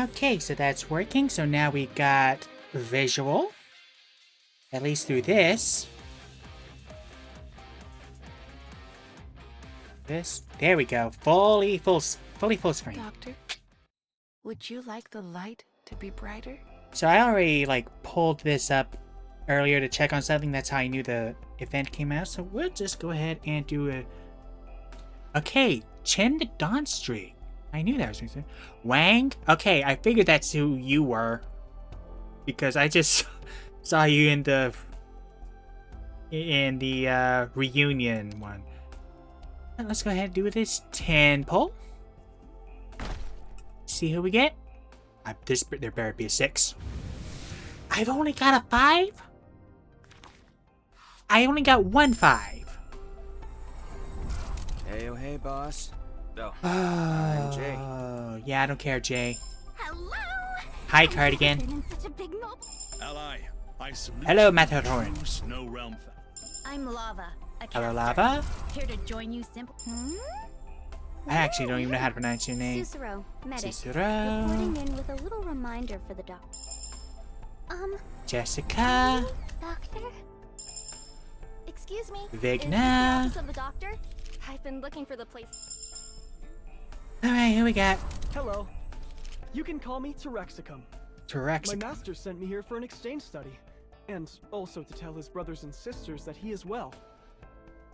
Okay, so that's working. So now we got visual. At least through this. There we go. Fully full screen. Doctor, would you like the light to be brighter? So I already pulled this up earlier to check on something. That's how I knew the event came out. So we'll just go ahead and do a. Okay, Chen the Dawn Streak. I knew that was going to. Wang. Okay, I figured that's who you were because I just saw you in the reunion one. Let's go ahead and do this 10 pull. See who we get. There better be a 6. I've only got a 5? I only got 1 5. Hey, oh hey, boss. Oh, I'm Jay. Yeah, I don't care, Jay. Hello. Hi, Cardigan. Ally, I salute Hello, Matterhorn. Snow Realm. I'm Lava. A Hello, caster. Lava. Here to join you simple. I actually don't even know how to pronounce your name. Cicero, medic. Cicero. Reporting in with a little reminder for the doc. Jessica. Doctor? Excuse me. Vigna. Is this the office of the doctor? I've been looking for the place. Alright, who we got? Hello. You can call me Terexicum. Terex. My master sent me here for an exchange study, and also to tell his brothers and sisters that he is well.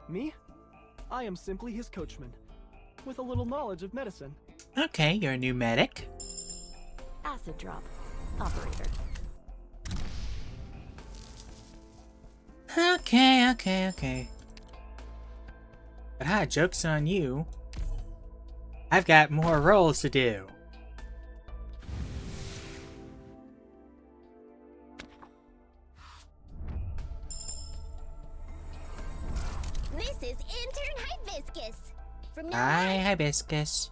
Me? I am simply his coachman, with a little knowledge of medicine. Okay, you're a new medic. Acid drop. Operator. Okay. But joke's on you. I've got more roles to do. This is intern Hibiscus. From now Hi, on, Hibiscus.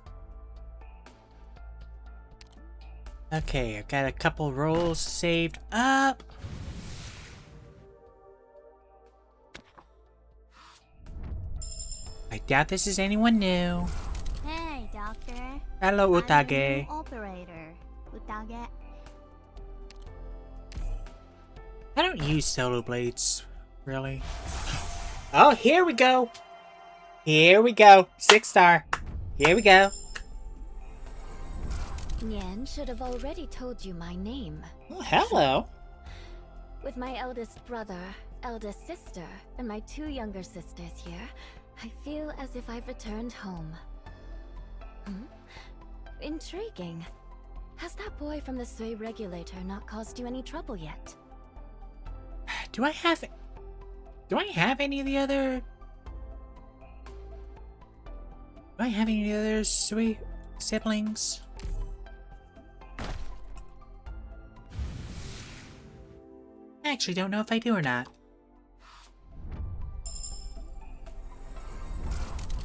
Okay, I've got a couple roles saved up. I doubt this is anyone new. Hey, doctor. Hello, I'm the Utage. new operator. Utage. I don't use solo blades, really. Oh, here we go. Here we go. 6-star. Here we go. Nian should have already told you my name. Oh, hello. With my eldest brother, eldest sister, and my 2 younger sisters here, I feel as if I've returned home. Intriguing. Has that boy from the Sui regulator not caused you any trouble yet? Do I have any of the other... Do I have any other sweet siblings? I actually don't know if I do or not.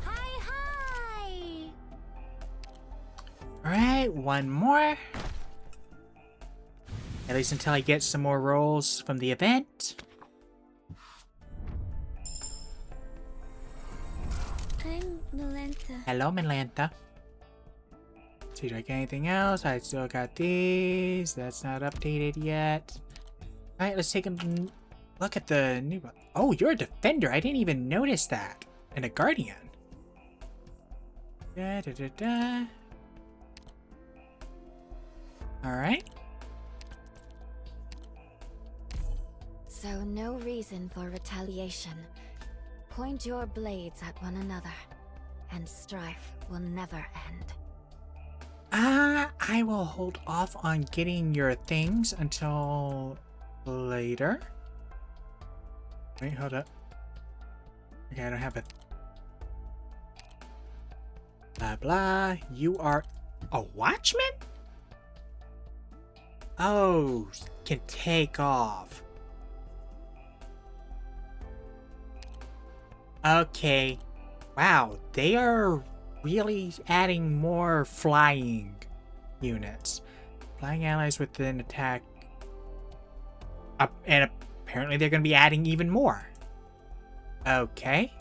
Hi! Alright, one more. At least until I get some more rolls from the event. I'm Nolenta. Hello, Milanta. See, do I get anything else? I still got these. That's not updated yet. Alright, let's take a look at the new one. Oh, you're a defender. I didn't even notice that. And a guardian. Alright. So no reason for retaliation. Point your blades at one another, and strife will never end. I will hold off on getting your things until later. Wait, hold up. Okay, I don't have it. Blah blah. You are a watchman? Oh, can take off. Okay. Wow, they are really adding more flying units. Flying allies within attack. And apparently they're going to be adding even more. Okay.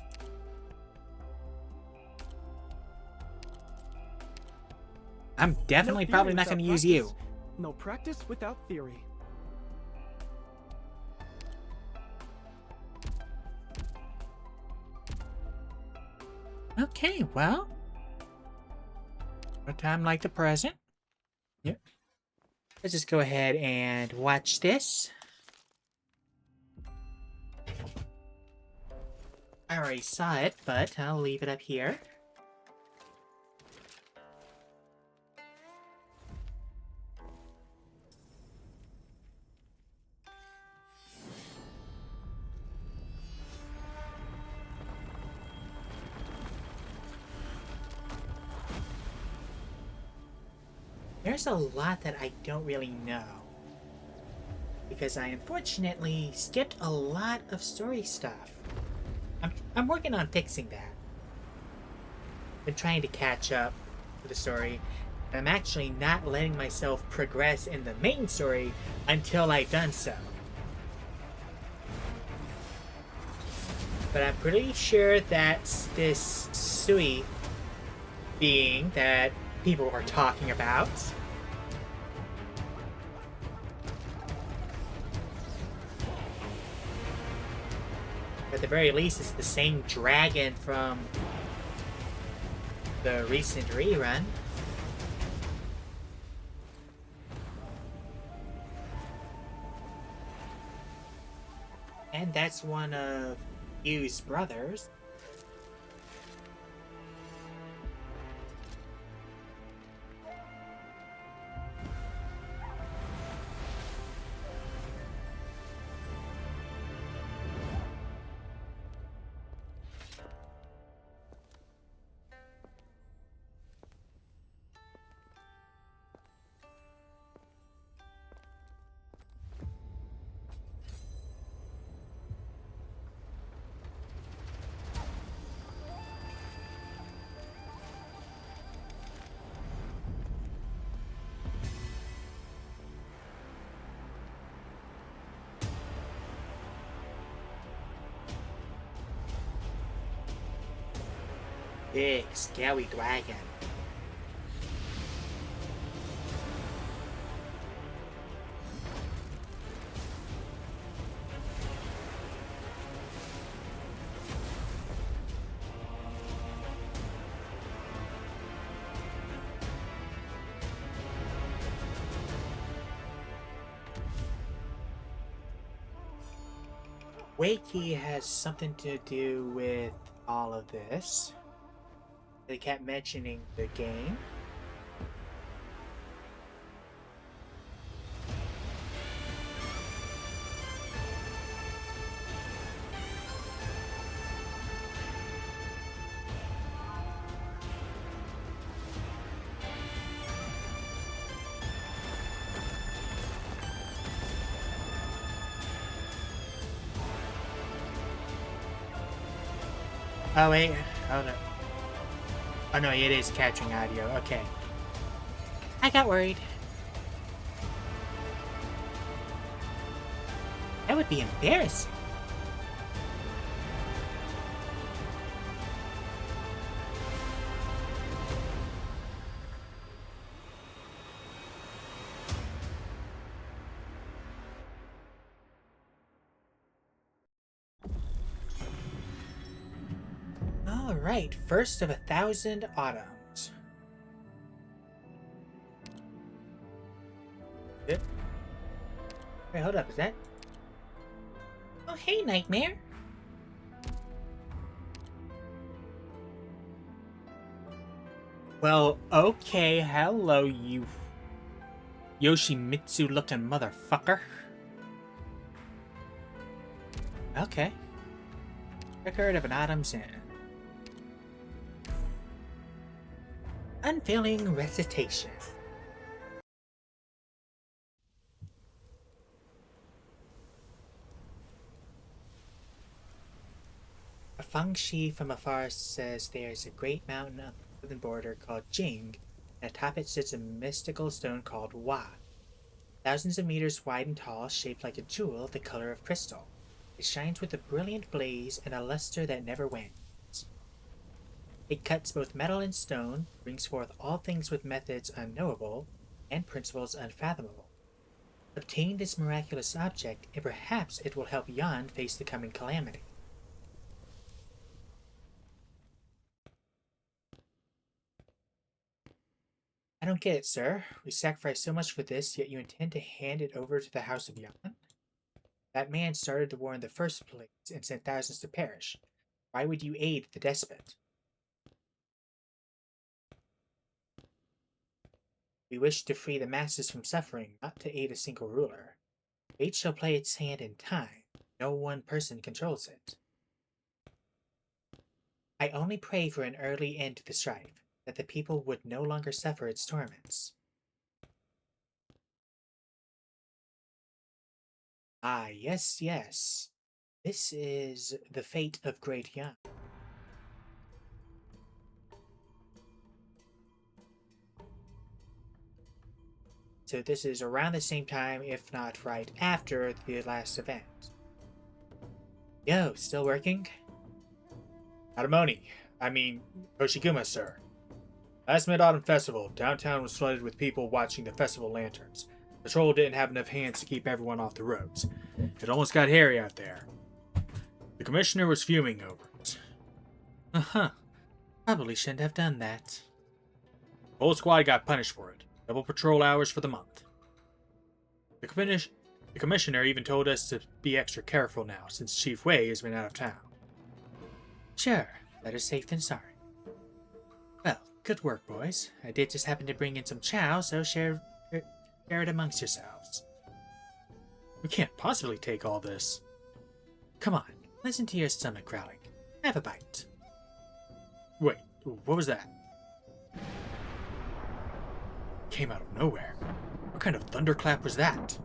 I'm definitely No probably theory not going to without use you. practice. No practice without theory. Okay, well. A time like the present. Yep. Let's just go ahead and watch this. I already saw it, but I'll leave it up here. There's a lot that I don't really know. Because I unfortunately skipped a lot of story stuff. I'm working on fixing that. Been trying to catch up with the story. I'm actually not letting myself progress in the main story until I've done so. But I'm pretty sure that's this Sui being that people are talking about. At the very least, it's the same dragon from the recent rerun. And that's one of Yu's brothers. Big, scary dragon. Wakey has something to do with all of this. They kept mentioning the game. Oh wait, oh no. Oh no, it is capturing audio, okay. I got worried. That would be embarrassing. Alright, first of 1,000 autumns. Good. Wait, hold up, is that? Oh, hey, Nightmare. Well, okay, hello, you Yoshimitsu looking motherfucker. Okay. Record of an autumn's end. Unfailing recitation. A Fangshi from afar says there's a great mountain on the southern border called Jing, and atop it sits a mystical stone called Wa. Thousands of meters wide and tall, shaped like a jewel of the color of crystal. It shines with a brilliant blaze and a luster that never wanes. It cuts both metal and stone, brings forth all things with methods unknowable, and principles unfathomable. Obtain this miraculous object, and perhaps it will help Jan face the coming calamity. I don't get it, sir. We sacrificed so much for this, yet you intend to hand it over to the House of Jan? That man started the war in the first place and sent thousands to perish. Why would you aid the despot? We wish to free the masses from suffering, not to aid a single ruler. Fate shall play its hand in time. No one person controls it. I only pray for an early end to the strife, that the people would no longer suffer its torments. Ah, yes, yes. This is the fate of Great Jan. So this is around the same time, if not right after, the last event. Yo, still working? Hoshiguma, sir. Last Mid-Autumn Festival, downtown was flooded with people watching the festival lanterns. Patrol didn't have enough hands to keep everyone off the roads. It almost got hairy out there. The commissioner was fuming over it. Uh-huh. Probably shouldn't have done that. The whole squad got punished for it. Double patrol hours for the month. The commissioner even told us to be extra careful now, since Chief Wei has been out of town. Sure, better safe than sorry. Well, good work, boys. I did just happen to bring in some chow, so share it amongst yourselves. We can't possibly take all this. Come on, listen to your stomach growling. Have a bite. Wait, what was that? Came out of nowhere. What kind of thunderclap was that?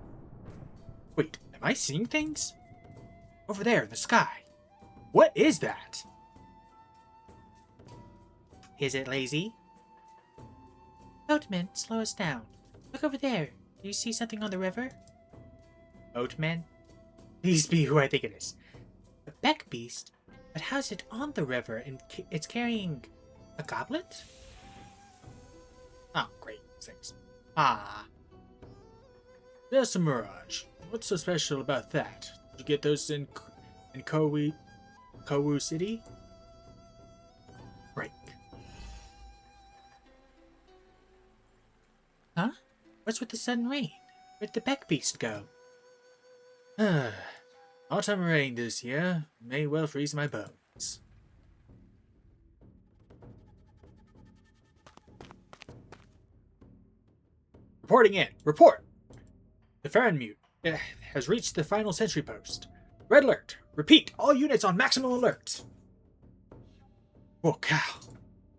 Wait, am I seeing things? Over there in the sky. What is that? Is it lazy? Oatman, slow us down. Look over there. Do you see something on the river? Oatman? Please be who I think it is. A beck beast? But how's it on the river and it's carrying a goblet? Oh, great. Thanks. Ah. Just a mirage. What's so special about that? Did you get those in Kowu City? Break. Huh? What's with the sudden rain? Where'd the beck beast go? Autumn rain this year may well freeze my bones. Reporting in. Report! The Farenmute has reached the final sentry post. Red alert. Repeat, all units on maximum alert. Oh, cow.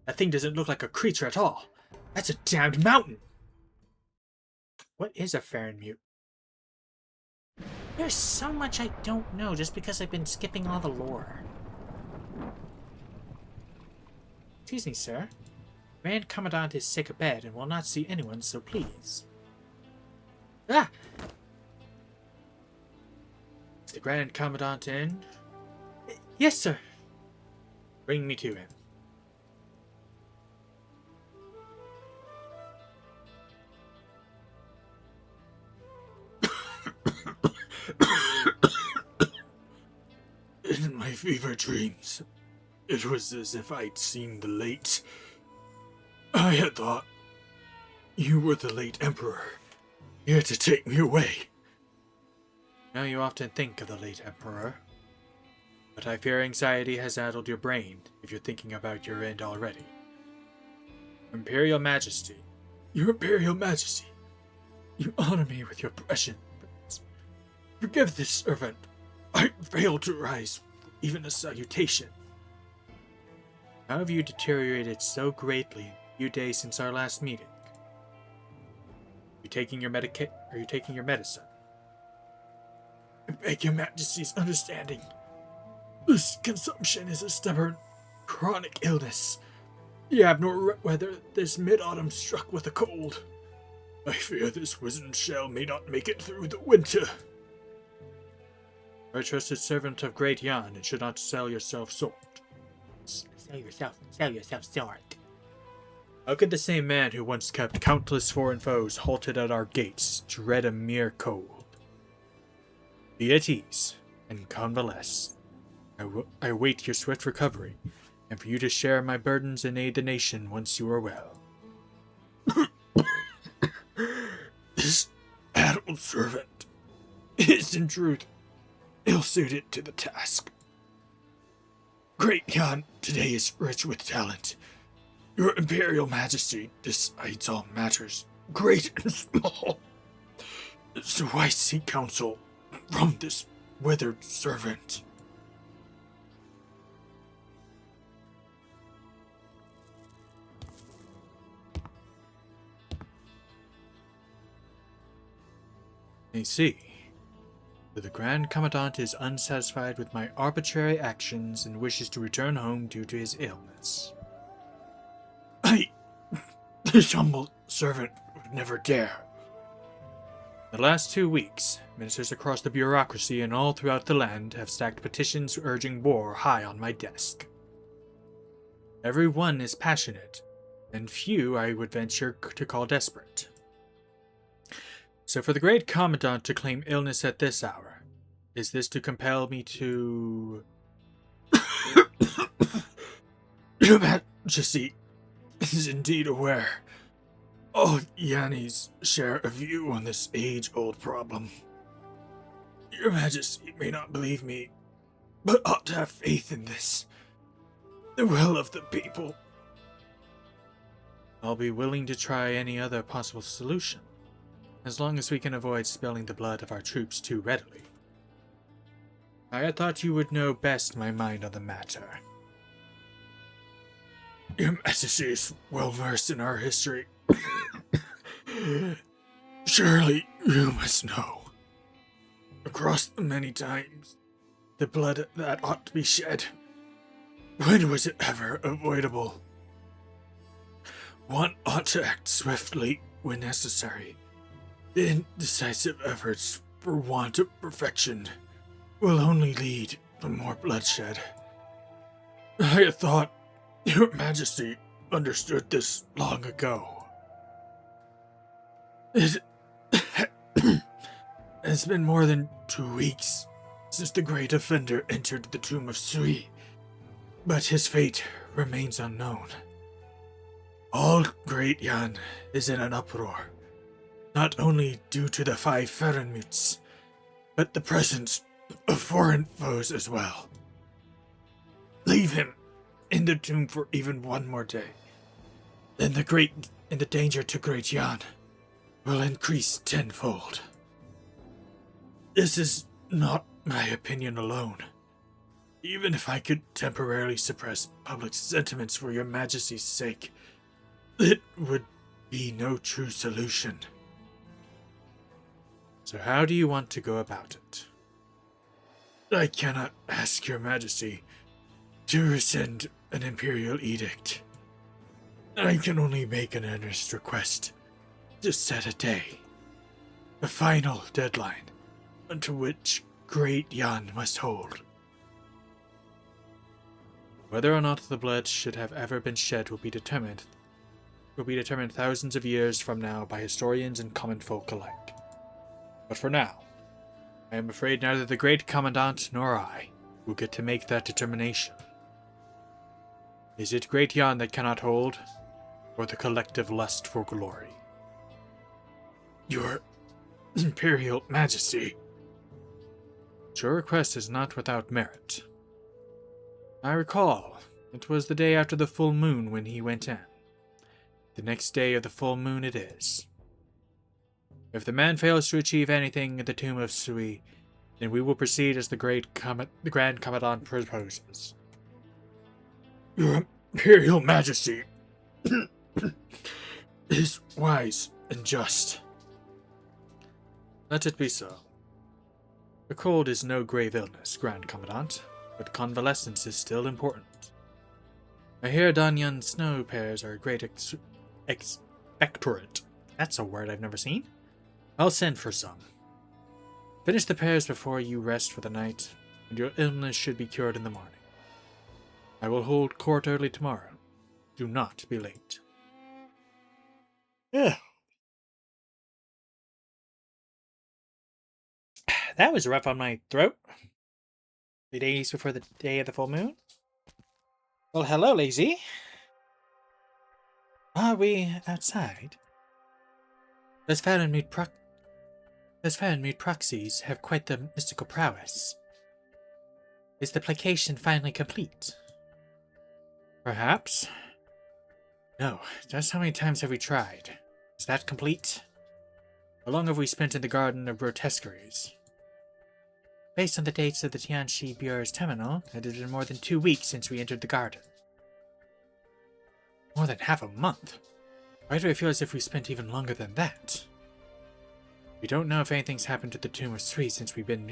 That thing doesn't look like a creature at all. That's a damned mountain. What is a Farenmute? There's so much I don't know just because I've been skipping all the lore. Excuse me, sir. Grand Commandant is sick abed and will not see anyone, so please. Ah! Is the Grand Commandant in? Yes, sir. Bring me to him. In my fever dreams, it was as if I'd seen the late... I had thought you were the late Emperor, here to take me away. I know you often think of the late Emperor, but I fear anxiety has addled your brain if you're thinking about your end already. Imperial Majesty. Your Imperial Majesty, you honor me with your presence. Forgive this servant. I failed to rise for even a salutation. How have you deteriorated so greatly in a few days since our last meeting? Are you taking your medicine? I beg your Majesty's understanding. This consumption is a stubborn, chronic illness. The abnormal weather this mid-autumn struck with a cold. I fear this wizened shell may not make it through the winter. You're a trusted servant of Great Jan and should not sell yourself short. Sell yourself short. How could the same man who once kept countless foreign foes halted at our gates dread a mere cold? Be at ease and convalesce. I await your swift recovery, and for you to share my burdens and aid the nation once you are well. This adult servant is in truth ill-suited to the task. Great Khan today is rich with talent. Your Imperial Majesty decides all matters, great and small. So why seek counsel from this withered servant? I see. The Grand Commandant is unsatisfied with my arbitrary actions and wishes to return home due to his illness. This humble servant would never dare. The last 2 weeks, ministers across the bureaucracy and all throughout the land have stacked petitions urging war high on my desk. Every one is passionate, and few I would venture to call desperate. So for the Great Commandant to claim illness at this hour, is this to compel me to... Your Majesty is indeed aware. All Yanni's share a view on this age-old problem. Your Majesty may not believe me, but ought to have faith in this. The will of the people. I'll be willing to try any other possible solution, as long as we can avoid spilling the blood of our troops too readily. I had thought you would know best my mind on the matter. Your Majesty is well versed in our history. Surely you must know. Across the many times, the blood that ought to be shed, when was it ever avoidable? One ought to act swiftly when necessary. Indecisive efforts for want of perfection will only lead to more bloodshed. I had thought Your Majesty understood this long ago. It has been more than 2 weeks since the great offender entered the tomb of Sui, but his fate remains unknown. All Great Yan is in an uproar, not only due to the 5 Ferenmutes, but the presence of foreign foes as well. Leave him in the tomb for even one more day, and the danger to Great Yan will increase tenfold. This is not my opinion alone. Even if I could temporarily suppress public sentiments for your Majesty's sake, it would be no true solution. So how do you want to go about it? I cannot ask your Majesty to rescind an imperial edict. I can only make an earnest request to set a day, a final deadline, until which Great Yan must hold. Whether or not the blood should have ever been shed will be determined thousands of years from now by historians and common folk alike. But for now, I am afraid neither the Great Commandant nor I will get to make that determination. Is it Great Yan that cannot hold, or the collective lust for glory? Your Imperial Majesty. Your request is not without merit. I recall, it was the day after the full moon when he went in. The next day of the full moon it is. If the man fails to achieve anything at the tomb of Sui, then we will proceed as the Grand Commandant proposes. Your Imperial Majesty is wise and just. Let it be so. The cold is no grave illness, Grand Commandant, but convalescence is still important. I hear Danyan snow pears are a great expectorant. That's a word I've never seen. I'll send for some. Finish the pears before you rest for the night, and your illness should be cured in the morning. I will hold court early tomorrow. Do not be late. Ugh. That was rough on my throat. 3 days before the day of the full moon. Well, hello, Lazy. Are we outside? Those found and mute proxies have quite the mystical prowess. Is the placation finally complete? Perhaps. No, just how many times have we tried? Is that complete? How long have we spent in the Garden of Grotesqueries? Based on the dates of the Tianxi Bureau's terminal, it has been more than 2 weeks since we entered the garden. More than half a month? Why do I feel as if we spent even longer than that? We don't know if anything's happened to the Tomb of Three since we've been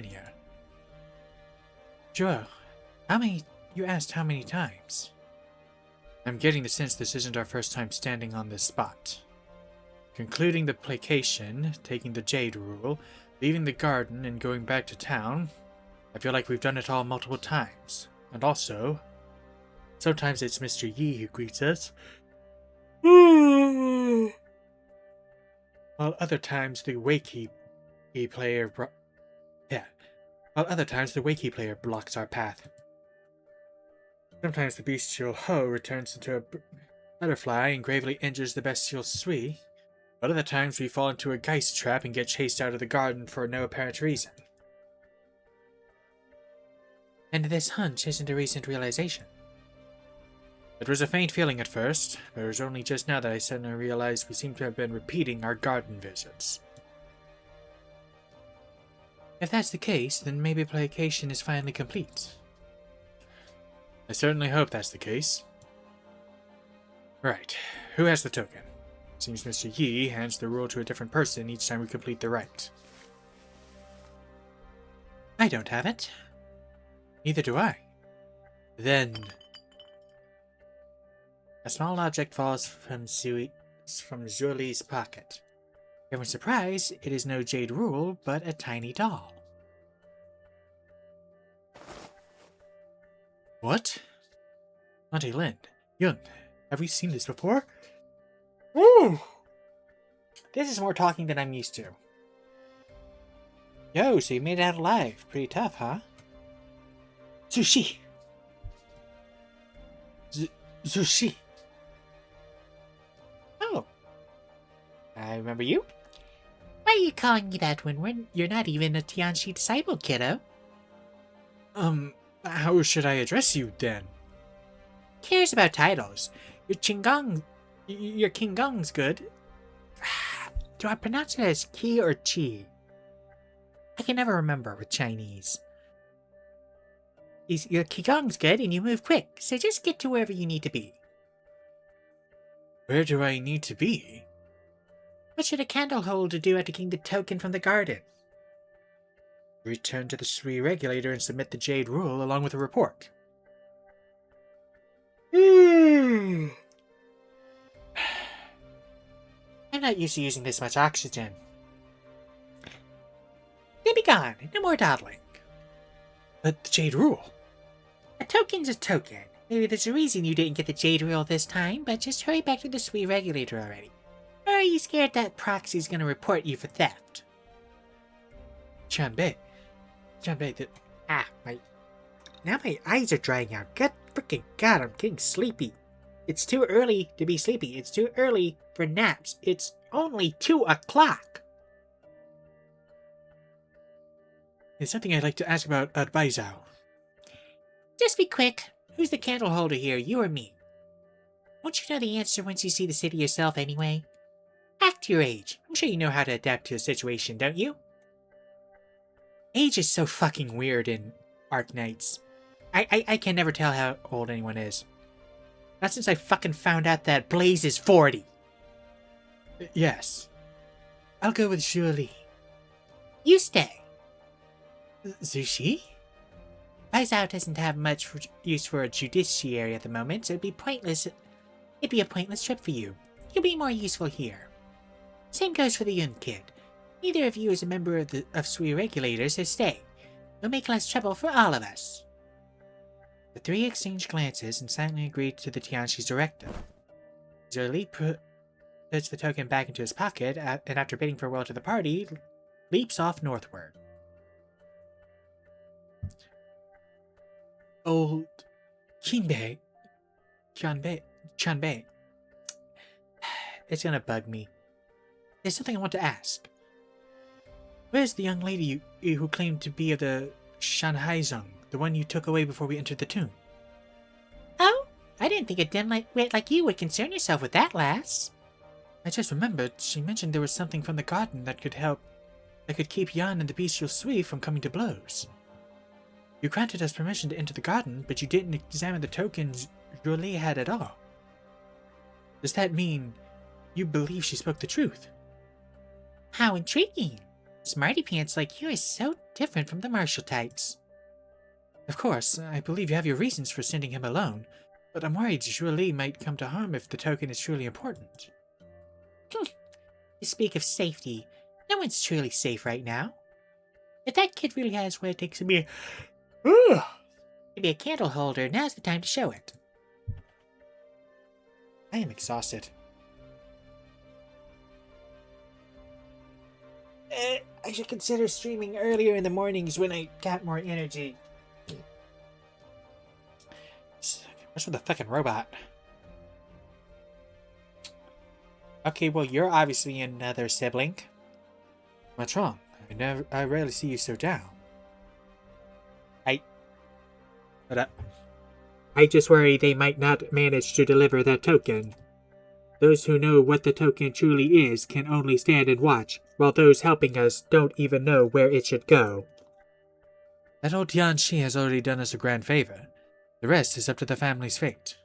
here. Joel, you asked how many times? I'm getting the sense this isn't our first time standing on this spot. Concluding the placation, taking the Jade Rule, leaving the garden and going back to town, I feel like we've done it all multiple times. And also, sometimes it's Mr. Yi who greets us, while other times the Wakey player blocks our path. Sometimes the bestial Ho returns into a butterfly and gravely injures the bestial Sui. But other times we fall into a Geist trap and get chased out of the garden for no apparent reason. And this hunch isn't a recent realization. It was a faint feeling at first, but it was only just now that I suddenly realized we seem to have been repeating our garden visits. If that's the case, then maybe placation is finally complete. I certainly hope that's the case. Right, who has the token? Seems Mr. Yi hands the rule to a different person each time we complete the rite. I don't have it. Neither do I. Then... a small object falls from Julie's pocket. To everyone's surprise, it is no Jade Rule, but a tiny doll. What? Auntie Lind, Yun, have we seen this before? Ooh! This is more talking than I'm used to. Yo, so you made it out alive. Pretty tough, huh? Sushi! Sushi! Oh. I remember you. Why are you calling me that when you're not even a Tianxi disciple, kiddo? How should I address you, then? Cares about titles. Your King Gong's good. Do I pronounce it as Qi or Chi? I can never remember with Chinese. Your Qigong's good and you move quick, so just get to wherever you need to be. Where do I need to be? What should a candle holder do after getting the token from the garden? Return to the Sui regulator and submit the Jade Rule along with a report. I'm not used to using this much oxygen. Then be gone. No more dawdling. But the Jade Rule. A token's a token. Maybe there's a reason you didn't get the Jade Rule this time, but just hurry back to the Sui regulator already. Or are you scared that Proxy's gonna report you for theft? Chanbei, Now my eyes are drying out. God freaking God, I'm getting sleepy. It's too early to be sleepy. It's too early for naps. It's only 2 o'clock. There's something I'd like to ask about Baizhao. Just be quick. Who's the candle holder here, you or me? Won't you know the answer once you see the city yourself anyway? Act your age. I'm sure you know how to adapt to a situation, don't you? Age is so fucking weird in Arknights. I can never tell how old anyone is. Not since I fucking found out that Blaze is 40. Yes. I'll go with Julie. You stay. Zushi? Baizhao doesn't have much use for a judiciary at the moment, so it'd be pointless. It'd be a pointless trip for you. You'll be more useful here. Same goes for the Yun kid. Neither of you is a member of Sui regulators, so stay. You'll make less trouble for all of us. The three exchanged glances and silently agreed to the Tianshi's directive. Zerli puts the token back into his pocket and after bidding farewell to the party, leaps off northward. Old Chanbei. It's gonna bug me. There's something I want to ask. Where's the young lady who claimed to be of the Shanhaizong, the one you took away before we entered the tomb? Oh, I didn't think a dim wit like you would concern yourself with that, lass. I just remembered she mentioned there was something from the garden that could keep Yan and the bestial Sui from coming to blows. You granted us permission to enter the garden, but you didn't examine the tokens Jolie had at all. Does that mean you believe she spoke the truth? How intriguing! Smarty pants like you are so different from the martial types. Of course, I believe you have your reasons for sending him alone, but I'm worried Jolie might come to harm if the token is truly important. You speak of safety. No one's truly safe right now. If that kid really has what it takes to be a candle holder, now's the time to show it. I am exhausted. I should consider streaming earlier in the mornings when I got more energy. What's with the fucking robot? Okay, well, you're obviously another sibling. What's wrong? I rarely see you so down. I just worry they might not manage to deliver that token. Those who know what the token truly is can only stand and watch, while those helping us don't even know where it should go. That old Tianxi has already done us a grand favor. The rest is up to the family's fate.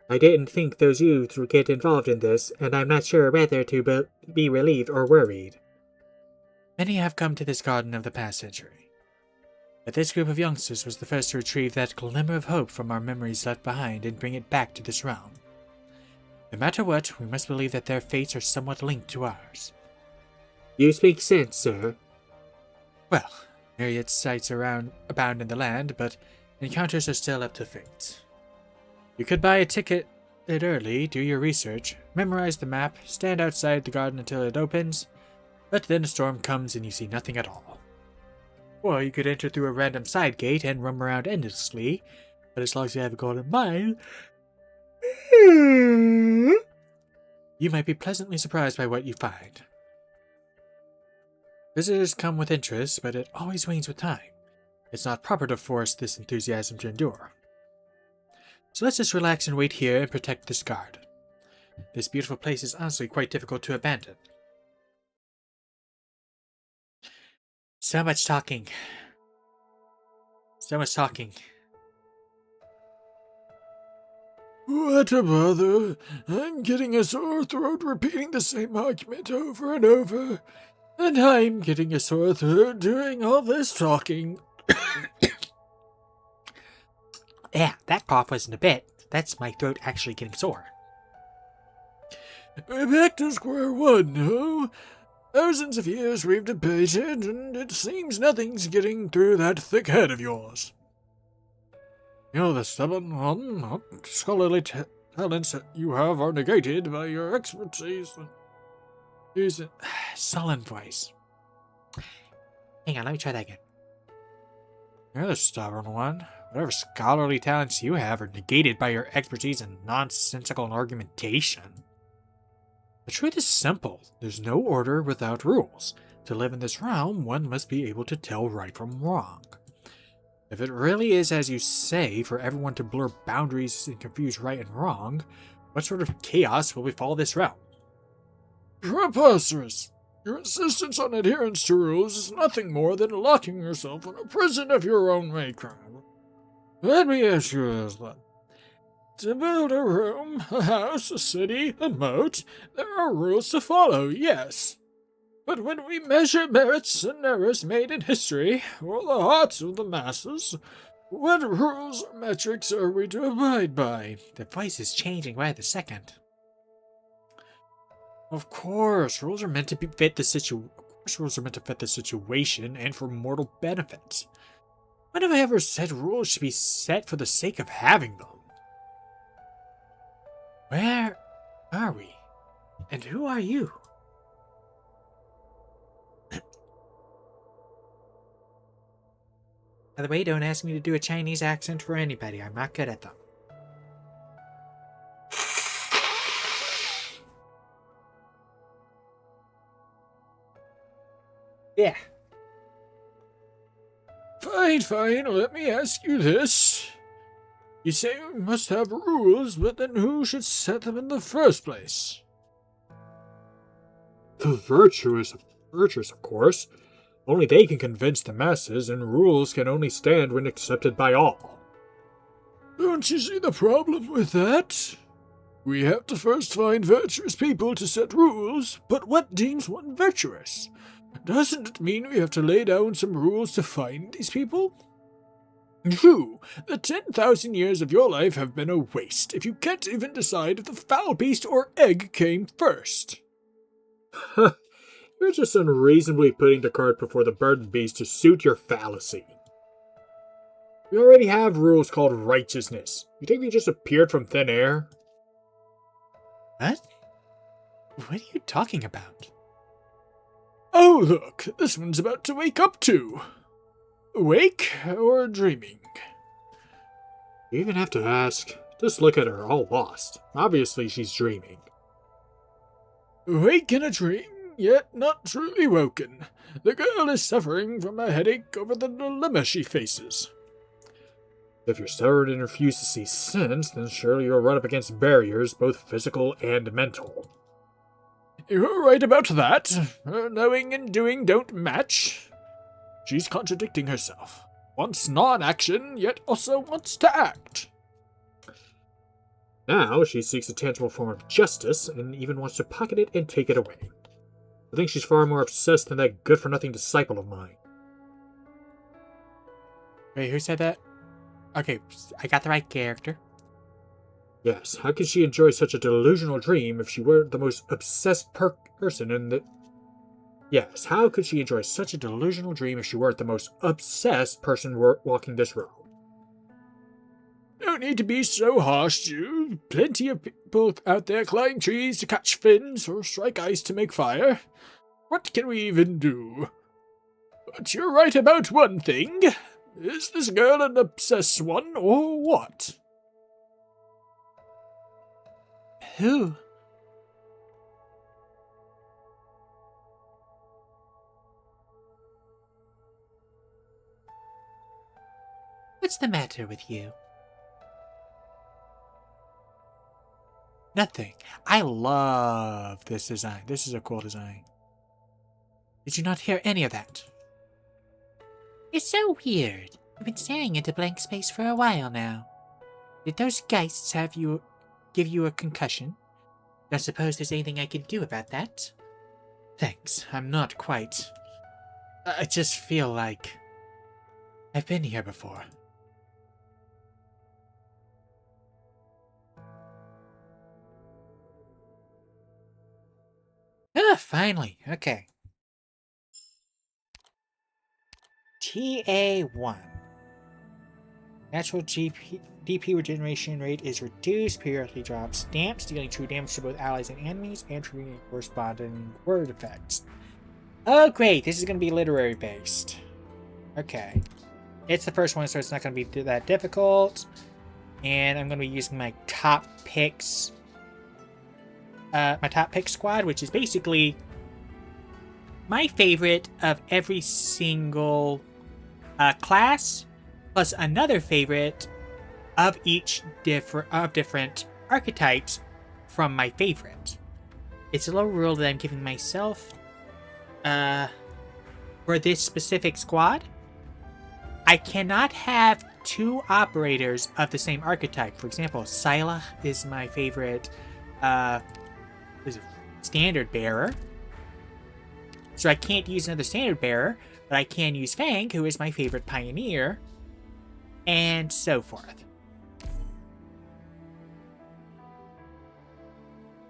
I didn't think those youths would get involved in this, and I'm not sure whether to be relieved or worried. Many have come to this garden of the past century. But this group of youngsters was the first to retrieve that glimmer of hope from our memories left behind and bring it back to this realm. No matter what, we must believe that their fates are somewhat linked to ours. You speak sense, sir. Well, myriad sights abound in the land, but encounters are still up to fate. You could buy a ticket early, do your research, memorize the map, stand outside the garden until it opens, but then a storm comes and you see nothing at all. Or you could enter through a random side gate and roam around endlessly, but as long as you have a goal in mind, you might be pleasantly surprised by what you find. Visitors come with interest, but it always wanes with time. It's not proper to force this enthusiasm to endure. So let's just relax and wait here and protect this garden. This beautiful place is honestly quite difficult to abandon. So much talking. So much talking. What a bother. I'm getting a sore throat repeating the same argument over and over. And I'm getting a sore throat doing all this talking. Yeah, that cough wasn't a bit. That's my throat actually getting sore. We're back to square one, no? Thousands of years we've debated, and it seems nothing's getting through that thick head of yours. You know, the stubborn, scholarly talents that you have are negated by your expertise. Use it. Sullen voice. Hang on, let me try that again. You're the stubborn one. Whatever scholarly talents you have are negated by your expertise in nonsensical argumentation. The truth is simple. There's no order without rules. To live in this realm, one must be able to tell right from wrong. If it really is as you say, for everyone to blur boundaries and confuse right and wrong, what sort of chaos will befall this realm? Preposterous! Your insistence on adherence to rules is nothing more than locking yourself in a prison of your own making. Let me ask you this then. To build a room, a house, a city, a moat, there are rules to follow, yes. But when we measure merits and errors made in history, or the hearts of the masses, what rules or metrics are we to abide by? The voice is changing by the second. Of course, rules are meant to fit the situation and for mortal benefit. When have I ever said rules should be set for the sake of having them? Where are we? And who are you? By the way, don't ask me to do a Chinese accent for anybody. I'm not good at them. Yeah. Fine, let me ask you this. You say we must have rules, but then who should set them in the first place? The virtuous, of course. Only they can convince the masses, and rules can only stand when accepted by all. Don't you see the problem with that? We have to first find virtuous people to set rules, but what deems one virtuous? Doesn't it mean we have to lay down some rules to find these people? True, the 10,000 years of your life have been a waste if you can't even decide if the foul beast or egg came first. You're just unreasonably putting the cart before the bird and beast to suit your fallacy. We already have rules called righteousness. You think they just appeared from thin air? What? What are you talking about? Oh, look, this one's about to wake up too. Awake or dreaming? You even have to ask. Just look at her, all lost. Obviously, she's dreaming. Awake in a dream, yet not truly woken. The girl is suffering from a headache over the dilemma she faces. If you're stubborn and refuse to see sense, then surely you'll run up against barriers, both physical and mental. You're right about that. Her knowing and doing don't match. She's contradicting herself. Wants non-action, yet also wants to act. Now she seeks a tangible form of justice, and even wants to pocket it and take it away. I think she's far more obsessed than that good-for-nothing disciple of mine. Wait, who said that? Okay, I got the right character. Yes, how could she enjoy such a delusional dream if she were the most obsessed person in the... Yes, how could she enjoy such a delusional dream if she weren't the most obsessed person walking this road? Don't need to be so harsh, Jude. Plenty of people out there climb trees to catch fins or strike ice to make fire. What can we even do? But you're right about one thing. Is this girl an obsessed one, or what? Who? What's the matter with you? Nothing. I love this design. This is a cool design. Did you not hear any of that? It's so weird. I've been staring into blank space for a while now. Did those geists give you a concussion? Don't suppose there's anything I can do about that? Thanks. I'm not quite. I just feel like I've been here before. Ah, finally. Okay. TA1. Natural DP regeneration rate is reduced, periodically drops stamps, dealing true damage to both allies and enemies, and triggering corresponding word effects. Oh, great. This is going to be literary based. Okay. It's the first one, so it's not going to be that difficult. And I'm going to be using my top picks. My top pick squad, which is basically my favorite of every single class, plus another favorite of each different archetypes from my favorite. It's a little rule that I'm giving myself for this specific squad. I cannot have two operators of the same archetype. For example, Scylla is my favorite standard bearer. So I can't use another standard bearer, but I can use Fang, who is my favorite pioneer, and so forth.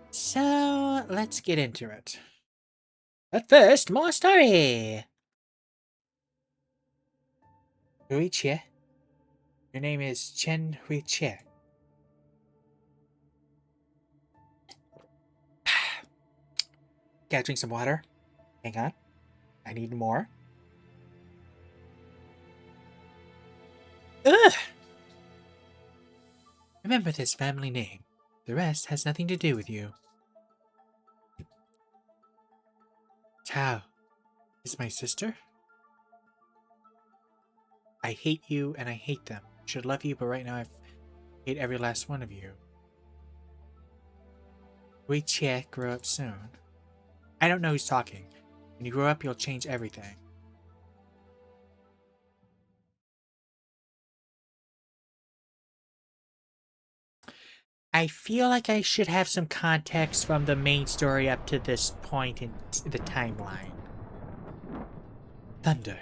So let's get into it. But first, more story! Hui Che? Your name is Chen Hui Che. Gotta drink some water. Hang on. I need more. Ugh! Remember this family name. The rest has nothing to do with you. Tao is my sister? I hate you and I hate them. Should love you, but right now I hate every last one of you. Wei Che grow up soon. I don't know who's talking. When you grow up, you'll change everything. I feel like I should have some context from the main story up to this point in the timeline. Thunder.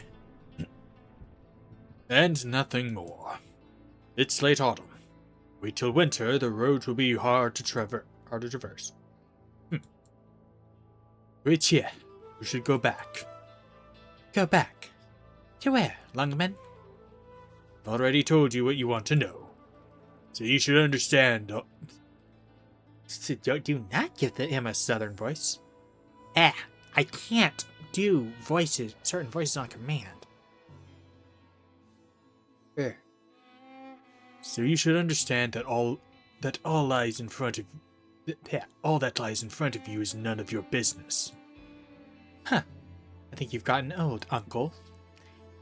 And nothing more. It's late autumn. Wait till winter, the road will be hard to traverse. Wait here. We should go back. Go back. To where, Lungman? I've already told you what you want to know. So you should understand. Do not give him a southern voice. I can't do certain voices on command. So you should understand that all that lies in front of you is none of your business. Huh. I think you've gotten old, Uncle.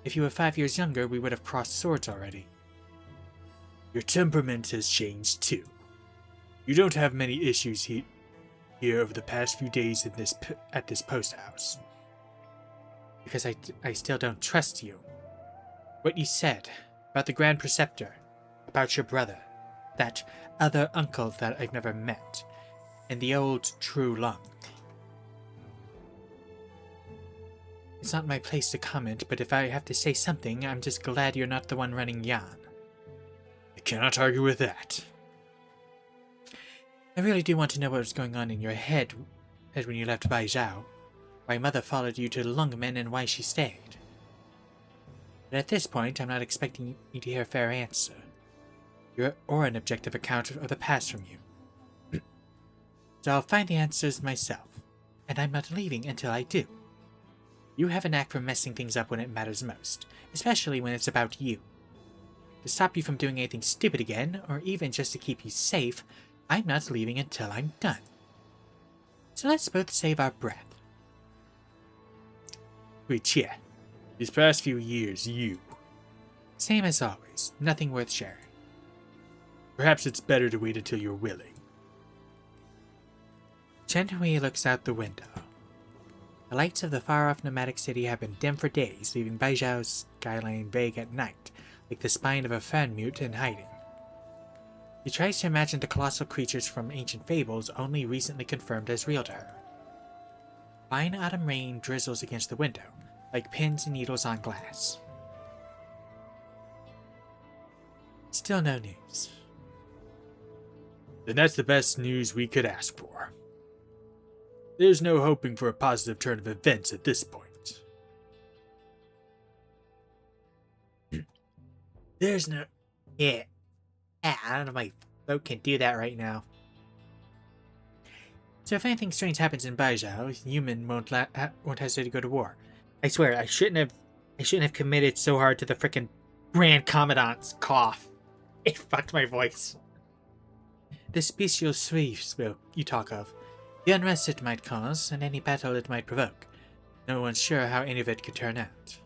If you were 5 years younger, we would have crossed swords already. Your temperament has changed too. You don't have many issues here over the past few days at this post house. Because I still don't trust you. What you said about the Grand Preceptor, about your brother, that other uncle that I've never met, and the old True Lung. It's not my place to comment, but if I have to say something, I'm just glad you're not the one running Yan. I cannot argue with that. I really do want to know what was going on in your head when you left Baizhou, why Mother followed you to Lungmen and why she stayed. But at this point, I'm not expecting you to hear a fair answer, or an objective account of the past from you. So I'll find the answers myself, and I'm not leaving until I do. You have a knack for messing things up when it matters most, especially when it's about you. To stop you from doing anything stupid again, or even just to keep you safe, I'm not leaving until I'm done. So let's both save our breath. Wait, yeah. These past few years, you... Same as always, nothing worth sharing. Perhaps it's better to wait until you're willing. Chen Hui looks out the window. The lights of the far-off nomadic city have been dim for days, leaving Baizhou's skyline vague at night, like the spine of a fan mute in hiding. He tries to imagine the colossal creatures from ancient fables only recently confirmed as real to her. Fine autumn rain drizzles against the window, like pins and needles on glass. Still no news. Then that's the best news we could ask for. There's no hoping for a positive turn of events at this point. There's no... Yeah. I don't know if my boat can do that right now. So if anything strange happens in Baizhou, Human won't hesitate to go to war. I swear, I shouldn't have committed so hard to the frickin' Grand Commandant's cough. It fucked my voice. The special sweeps you talk of, the unrest it might cause, and any battle it might provoke. No one's sure how any of it could turn out.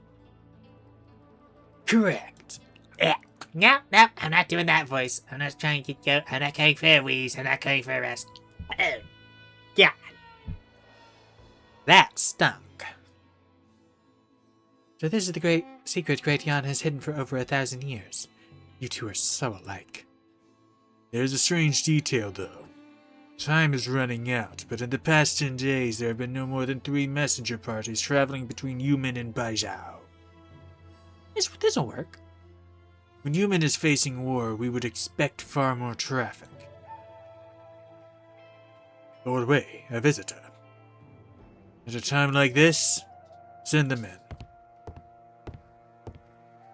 Correct. No, I'm not doing that voice. I'm not trying to get I'm not going for a wheeze. I'm not going for a rest. Oh, God. That stunk. So this is the great secret Great Yan has hidden for over 1,000 years. You two are so alike. There's a strange detail, though. Time is running out, but in the past 10 days there have been no more than 3 messenger parties traveling between Yumen and Baizhou. This'll work. When Yumen is facing war, we would expect far more traffic. Lord Wei, a visitor. At a time like this, send them in.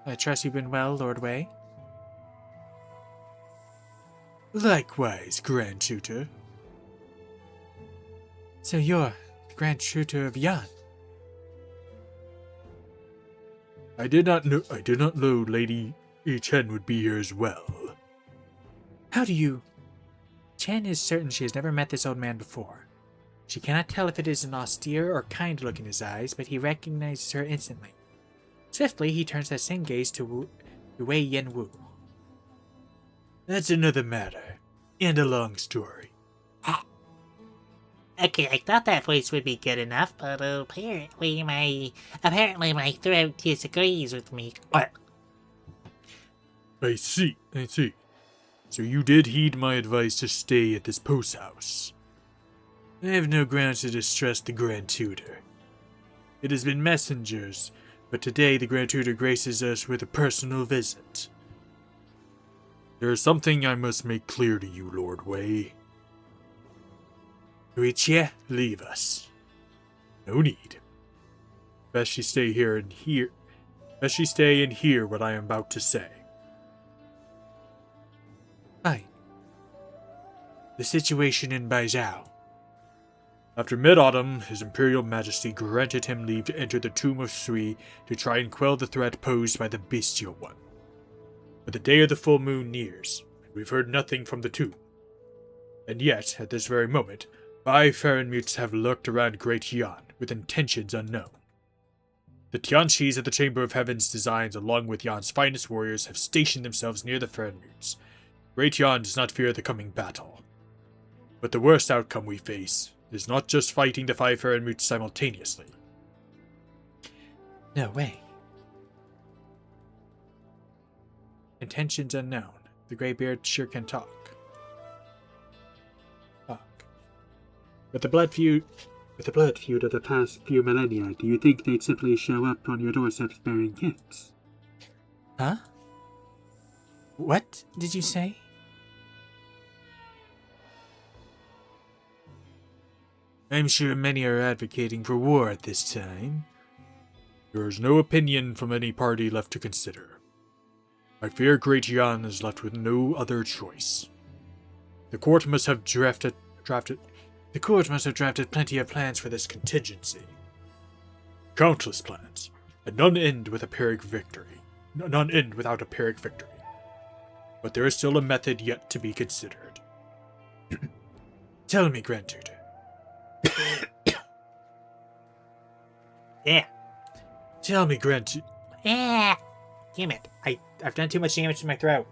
I trust you've been well, Lord Wei. Likewise, Grand Tutor. So you're the Grand Tutor of Yan. I did not know Lady Chen would be here as well. How do you... Chen is certain she has never met this old man before. She cannot tell if it is an austere or kind look in his eyes, but he recognizes her instantly. Swiftly, he turns that same gaze to Wei Yen Wu. That's another matter, and a long story. Okay, I thought that voice would be good enough, but apparently my throat disagrees with me. I see. So you did heed my advice to stay at this post house. I have no grounds to distrust the Grand Tutor. It has been messengers, but today the Grand Tutor graces us with a personal visit. There is something I must make clear to you, Lord Wei. Luigia, Leave us. No need. Best you stay here and hear. Best you stay and hear what I am about to say. fine. The situation in Baizhou. After mid-autumn, His Imperial Majesty granted him leave to enter the Tomb of Sui to try and quell the threat posed by the Bestial One. But the day of the full moon nears, and we've heard nothing from the tomb. And yet, at this very moment, 5 Farenmutes have lurked around Great Yan with intentions unknown. The Tianqis of the Chamber of Heaven's designs, along with Yan's finest warriors, have stationed themselves near the Farenmutes. Great Yan does not fear the coming battle. But the worst outcome we face is not just fighting the 5 Farenmutes simultaneously. No way. Intentions unknown. The Greybeard sure can talk. With the blood feud of the past few millennia, do you think they'd simply show up on your doorsteps bearing gifts? Huh? What did you say? I'm sure many are advocating for war at this time. There is no opinion from any party left to consider. I fear Great Yan is left with no other choice. The court must have drafted plenty of plans for this contingency. Countless plans, and none end with a Pyrrhic victory. None end without a Pyrrhic victory. But there is still a method yet to be considered. Tell me, Grand Tutor. Yeah. Tell me, Grand Tutor. Yeah. Damn it. I've done too much damage to my throat.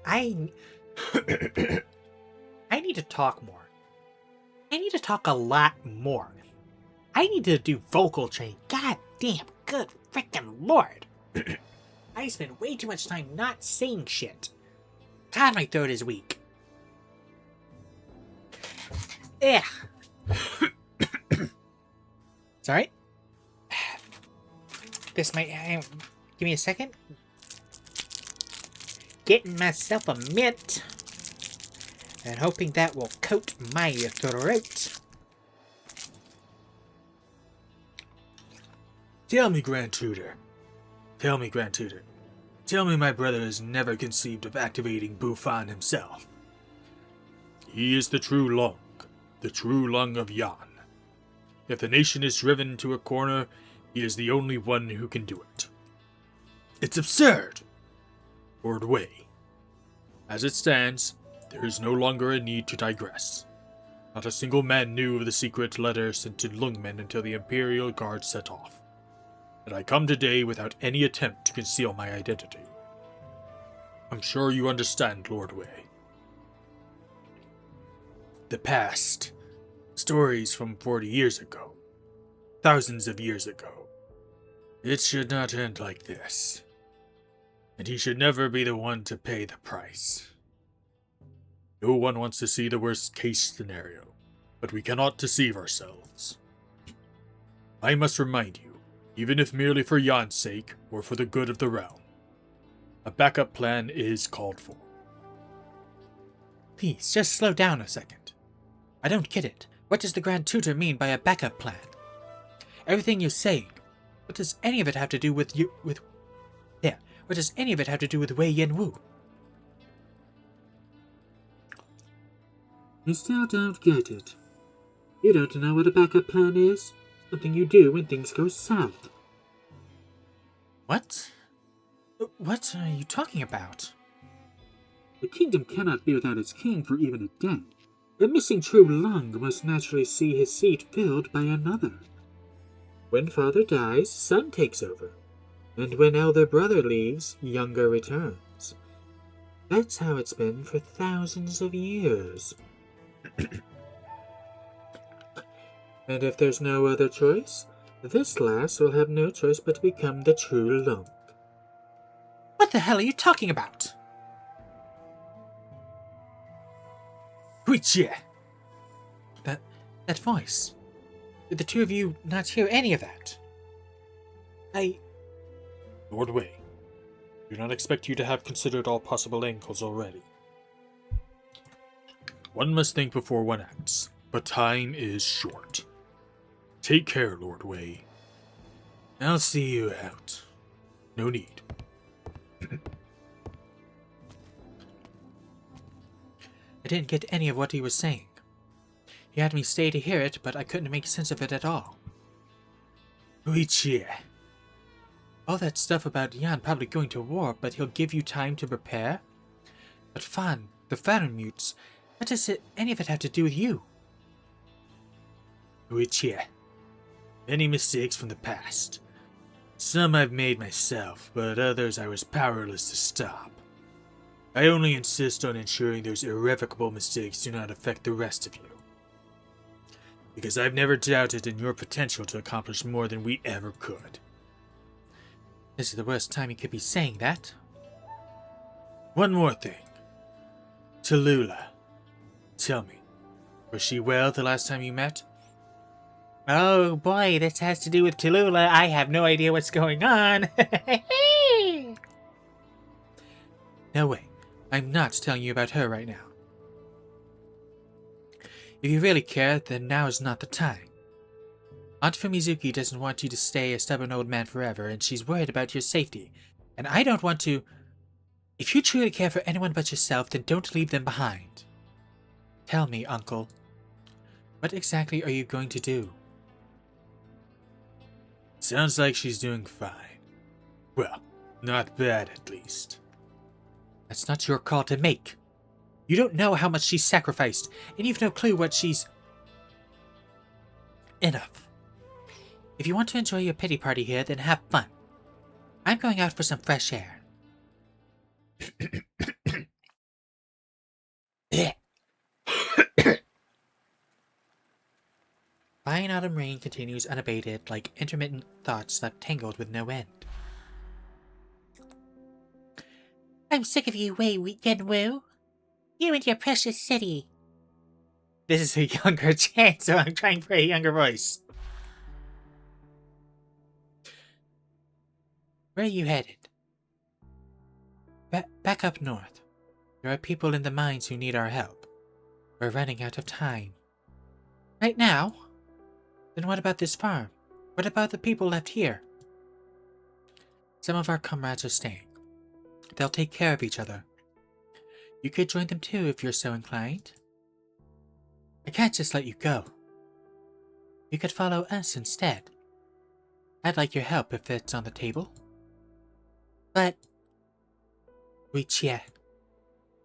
I need to talk more. I need to talk a lot more. I need to do vocal training. God damn, good frickin' lord. I spend way too much time not saying shit. God, my throat is weak. Yeah. Sorry. This might... give me a second. Getting myself a mint. And hoping that will coat my throat. Tell me, Grand Tutor. Tell me, Grand Tutor. Tell me my brother has never conceived of activating Bufan himself. He is the true Lung of Yan. If the nation is driven to a corner, he is the only one who can do it. It's absurd! Lord Wei. As it stands, there is no longer a need to digress. Not a single man knew of the secret letter sent to Lungmen until the Imperial Guard set off. And I come today without any attempt to conceal my identity. I'm sure you understand, Lord Wei. The past. Stories from 40 years ago. Thousands of years ago. It should not end like this. And he should never be the one to pay the price. No one wants to see the worst case scenario, but we cannot deceive ourselves. I must remind you, even if merely for Yan's sake or for the good of the realm, a backup plan is called for. Please, just slow down a second. I don't get it. What does the Grand Tutor mean by a backup plan? Everything you're saying, what does any of it have to do with you, what does any of it have to do with Wei Yin Wu? I still don't get it. You don't know what a backup plan is? Something you do when things go south. What? What are you talking about? The kingdom cannot be without its king for even a day. A missing true lung must naturally see his seat filled by another. When father dies, son takes over. And when elder brother leaves, younger returns. That's how it's been for thousands of years. And if there's no other choice, this lass will have no choice but to become the true lung. What the hell are you talking about? Huichie! That voice. Did the two of you not hear any of that? Lord Wei, do not expect you to have considered all possible angles already. One must think before one acts, but time is short. Take care, Lord Wei. I'll see you out. No need. I didn't get any of what he was saying. He had me stay to hear it, but I couldn't make sense of it at all. Huichie. All that stuff about Yan probably going to war, but he'll give you time to prepare? But Fan, the Faramutes, what does any of it have to do with you? Huichie. Many mistakes from the past. Some I've made myself, but others I was powerless to stop. I only insist on ensuring those irrevocable mistakes do not affect the rest of you. Because I've never doubted in your potential to accomplish more than we ever could. This is the worst time you could be saying that. One more thing. Tallulah. Tell me, was she well the last time you met? Oh boy, this has to do with Tallulah. I have no idea what's going on. No way. I'm not telling you about her right now. If you really care, then now is not the time. Aunt Fumizuki doesn't want you to stay a stubborn old man forever, and she's worried about your safety. And I don't want to... If you truly care for anyone but yourself, then don't leave them behind. Tell me, Uncle. What exactly are you going to do? Sounds like she's doing fine. Well, not bad at least. That's not your call to make. You don't know how much she's sacrificed, and you've no clue what she's... Enough. If you want to enjoy your pity party here, then have fun. I'm going out for some fresh air. Fine autumn rain continues unabated, like intermittent thoughts left tangled with no end. I'm sick of you, Wei Yin Wu. You and your precious city. This is a younger Chan, so I'm trying for a younger voice. Where are you headed? Back up north. There are people in the mines who need our help. We're running out of time. Right now? Then what about this farm? What about the people left here? Some of our comrades are staying. They'll take care of each other. You could join them too if you're so inclined. I can't just let you go. You could follow us instead. I'd like your help if it's on the table. But... Huichie,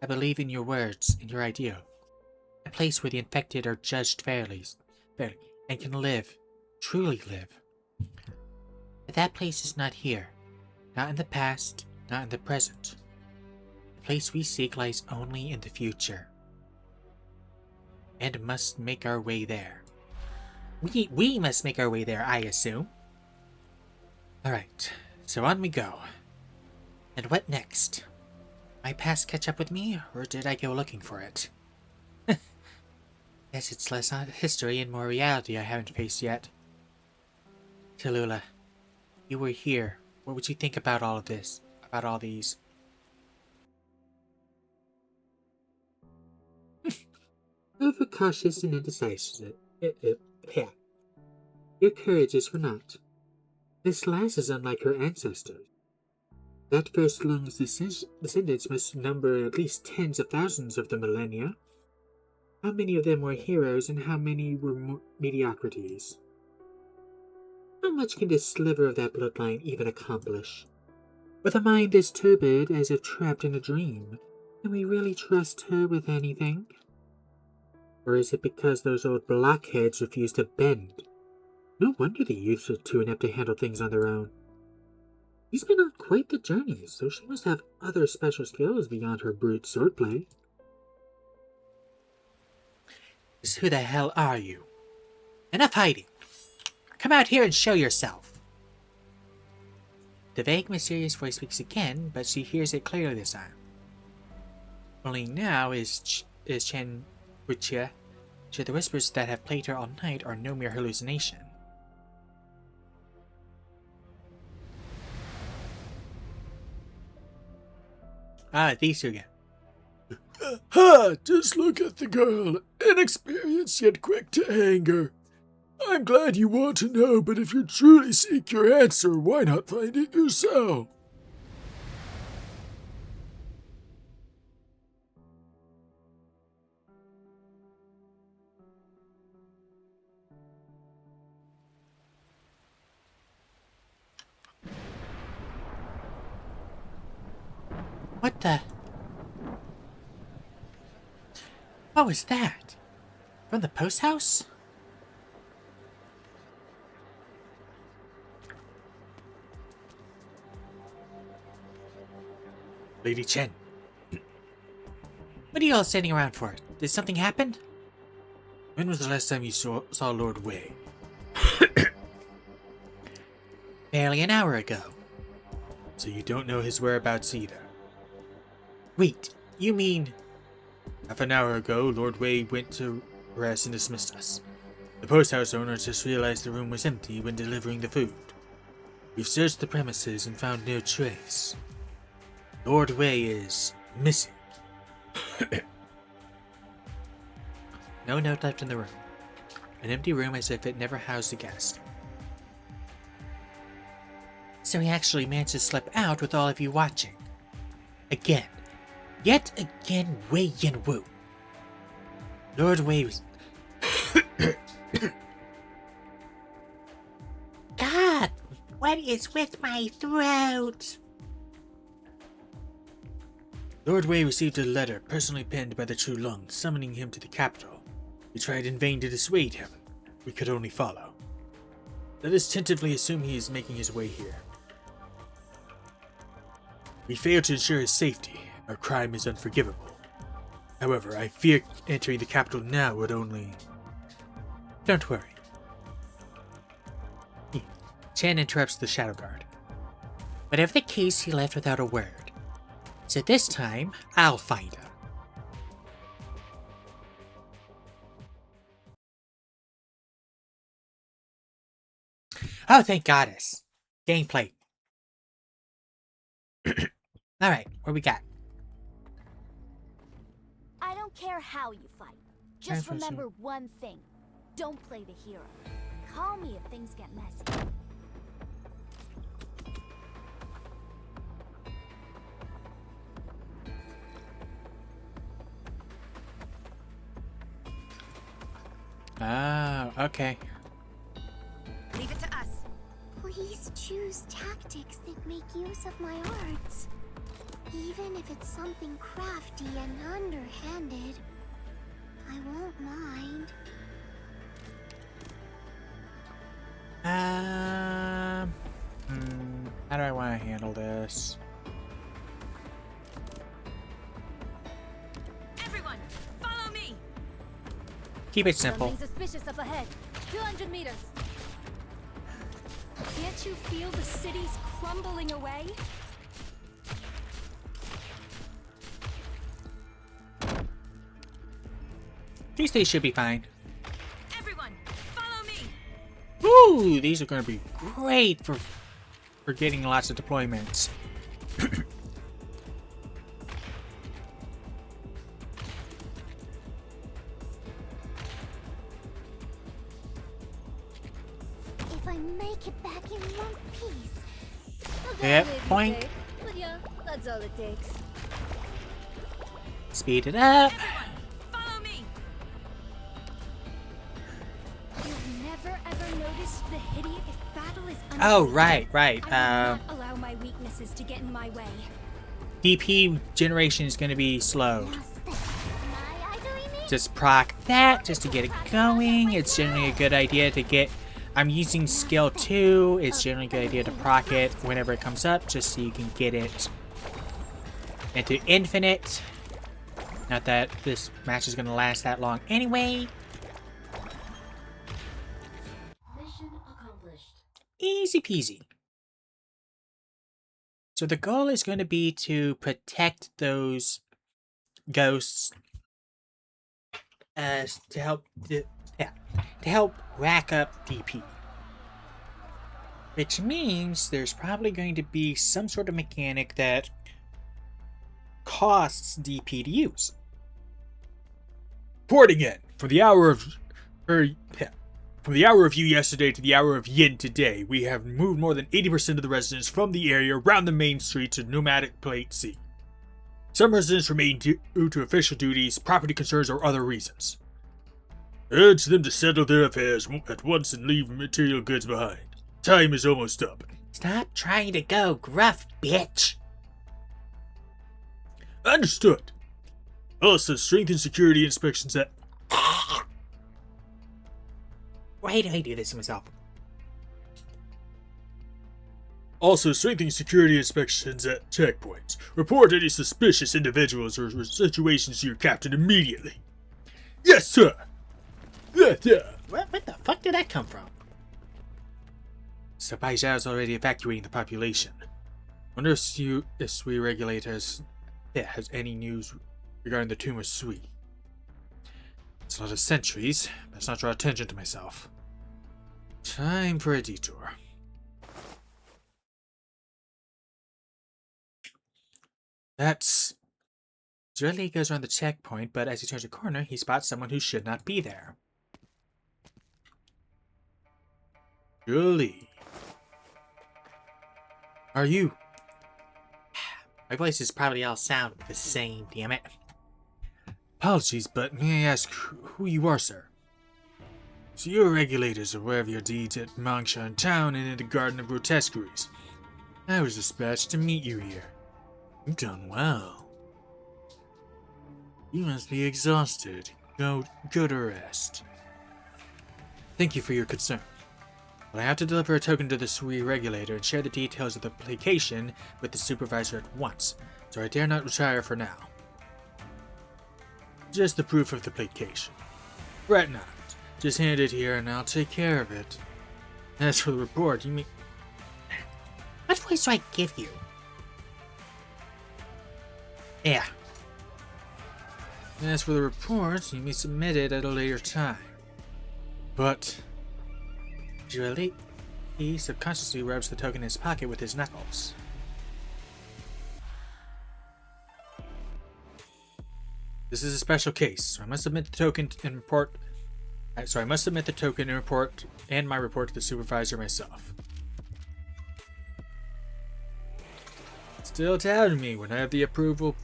I believe in your words and your idea. A place where the infected are judged fairly, and can live, truly live. But that place is not here. Not in the past, not in the present. The place we seek lies only in the future. And must make our way there. We must make our way there, I assume. Alright, so on we go. And what next? My past catch up with me, or did I go looking for it? Guess it's less history and more reality I haven't faced yet. Tallulah, you were here. What would you think about all of this? About all these? Overcautious and indecisive, Yeah. Your courage is for naught. This lass is unlike her ancestors. That first lung's descendants must number at least tens of thousands of the millennia. How many of them were heroes and how many were mediocrities? How much can this sliver of that bloodline even accomplish? With a mind as turbid as if trapped in a dream, can we really trust her with anything? Or is it because those old blockheads refuse to bend? No wonder the youths are too inept to handle things on their own. She's been on quite the journey, so she must have other special skills beyond her brute swordplay. Who the hell are you? Enough hiding. Come out here and show yourself. The vague, mysterious voice speaks again, but she hears it clearly this time. Only now is Chen Wuchia sure the whispers that have plagued her all night are no mere hallucination. Ah, these two again. Ha! Just look at the girl. Inexperienced yet quick to anger. I'm glad you want to know, but if you truly seek your answer, why not find it yourself? What the? What was that? From the post house? Lady Chen. What are you all standing around for? Did something happen? When was the last time you saw Lord Wei? Barely an hour ago. So you don't know his whereabouts either. Wait, you mean... Half an hour ago, Lord Wei went to rest and dismissed us. The post house owner just realized the room was empty when delivering the food. We've searched the premises and found no trace. Lord Wei is missing. No note left in the room. An empty room as if it never housed a guest. So he actually managed to slip out with all of you watching. Again. Yet again, Wei Yin Wu. Lord Wei was... God, what is with my throat? Lord Wei received a letter personally penned by the True Lung, summoning him to the capital. We tried in vain to dissuade him. We could only follow. Let us tentatively assume he is making his way here. We failed to ensure his safety. Our crime is unforgivable. However, I fear entering the capital now would only... Don't worry. Chen interrupts the Shadow Guard. Whatever the case, he left without a word. So this time, I'll find him. Oh, thank goddess. Gameplay. Alright, what we got? I don't care how you fight. Just remember one thing. Don't play the hero. Call me if things get messy. Oh, okay. Leave it to us. Please choose tactics that make use of my arts. Even if it's something crafty and underhanded, I won't mind. How do I want to handle this? Everyone, follow me. Keep it simple. Something suspicious up ahead. 200 meters. Can't you feel the city's crumbling away? These days should be fine. Everyone, follow me. Ooh, these are going to be great for getting lots of deployments. I make it back in one piece. Yep, point. But yeah, that's all it takes. Speed it up. Follow me. You've never ever noticed the hideous battle is Oh, right. I will not allow my weaknesses to get in my way. DP generation is going to be slow. Am I doing me? Just proc that just to get it going. It's generally a good idea to get... I'm using skill 2. It's generally a good idea to proc it whenever it comes up, just so you can get it into infinite. Not that this match is going to last that long anyway. Mission accomplished. Easy peasy. So the goal is going to be to protect those ghosts as to help rack up DP. Which means there's probably going to be some sort of mechanic that costs DP to use. Reporting in from the hour of you yesterday to the hour of yin today, we have moved more than 80% of the residents from the area around the main street to Nomadic Plate C. Some residents remain due to official duties, property concerns, or other reasons. I urge them to settle their affairs at once and leave material goods behind. Time is almost up. Stop trying to go gruff, bitch. Understood. Also, strengthen security inspections at... Why do I do this to myself? Also, strengthen security inspections at checkpoints. Report any suspicious individuals or situations to your captain immediately. Yes, sir. Yeah. What the fuck did that come from? So Bai Zhao is already evacuating the population. Wonder if Sui regulators has any news regarding the tomb of Sui. It's a lot of sentries. Let's not draw attention to myself. Time for a detour. That's... Zhili goes around the checkpoint, but as he turns a corner, he spots someone who should not be there. Zhili. Are you? My voices probably all sound the same, damn it. Apologies, but may I ask who you are, sir? So your regulators are aware of your deeds at Mongshan Town and in the Garden of Grotesqueries. I was dispatched to meet you here. You've done well. You must be exhausted. Go to rest. Thank you for your concern. But I have to deliver a token to the Sui regulator and share the details of the placation with the supervisor at once, so I dare not retire for now. Just the proof of the placation. Fret not. Just hand it here and I'll take care of it. As for the report, you mean... What voice do I give you? Yeah. As for the report, you may submit it at a later time. But... Zhili, he subconsciously rubs the token in his pocket with his knuckles. This is a special case, so I must submit the token and report. I must submit the token and report and my report to the supervisor myself. Still doubting me when I have the approval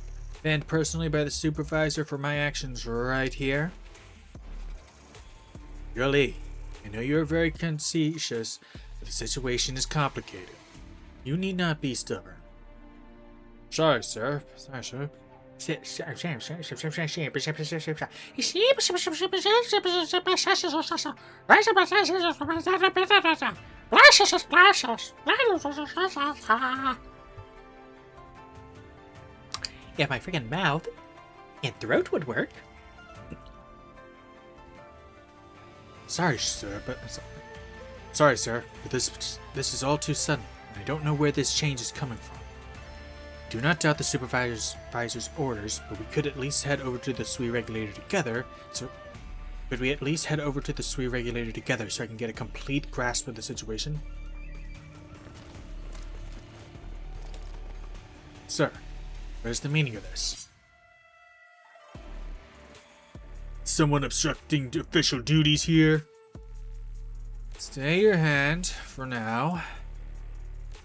banned personally by the supervisor for my actions right here. Zhili, I know you are very conceited, but the situation is complicated. You need not be stubborn. Sorry, sir. Sorry, sir. If my freaking mouth and throat would work. Sorry, sir, but this is all too sudden, and I don't know where this change is coming from. Do not doubt the supervisor's orders, but we could at least head over to the Sui regulator together. So I can get a complete grasp of the situation? Sir, what is the meaning of this? Someone obstructing official duties here? Stay your hand for now.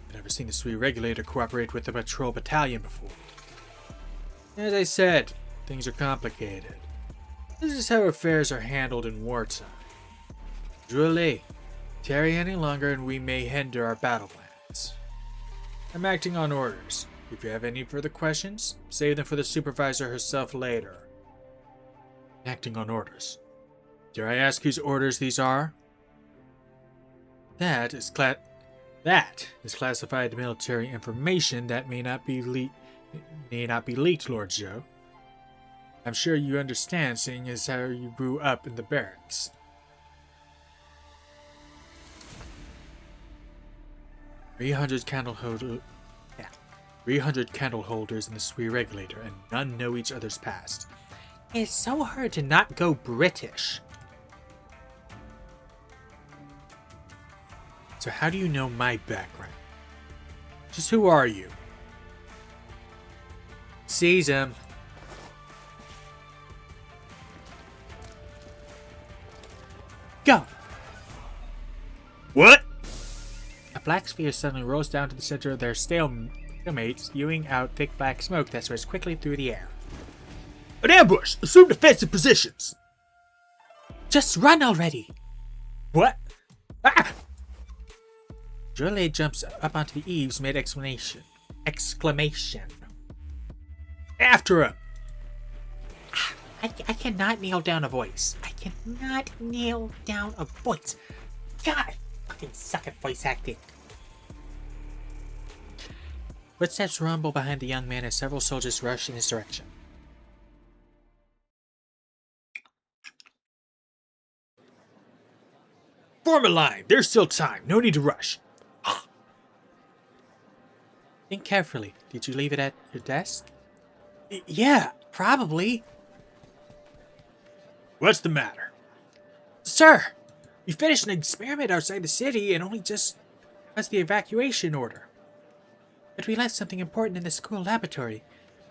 I've never seen the Sui regulator cooperate with the patrol battalion before. As I said, things are complicated. This is how affairs are handled in wartime. Julie, tarry any longer and we may hinder our battle plans. I'm acting on orders. If you have any further questions, save them for the supervisor herself later. Acting on orders. Dare I ask whose orders these are? That is classified military information that may not be leaked, Lord Zhou. I'm sure you understand, seeing as how you grew up in the barracks. "300 candle holders in the Sui regulator, and none know each other's past. It's so hard to not go British. So how do you know my background? Just who are you?" Seize him. Go! What? A black sphere suddenly rolls down to the center of their stalemate, spewing out thick black smoke that spreads quickly through the air. "An ambush! Assume defensive positions!" "Just run already!" "What? Ah!" Jolie jumps up onto the eaves mid-exclamation. "After him!" I cannot nail down a voice. God, I fucking suck at voice acting. Footsteps rumble behind the young man as several soldiers rush in his direction. "Form a line. There's still time. No need to rush." Think carefully. Did you leave it at your desk? Yeah, probably. What's the matter? Sir, we finished an experiment outside the city and only just has the evacuation order. But we left something important in the school laboratory.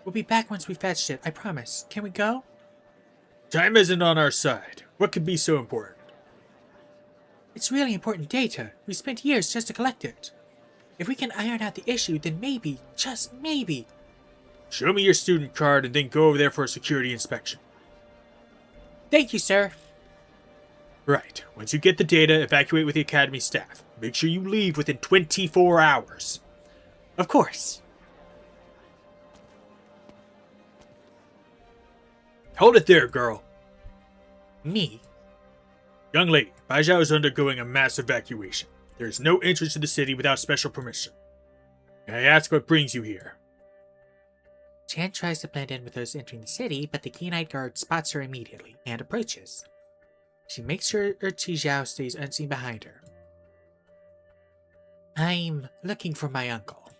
We'll be back once we fetched it, I promise. Can we go? Time isn't on our side. What could be so important? It's really important data. We spent years just to collect it. If we can iron out the issue, then maybe, just maybe. Show me your student card and then go over there for a security inspection. Thank you, sir. Right. Once you get the data, evacuate with the academy staff. Make sure you leave within 24 hours. Of course. Hold it there, girl. Me? Young lady, Baizhao is undergoing a mass evacuation. There is no entrance to the city without special permission. May I ask what brings you here? Chan tries to blend in with those entering the city, but the keen-eyed guard spots her immediately and approaches. She makes sure Chi Zhao stays unseen behind her. I'm looking for my uncle.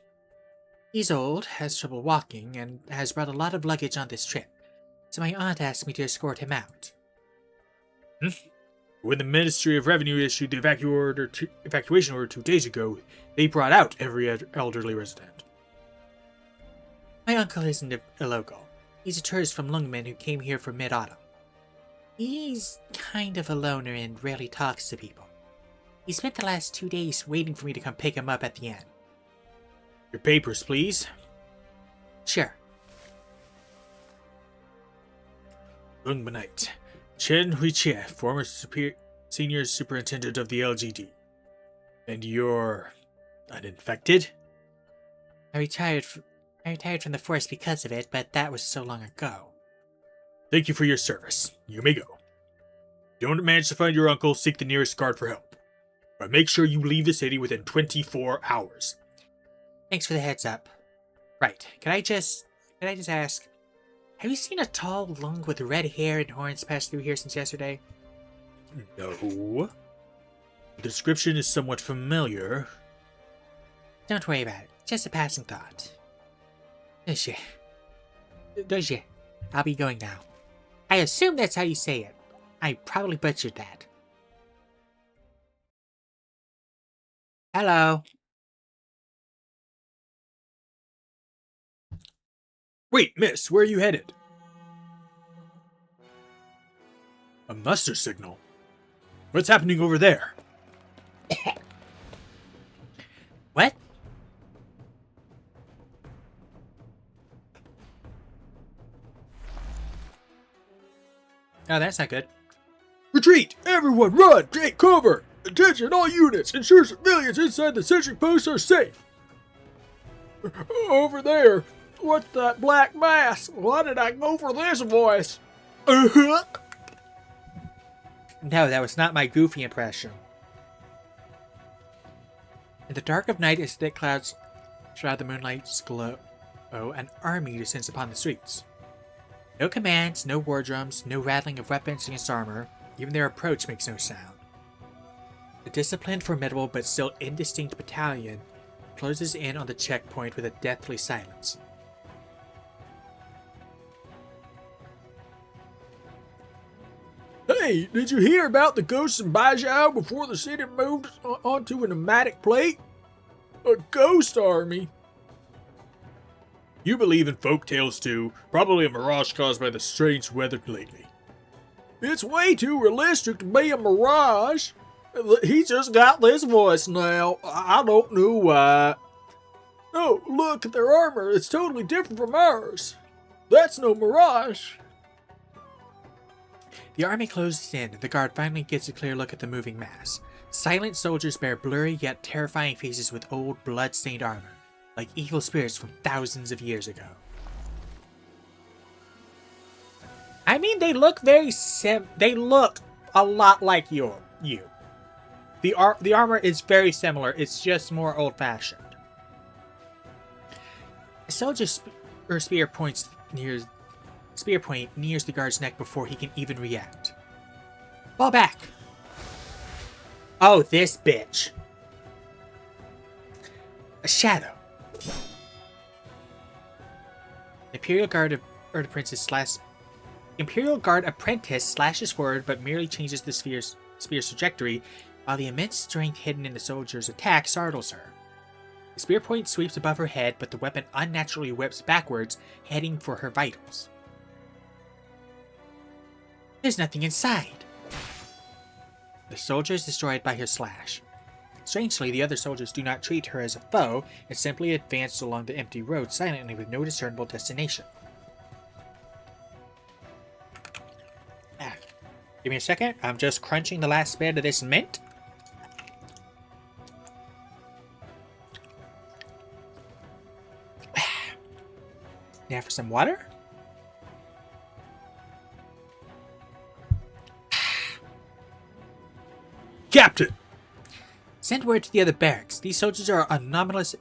He's old, has trouble walking, and has brought a lot of luggage on this trip, so my aunt asked me to escort him out. When the Ministry of Revenue issued the evacuation order 2 days ago, they brought out every elderly resident. My uncle isn't a local. He's a tourist from Lungmen who came here for mid-autumn. He's kind of a loner and rarely talks to people. He spent the last 2 days waiting for me to come pick him up at the end. Your papers, please. Sure. Lungmenite. Chen Huichie, former senior superintendent of the LGD. And you're uninfected? I retired from the force because of it, but that was so long ago. Thank you for your service. You may go. Don't manage to find your uncle, seek the nearest guard for help. But make sure you leave the city within 24 hours. Thanks for the heads up. Right, can I just ask, have you seen a tall lung with red hair and horns pass through here since yesterday? No. The description is somewhat familiar. Don't worry about it. Just a passing thought. Doji. I'll be going now. I assume that's how you say it. I probably butchered that. Hello. Wait, miss, where are you headed? A muster signal? What's happening over there? What? Oh, that's not good. Retreat! Everyone run! Take cover! Attention all units! Ensure civilians inside the sentry posts are safe! Over there! What's that black mass? Why did I go for this voice? No, that was not my goofy impression. In the dark of night, as thick clouds shroud the moonlight's glow, an army descends upon the streets. No commands, no war drums, no rattling of weapons against armor. Even their approach makes no sound. A disciplined, formidable, but still indistinct battalion closes in on the checkpoint with a deathly silence. Hey, did you hear about the ghosts in Baijiao before the city moved onto a pneumatic plate? A ghost army? You believe in folk tales too, probably a mirage caused by the strange weather lately. It's way too realistic to be a mirage. He just got this voice now. I don't know why. Oh, look at their armor. It's totally different from ours. That's no mirage. The army closes in, and the guard finally gets a clear look at the moving mass. Silent soldiers bear blurry yet terrifying faces with old, blood-stained armor, like evil spirits from thousands of years ago. I mean, they look they look a lot like you. The armor is very similar, it's just more old-fashioned. A soldier's spear point nears the guard's neck before he can even react. Fall back! Oh, this bitch! A shadow. Imperial Guard apprentice slashes forward, but merely changes the spear's trajectory, while the immense strength hidden in the soldier's attack startles her. The spear point sweeps above her head, but the weapon unnaturally whips backwards, heading for her vitals. There's nothing inside. The soldier is destroyed by her slash. Strangely, the other soldiers do not treat her as a foe, and simply advance along the empty road silently with no discernible destination. Give me a second. I'm just crunching the last bit of this mint. Now for some water. Captain! Send word to the other barracks. These soldiers are anomalous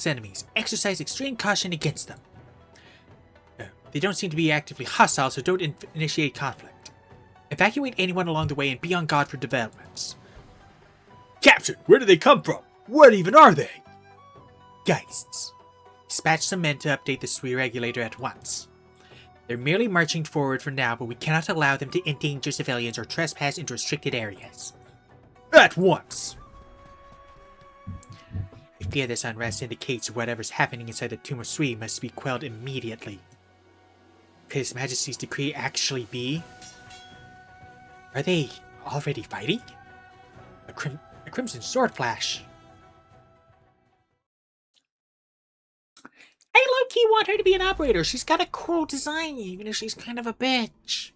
enemies. Exercise extreme caution against them. They don't seem to be actively hostile, so don't initiate conflict. Evacuate anyone along the way and be on guard for developments. Captain, where do they come from? What even are they? Geists. Dispatch some men to update the SWE regulator at once. They're merely marching forward for now, but we cannot allow them to endanger civilians or trespass into restricted areas. At once! I fear this unrest indicates whatever's happening inside the Tomb of SWE must be quelled immediately. Could His Majesty's decree actually be? Are they already fighting? A crimson sword flash. I low-key want her to be an operator. She's got a cool design, even if she's kind of a bitch.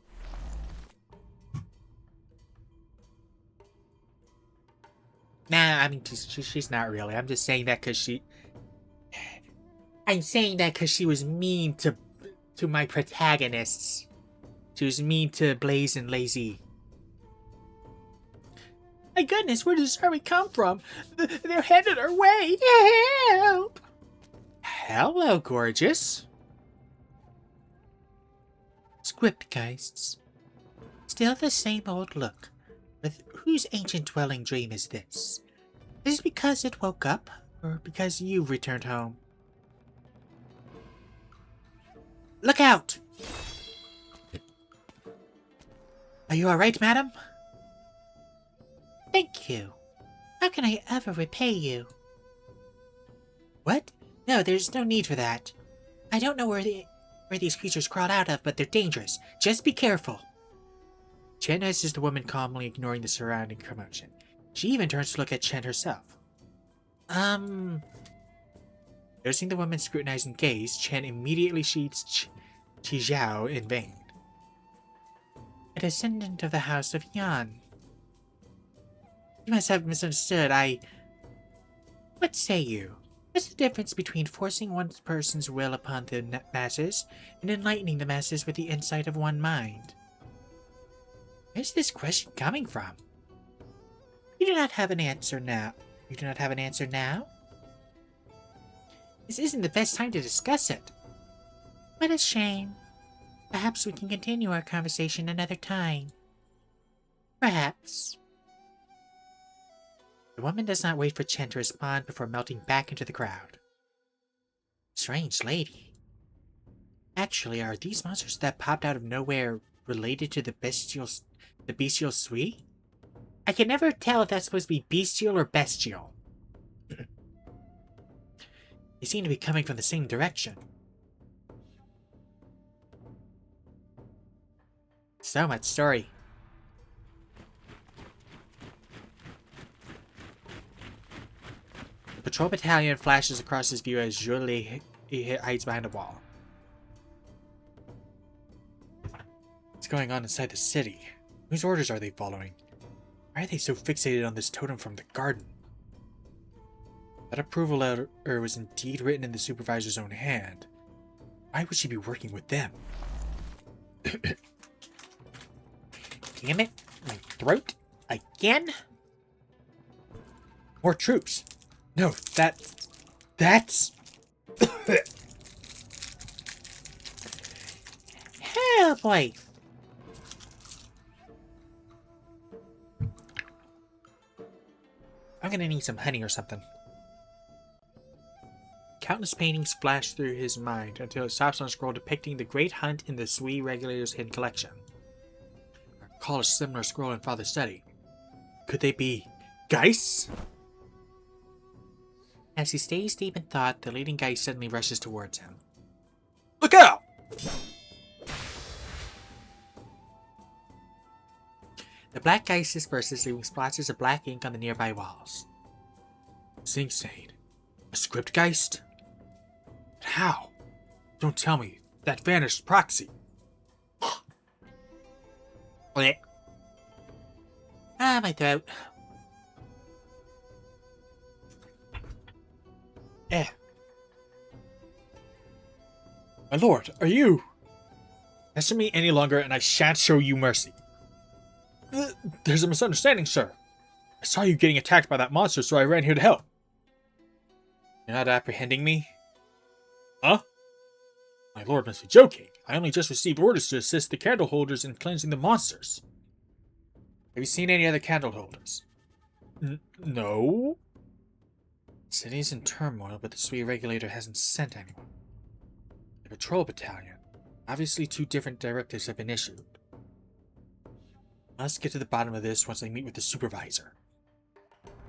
Nah, I mean, she's not really. I'm just saying that because she... I'm saying that because she was mean to my protagonists. She was mean to Blaze and Lazy. My goodness, where does this army come from? They're headed our way. Help! Hello, gorgeous. Script geists. Still the same old look. But whose ancient dwelling dream is this? Is it because it woke up, or because you've returned home? Look out! Are you alright, madam? Thank you. How can I ever repay you? What? No, there's no need for that. I don't know where these creatures crawled out of, but they're dangerous. Just be careful. Chen is the woman calmly ignoring the surrounding commotion. She even turns to look at Chen herself. Noticing the woman's scrutinizing gaze, Chen immediately sheets Qi Zhao in vain. A descendant of the House of Yan. You must have misunderstood. What say you? What's the difference between forcing one person's will upon the masses and enlightening the masses with the insight of one mind? Where's this question coming from? You do not have an answer now. You do not have an answer now? This isn't the best time to discuss it. What a shame. Perhaps we can continue our conversation another time. Perhaps. The woman does not wait for Chen to respond before melting back into the crowd. Strange lady. Actually, are these monsters that popped out of nowhere related to the bestial Sui? I can never tell if that's supposed to be bestial or bestial. They seem to be coming from the same direction. So much story. The patrol battalion flashes across his view as Zhuo hides behind a wall. What's going on inside the city? Whose orders are they following? Why are they so fixated on this totem from the garden? That approval letter was indeed written in the supervisor's own hand. Why would she be working with them? Damn it, my throat. Again? More troops. No, that's... Oh boy. I'm gonna need some honey or something. Countless paintings flash through his mind until it stops on a scroll depicting the great hunt in the Sui Regulator's hidden collection. I recall a similar scroll in Father's study. Could they be Geists? As he stays deep in thought, the leading Geist suddenly rushes towards him. Look out! The black Geist disperses, leaving splotches of black ink on the nearby walls. Sing Stain. A script Geist? But how? Don't tell me. That vanished proxy. Ah, my throat. My lord, are you? Pester me any longer and I shan't show you mercy. There's a misunderstanding, sir. I saw you getting attacked by that monster, so I ran here to help. You're not apprehending me? Huh? My lord must be joking. I only just received orders to assist the candle holders in cleansing the monsters. Have you seen any other candle holders? No. The city's in turmoil, but the Sui Regulator hasn't sent anyone. The patrol battalion. Obviously 2 different directives have been issued. Let's get to the bottom of this once I meet with the supervisor.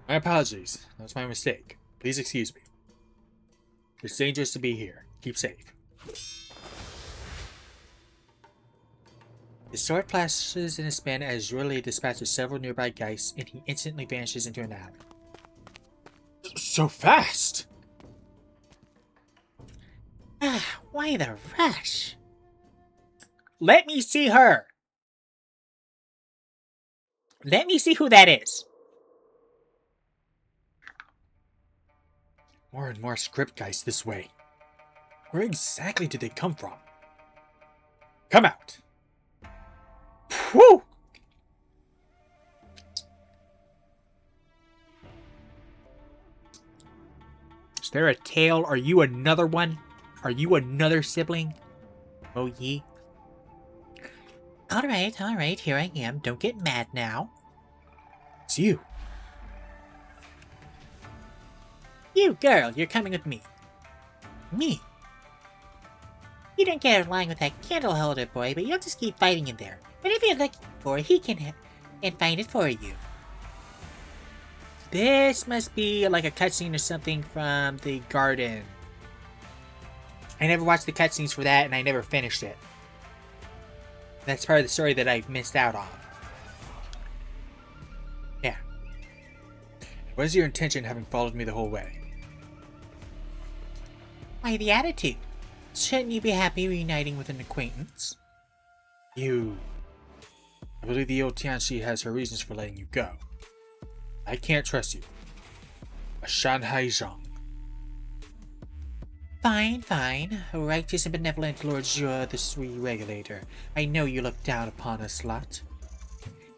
My apologies. That was my mistake. Please excuse me. It's dangerous to be here. Keep safe. His sword flashes in a spin as Zhuo dispatches several nearby Geists, and he instantly vanishes into an alley. So fast! Why the rush? Let me see her! Let me see who that is. More and more script Geists this way. Where exactly did they come from? Come out! Whew! Is there a tail? Are you another one? Are you another sibling? Oh, ye. Alright, here I am. Don't get mad now. It's you. You girl, you're coming with me. Me? You don't get along with that candle holder boy, but you'll just keep fighting in there. Whatever you're looking for, he can and find it for you. This must be like a cutscene or something from the garden. I never watched the cutscenes for that, and I never finished it. That's part of the story that I've missed out on. Yeah. What is your intention having followed me the whole way? Why the attitude? Shouldn't you be happy reuniting with an acquaintance? You... I believe the old Tianxi has her reasons for letting you go. I can't trust you. A Shanghai Zhang. Fine, fine. A righteous and benevolent Lord Zhou, the Sui Regulator. I know you look down upon us lot.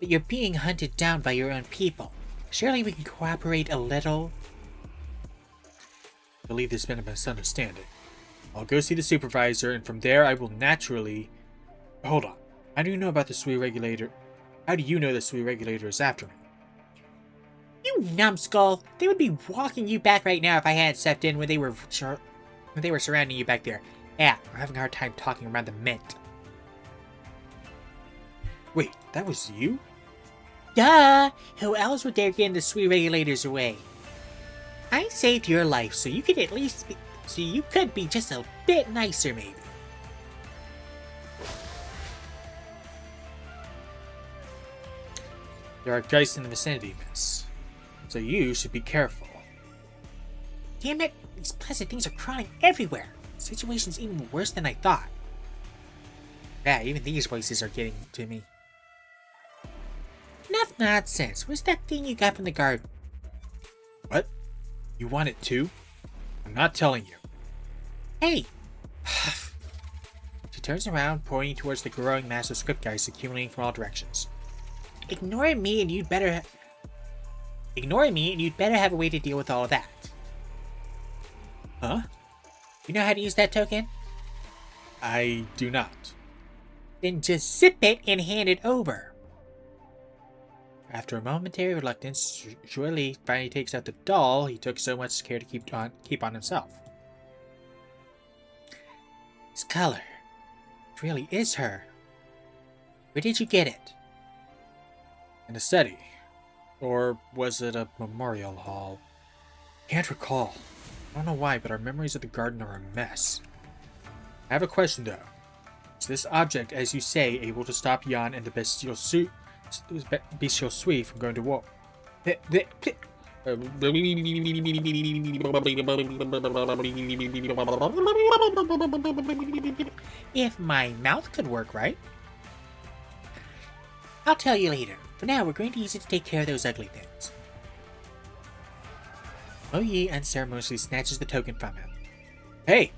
But you're being hunted down by your own people. Surely we can cooperate a little? I believe there's been a misunderstanding. I'll go see the supervisor, and from there I will naturally... Hold on. How do you know about the Sui Regulator? How do you know the Sui Regulator is after me? You numbskull! They would be walking you back right now if I hadn't stepped in when they were surrounding you back there. Yeah, we're having a hard time talking around the mint. Wait, that was you? Duh! Who else would dare get in the Sui Regulator's way? I saved your life, so you could at least be, so you could be just a bit nicer, maybe. There are geists in the vicinity, miss. So you should be careful. Damn it! These pleasant things are crawling everywhere! The situation's even worse than I thought. Yeah, even these voices are getting to me. Enough nonsense. What's that thing you got from the garden? What? You want it too? I'm not telling you. Hey! She turns around, pointing towards the growing mass of script guys accumulating from all directions. Ignore me and you'd better have a way to deal with all of that. Huh? You know how to use that token? I do not. Then just zip it and hand it over. After a momentary reluctance, Zhueli finally takes out the doll he took so much care to keep on himself. This color. It really is her. Where did you get it? In a study. Or was it a memorial hall? Can't recall. I don't know why, but our memories of the garden are a mess. I have a question though. Is this object, as you say, able to stop Yan and the bestial Sui from going to war? If my mouth could work right. I'll tell you later. For now, we're going to use it to take care of those ugly things. Mo Yi unceremoniously snatches the token from him. Hey!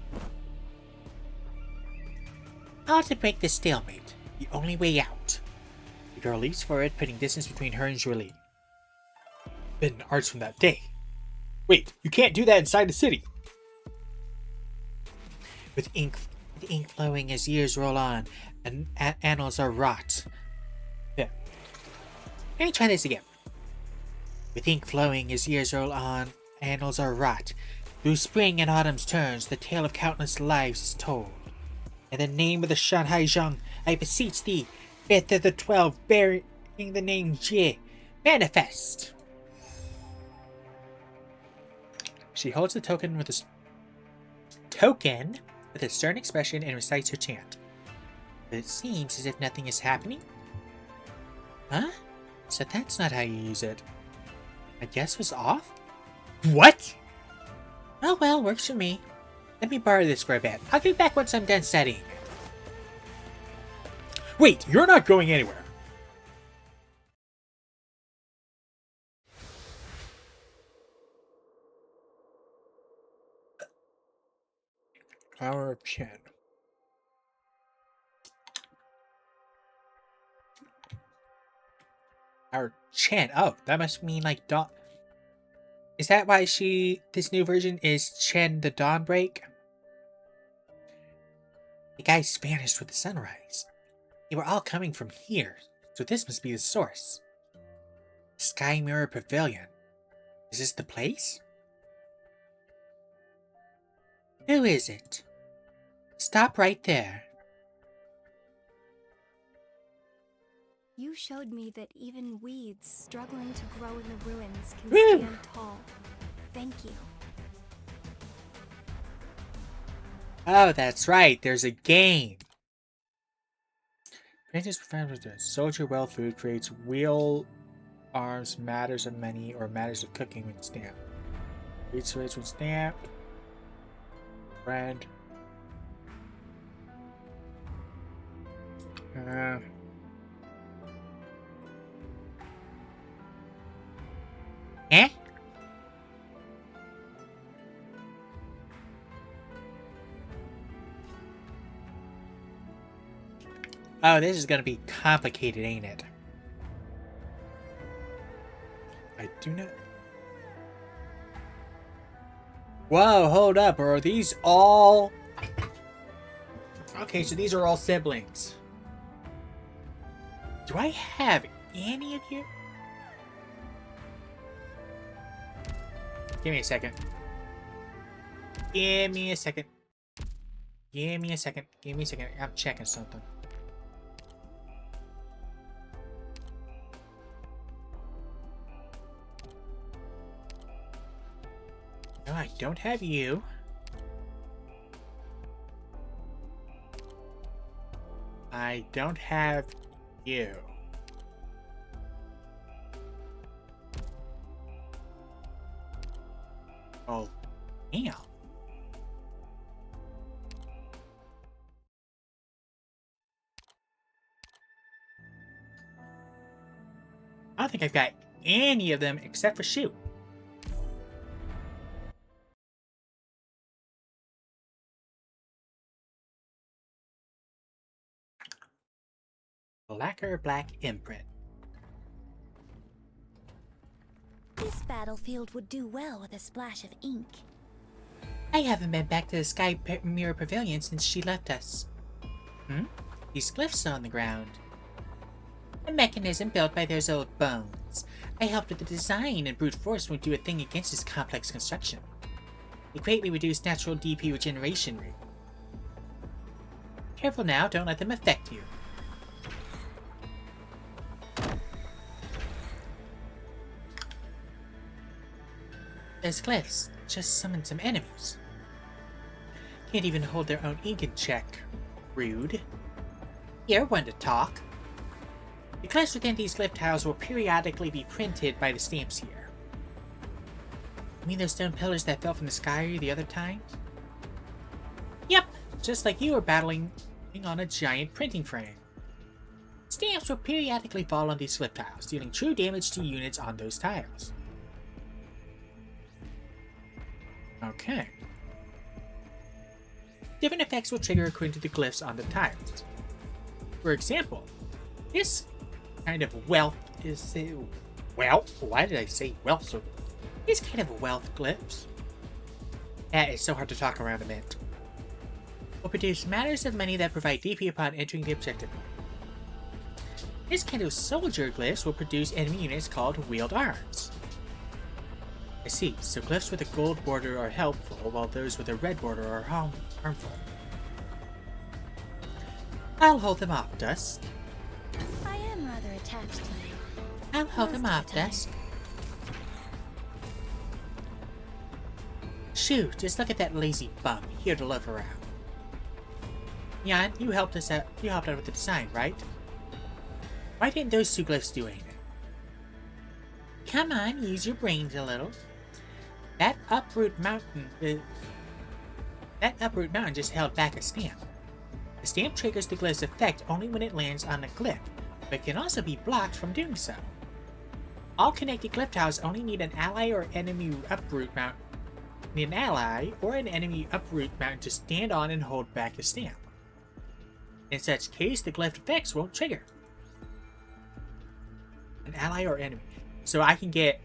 How to break this stalemate. The only way out. The girl leaps forward, putting distance between her and Zhueli. Been arts from that day. Wait, you can't do that inside the city! With ink flowing as years roll on, and annals are wrought. Yeah. Let me try this again. With ink flowing as years roll on, annals are wrought. Through spring and autumn's turns, the tale of countless lives is told. In the name of the Shanghai Zhang, I beseech thee, fifth of the 12, bearing the name Jie, manifest! She holds the token with a stern expression and recites her chant. But it seems as if nothing is happening. Huh? So that's not how you use it. My guess was off? What? Oh well, works for me. Let me borrow this for a bit. I'll get back once I'm done studying. Wait, you're not going anywhere. Power of Chen. Our Chen. Oh, that must mean like dawn. Is that why this new version is Chen the Dawnbreak? The guys vanished with the sunrise. They were all coming from here, so this must be the source. Sky Mirror Pavilion. Is this the place? Who is it? Stop right there. You showed me that even weeds struggling to grow in the ruins can stand tall. Thank you. Oh, that's right. There's a game. Apprentice performs with a soldier well food creates wheel arms, matters of money, or matters of cooking when stamped. Read switch when stamped. Friend. Eh? Oh, this is gonna be complicated, ain't it? I do not... Whoa, hold up. Are these all... Okay, so these are all siblings. Do I have any of you? Give me a second. Give me a second. Give me a second. Give me a second. I'm checking something. No, I don't have you. I don't have you. Oh, damn. I don't think I've got any of them except for Shoot. Lacquer black imprint. This battlefield would do well with a splash of ink. I haven't been back to the Sky Mirror Pavilion since she left us. These glyphs on the ground. A mechanism built by those old bones. I helped with the design, and brute force won't do a thing against this complex construction. They greatly reduce natural DP regeneration rate. Careful now, don't let them affect you. Those glyphs just summoned some enemies. Can't even hold their own ink in check. Rude. You're one to talk. The glyphs within these glyph tiles will periodically be printed by the stamps here. You mean those stone pillars that fell from the sky the other time? Yep, just like you were battling on a giant printing frame. Stamps will periodically fall on these glyph tiles, dealing true damage to units on those tiles. Okay. Different effects will trigger according to the glyphs on the tiles. For example, this kind of wealth is... Well, why did I say wealth? So, this kind of wealth glyphs. It's so hard to talk around a minute. Will produce matters of money that provide DP upon entering the objective. This kind of soldier glyphs will produce enemy units called wheeled arms. I see, so glyphs with a gold border are helpful, while those with a red border are harmful. I'll hold them off, Dusk. I am rather attached to you. I'll hold them off, Most of the time. Dusk. Shoo, just look at that lazy bum, here to loaf around. Jan, you helped us out. You helped out with the design, right? Why didn't those two glyphs do anything? Come on, use your brains a little. That uproot mountain just held back a stamp. The stamp triggers the glyph's effect only when it lands on a glyph, but can also be blocked from doing so. All connected glyph tiles only need an ally or enemy uproot mountain. Need an ally or an enemy uproot mountain to stand on and hold back the stamp. In such case, the glyph effects won't trigger. An ally or enemy. So I can get...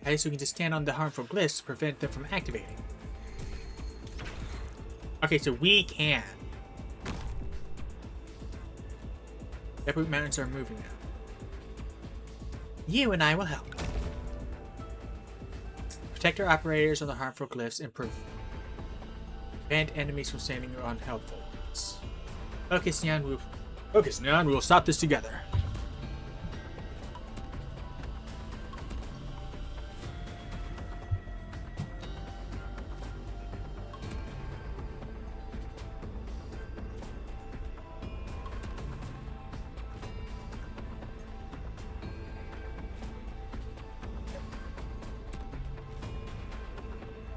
I guess we can just stand on the harmful glyphs to prevent them from activating. Okay, so we can. Uproot mountains are moving now. You and I will help. Protect our operators on the harmful glyphs and prevent enemies from standing on helpful ones. Focus, Nyan. We will stop this together.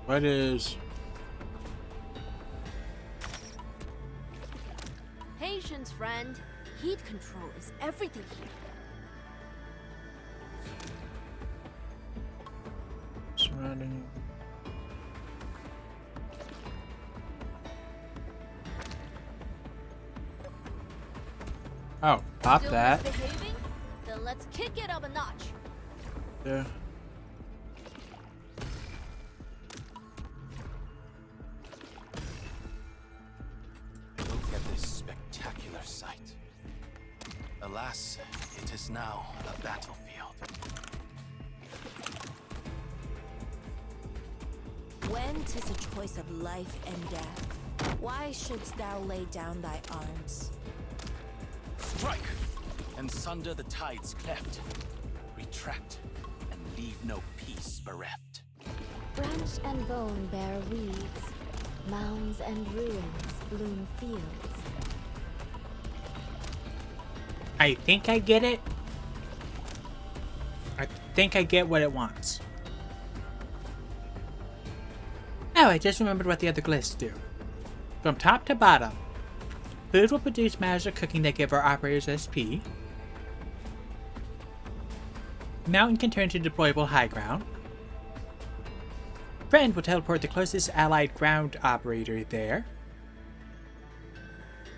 What is... Patience, friend. Heat control is everything here. Surrounding... Oh, pop Still that. misbehaving? Then let's kick it up a notch. Yeah. Look at this spectacular sight. Alas, it is now a battlefield. When 'tis a choice of life and death, why shouldst thou lay down thy arms? Strike! And sunder the tides cleft. Retract, and leave no peace bereft. Branch and bone bear weeds, mounds and ruins bloom fields. I think I get it. I think I get what it wants. Oh, I just remembered what the other glyphs do. From top to bottom, food will produce matters of cooking that give our operators SP. Mountain can turn to deployable high ground. Friend will teleport the closest allied ground operator there.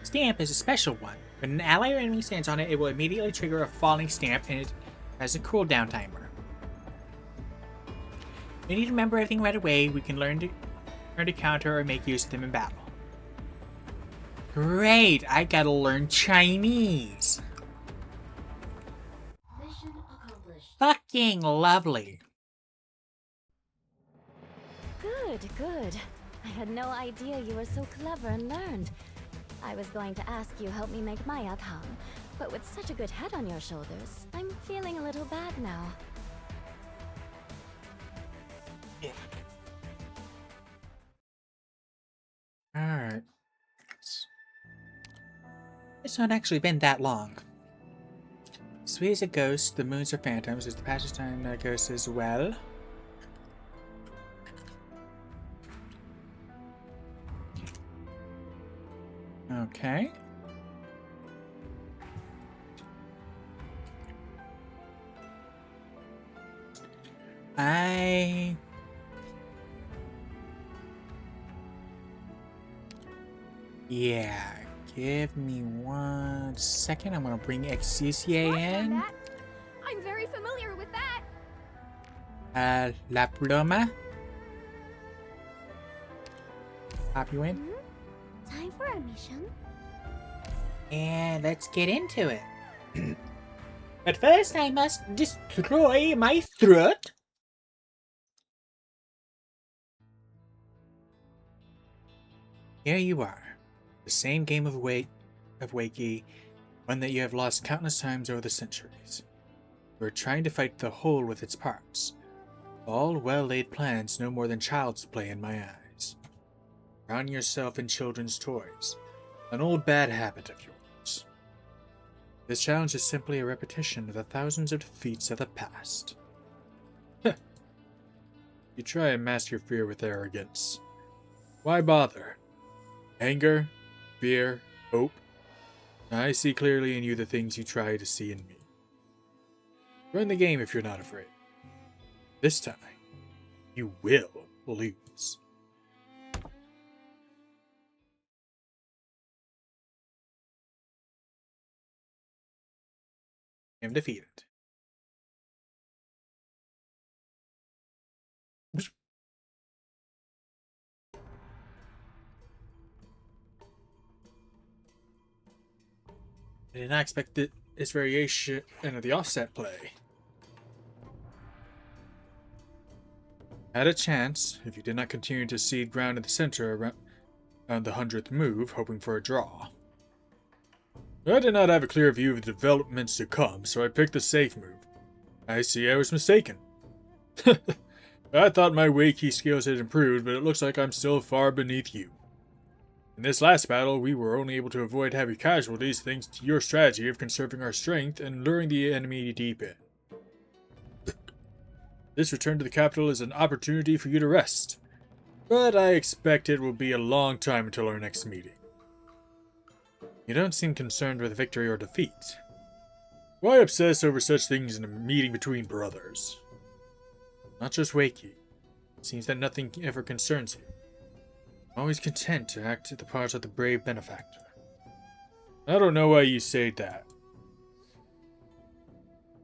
Stamp is a special one. When an ally or enemy stands on it, it will immediately trigger a falling stamp, and it has a cooldown timer. We need to remember everything right away. We can learn to counter or make use of them in battle. Great! I gotta learn Chinese! Mission accomplished. Fucking lovely! Good, good. I had no idea you were so clever and learned. I was going to ask you help me make my atham, but with such a good head on your shoulders, I'm feeling a little bad now. Alright. It's not actually been that long. Sweet as a ghost, the moons are phantoms. Is the passage time a ghost as well? Okay. Yeah, give me 1 second. I'm gonna bring Exusier in. I'm very familiar with that. La Pluma. Pop you in. Time for a mission. And let's get into it. But first I must destroy my throat. Here you are. The same game of Wakey, one that you have lost countless times over the centuries. You are trying to fight the whole with its parts. All well-laid plans no more than child's play in my eyes. Drown yourself in children's toys. An old bad habit of yours. This challenge is simply a repetition of the thousands of defeats of the past. You try and mask your fear with arrogance. Why bother? Anger, fear, hope. I see clearly in you the things you try to see in me. Join the game if you're not afraid. This time, you will lose. I am defeated. I did not expect this variation of the offset play. Had a chance, if you did not continue to cede ground in the center around the 100th move, hoping for a draw. I did not have a clear view of the developments to come, so I picked the safe move. I see I was mistaken. I thought my Wakey skills had improved, but it looks like I'm still far beneath you. In this last battle, we were only able to avoid heavy casualties thanks to your strategy of conserving our strength and luring the enemy deep in. This return to the capital is an opportunity for you to rest. But I expect it will be a long time until our next meeting. You don't seem concerned with victory or defeat. Why obsess over such things in a meeting between brothers? Not just Wakey. It seems that nothing ever concerns you. Always content to act the part of the brave benefactor. I don't know why you say that.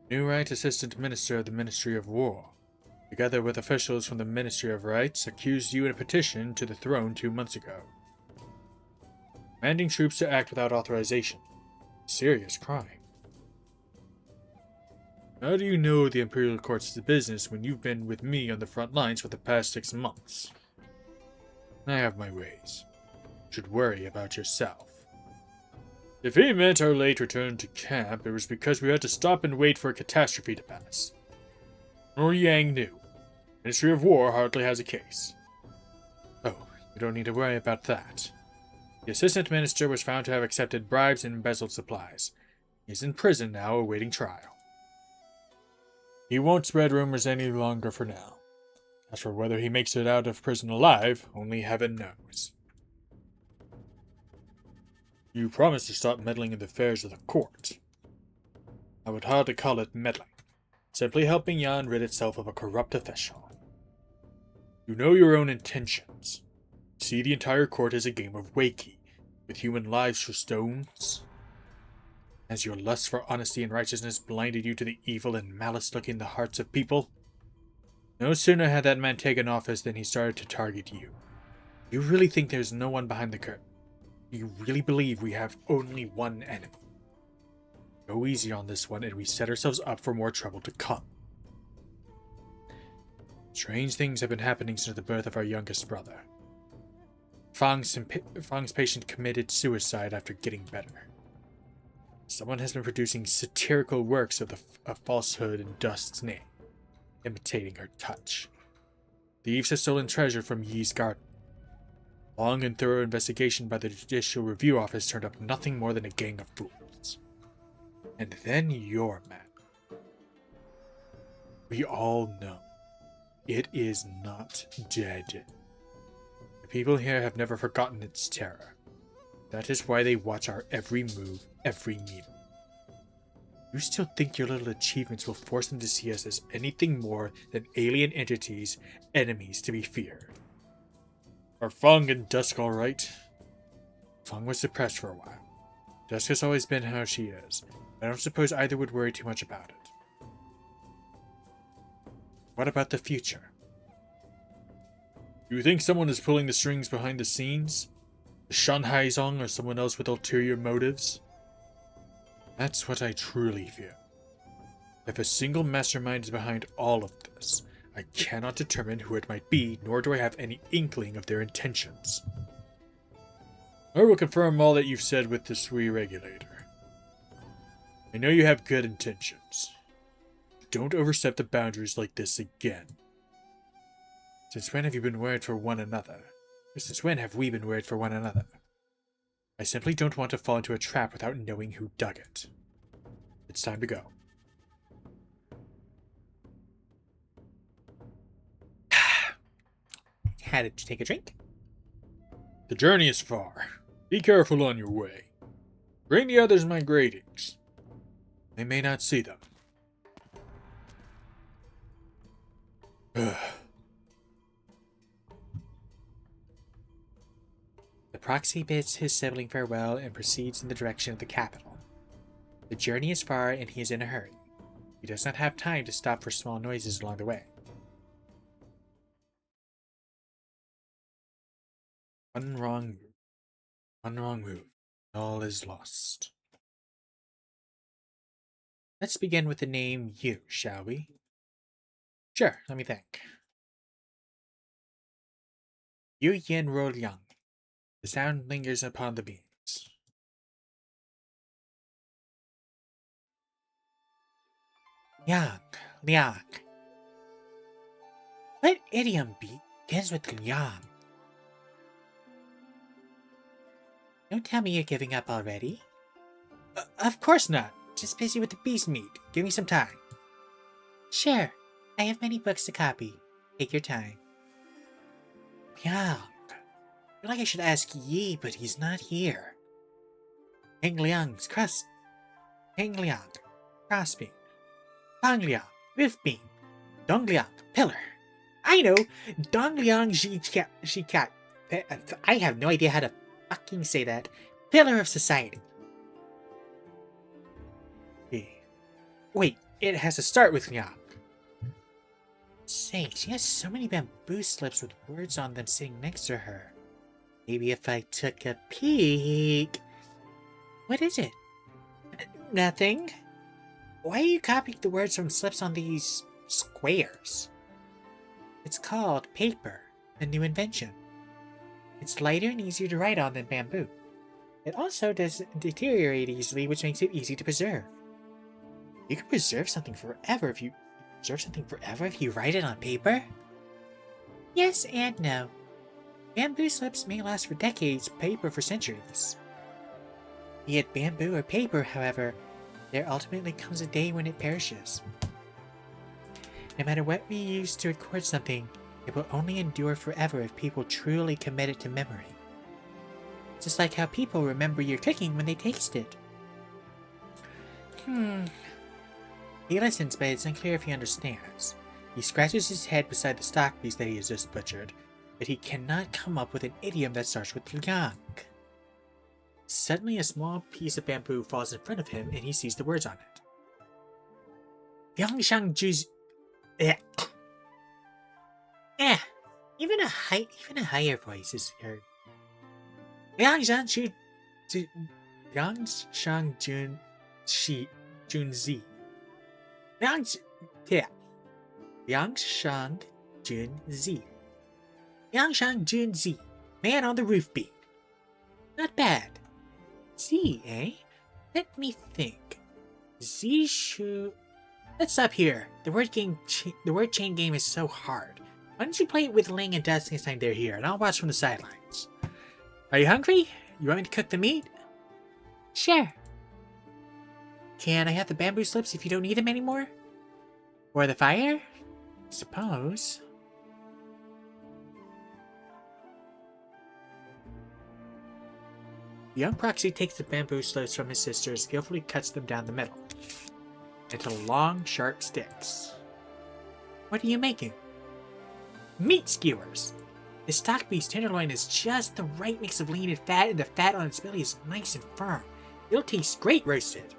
New Right Assistant Minister of the Ministry of War, together with officials from the Ministry of Rights, accused you in a petition to the throne 2 months ago. Commanding troops to act without authorization. Serious crime. How do you know the Imperial Court's business when you've been with me on the front lines for the past 6 months? I have my ways. You should worry about yourself. If he meant our late return to camp, it was because we had to stop and wait for a catastrophe to pass. Or Yang knew. Ministry of War hardly has a case. Oh, you don't need to worry about that. The assistant minister was found to have accepted bribes and embezzled supplies. He's in prison now, awaiting trial. He won't spread rumors any longer for now. As for whether he makes it out of prison alive, only heaven knows. You promised to stop meddling in the affairs of the court. I would hardly call it meddling. Simply helping Yan rid itself of a corrupt official. You know your own intentions. See the entire court as a game of Wakey, with human lives for stones. Has your lust for honesty and righteousness blinded you to the evil and malice lurking in the hearts of people? No sooner had that man taken office than he started to target you. You really think there's no one behind the curtain? You really believe we have only one enemy? Go easy on this one and we set ourselves up for more trouble to come. Strange things have been happening since the birth of our youngest brother. Fang's patient committed suicide after getting better. Someone has been producing satirical works of falsehood in Dust's name, imitating her touch. Thieves have stolen treasure from Yi's garden. Long and thorough investigation by the Judicial Review Office turned up nothing more than a gang of fools. And then your man. We all know it is not dead. The people here have never forgotten its terror. That is why they watch our every move, every meeting. You still think your little achievements will force them to see us as anything more than alien entities, enemies to be feared? Are Fang and Dusk alright? Fang was depressed for a while. Dusk has always been how she is. I don't suppose either would worry too much about it. What about the future? You think someone is pulling the strings behind the scenes? The Shanhaizong or someone else with ulterior motives? That's what I truly fear. If a single mastermind is behind all of this, I cannot determine who it might be, nor do I have any inkling of their intentions. I will confirm all that you've said with the Sui regulator. I know you have good intentions. Don't overstep the boundaries like this again. Since when have you been worried for one another? Or since when have we been worried for one another? I simply don't want to fall into a trap without knowing who dug it. It's time to go. How did you take a drink? The journey is far. Be careful on your way. Bring the others my greetings. They may not see them. The proxy bids his sibling farewell and proceeds in the direction of the capital. The journey is far and he is in a hurry. He does not have time to stop for small noises along the way. One wrong move, all is lost. Let's begin with the name Yu, shall we? Sure, let me think. Yu Yin Ro Liang. The sound lingers upon the beams. Liang. What idiom begins with Liang? Don't tell me you're giving up already. Of course not. Just busy with the beast meat. Give me some time. Sure. I have many books to copy. Take your time. Liang. I feel like I should ask Yi, but he's not here. Heng Liang's cross. Heng Liang, crossbeam. Fang Liang, roof beam. Dong Liang, pillar. I know! Dong Liang she cat. I have no idea how to fucking say that. Pillar of society. Wait, it has to start with Liang. Say, she has so many bamboo slips with words on them sitting next to her. Maybe if I took a peek... What is it? Nothing. Why are you copying the words from slips on these squares? It's called paper, a new invention. It's lighter and easier to write on than bamboo. It also doesn't deteriorate easily, which makes it easy to preserve. You can preserve something forever if you write it on paper? Yes and no. Bamboo slips may last for decades, paper for centuries. Be it bamboo or paper, however, there ultimately comes a day when it perishes. No matter what we use to record something, it will only endure forever if people truly commit it to memory. Just like how people remember your cooking when they taste it. He listens, but it's unclear if he understands. He scratches his head beside the stock piece that he has just butchered, but he cannot come up with an idiom that starts with Liang. Suddenly, a small piece of bamboo falls in front of him, and he sees the words on it. Liangshang Ju's... Even a higher voice is heard. Liangshang Junzi. Liangshang Junzi. Liangshang Junzi. Man on the roof beam. Not bad. Z, eh? Let me think. Zishu. Let's stop here. The word chain game is so hard. Why don't you play it with Ling and Dust next time they're here, and I'll watch from the sidelines. Are you hungry? You want me to cook the meat? Sure. Can I have the bamboo slips if you don't need them anymore? Or the fire? Suppose. The young proxy takes the bamboo slips from his sister and skillfully cuts them down the middle into long, sharp sticks. What are you making? Meat skewers! The stock beef's tenderloin is just the right mix of lean and fat, and the fat on its belly is nice and firm. It'll taste great roasted.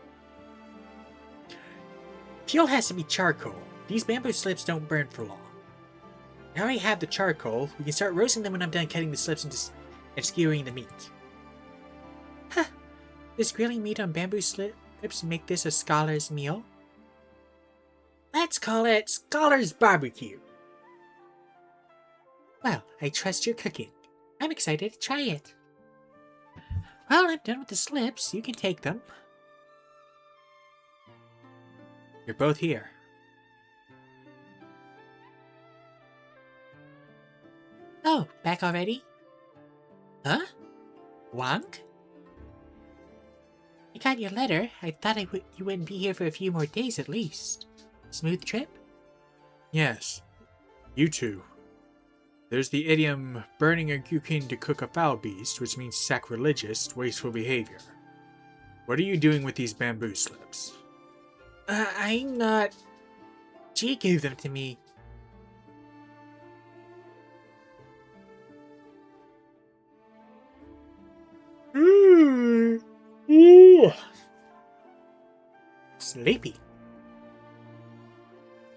Fuel has to be charcoal. These bamboo slips don't burn for long. Now I have the charcoal, we can start roasting them when I'm done cutting the slips and skewering the meat. Huh. Does grilling meat on bamboo slips make this a scholar's meal? Let's call it Scholar's Barbecue. Well, I trust your cooking. I'm excited to try it. Well, I'm done with the slips. You can take them. You're both here. Oh, back already? Huh? Wang? I got your letter. I thought you wouldn't be here for a few more days at least. Smooth trip? Yes. You too. There's the idiom, burning a gyukin to cook a foul beast, which means sacrilegious, wasteful behavior. What are you doing with these bamboo slips? I'm not... Ji gave them to me. Sleepy.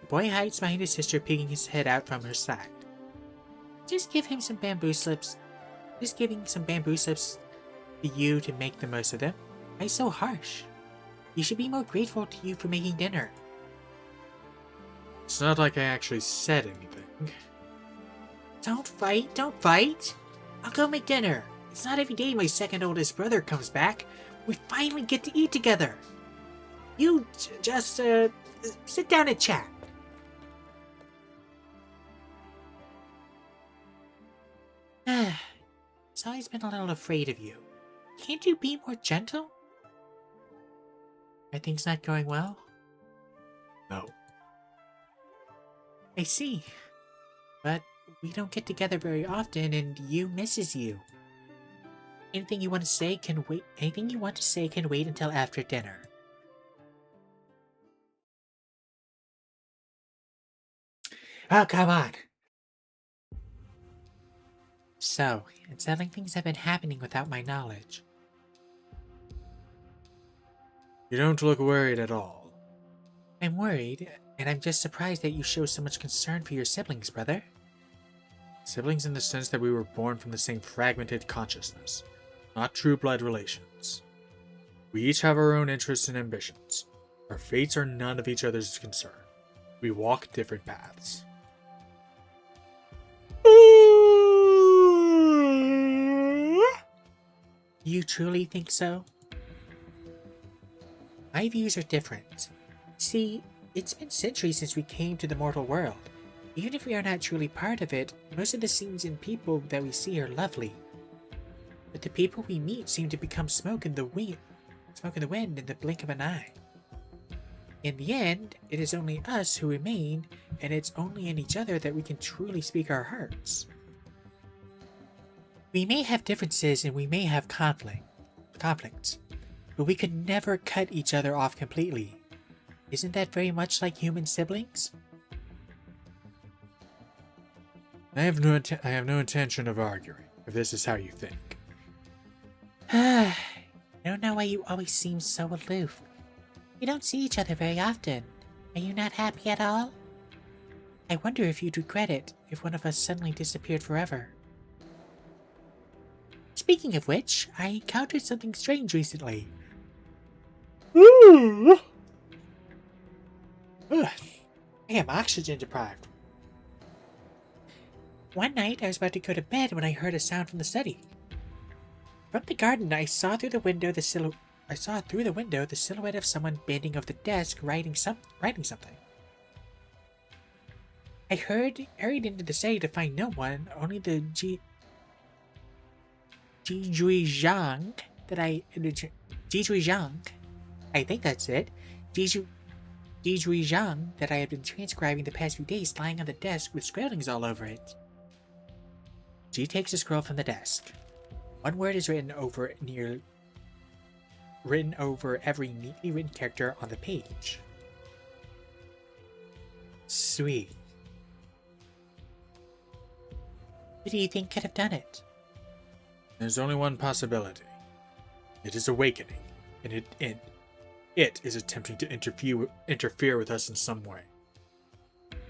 The boy hides behind his sister, peeking his head out from her side. Just give him some bamboo slips. Just giving some bamboo slips to you to make the most of them. Why so harsh? You should be more grateful to you for making dinner. It's not like I actually said anything. Don't fight, don't fight! I'll go make dinner. It's not every day my second oldest brother comes back. We finally get to eat together. You just, sit down and chat. I've always been a little afraid of you. Can't you be more gentle? Are things not going well? No. I see. But we don't get together very often, and you misses you. Anything you want to say can wait. Anything you want to say can wait until after dinner. Oh, come on. So, unsettling things have been happening without my knowledge. You don't look worried at all. I'm worried, and I'm just surprised that you show so much concern for your siblings, brother. Siblings in the sense that we were born from the same fragmented consciousness, not true blood relations. We each have our own interests and ambitions. Our fates are none of each other's concern. We walk different paths. You truly think so? My views are different. See, it's been centuries since we came to the mortal world. Even if we are not truly part of it, most of the scenes and people that we see are lovely. But the people we meet seem to become smoke in the wind in the blink of an eye. In the end, it is only us who remain, and it's only in each other that we can truly speak our hearts. We may have differences and we may have conflicts, but we could never cut each other off completely. Isn't that very much like human siblings? I have no intention of arguing, if this is how you think. I don't know why you always seem so aloof. We don't see each other very often. Are you not happy at all? I wonder if you'd regret it if one of us suddenly disappeared forever. Speaking of which, I encountered something strange recently. Ooh. Ugh, I am oxygen deprived. One night, I was about to go to bed when I heard a sound from the study. From the garden, I saw through the window the silhouette of someone bending over the desk, writing something. I hurried into the study to find no one, only the Jizhuizhang that I think that's it. Jizhuizhang that I had been transcribing the past few days lying on the desk with scrawlings all over it. G takes a scroll from the desk. One word is written over every neatly written character on the page. Sweet. Who do you think could have done it? There's only one possibility. It is awakening, and it is attempting to interfere with us in some way.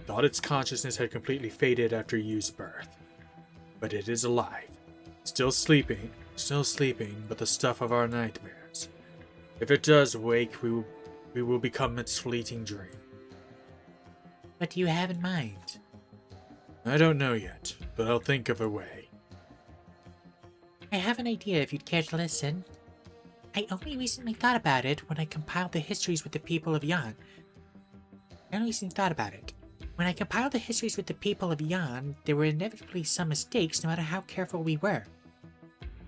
Thought its consciousness had completely faded after Yu's birth. But it is alive. Still sleeping, but the stuff of our nightmares. If it does wake, we will become its fleeting dream. What do you have in mind? I don't know yet, but I'll think of a way. I have an idea if you'd care to listen. I only recently thought about it when I compiled the histories with the people of Yan. When I compiled the histories with the people of Yan, there were inevitably some mistakes no matter how careful we were.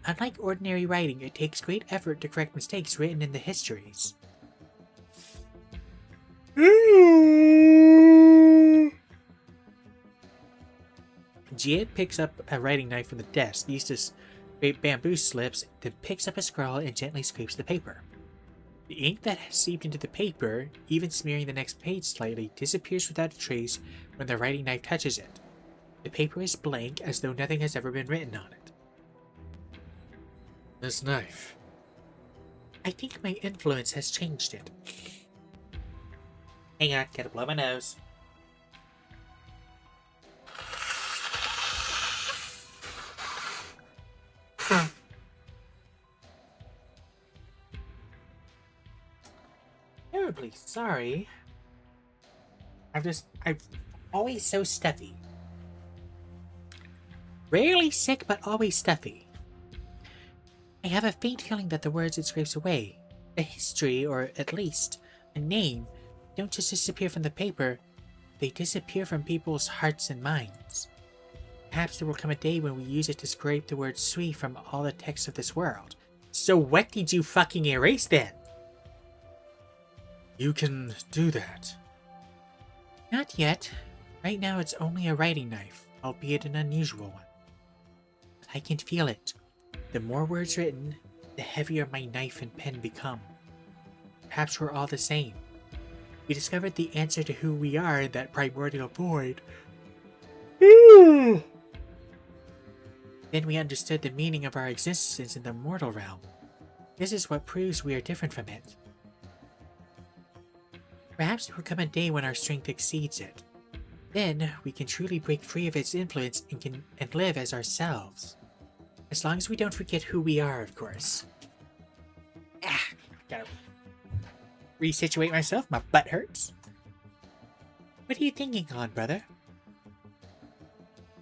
Unlike ordinary writing, it takes great effort to correct mistakes written in the histories. Jia picks up a writing knife from the desk, uses bamboo slips, then picks up a scroll and gently scrapes the paper. The ink that has seeped into the paper, even smearing the next page slightly, disappears without a trace when the writing knife touches it. The paper is blank, as though nothing has ever been written on it. This knife. I think my influence has changed it. Hang on, gotta blow my nose. Terribly sorry. I'm always so stuffy. Rarely sick, but always stuffy. I have a faint feeling that the words it scrapes away, a history, or at least a name, don't just disappear from the paper, they disappear from people's hearts and minds. Perhaps there will come a day when we use it to scrape the word sui from all the texts of this world. So what did you fucking erase then? You can do that. Not yet. Right now it's only a writing knife. albeit an unusual one. I can feel it. The more words written, the heavier my knife and pen become. Perhaps we're all the same. We discovered the answer to who we are in that primordial void. Then we understood the meaning of our existence in the mortal realm. This is what proves we are different from it. Perhaps there will come a day when our strength exceeds it. Then we can truly break free of its influence and live as ourselves. As long as we don't forget who we are, of course. Gotta resituate myself. My butt hurts. What are you thinking on, brother?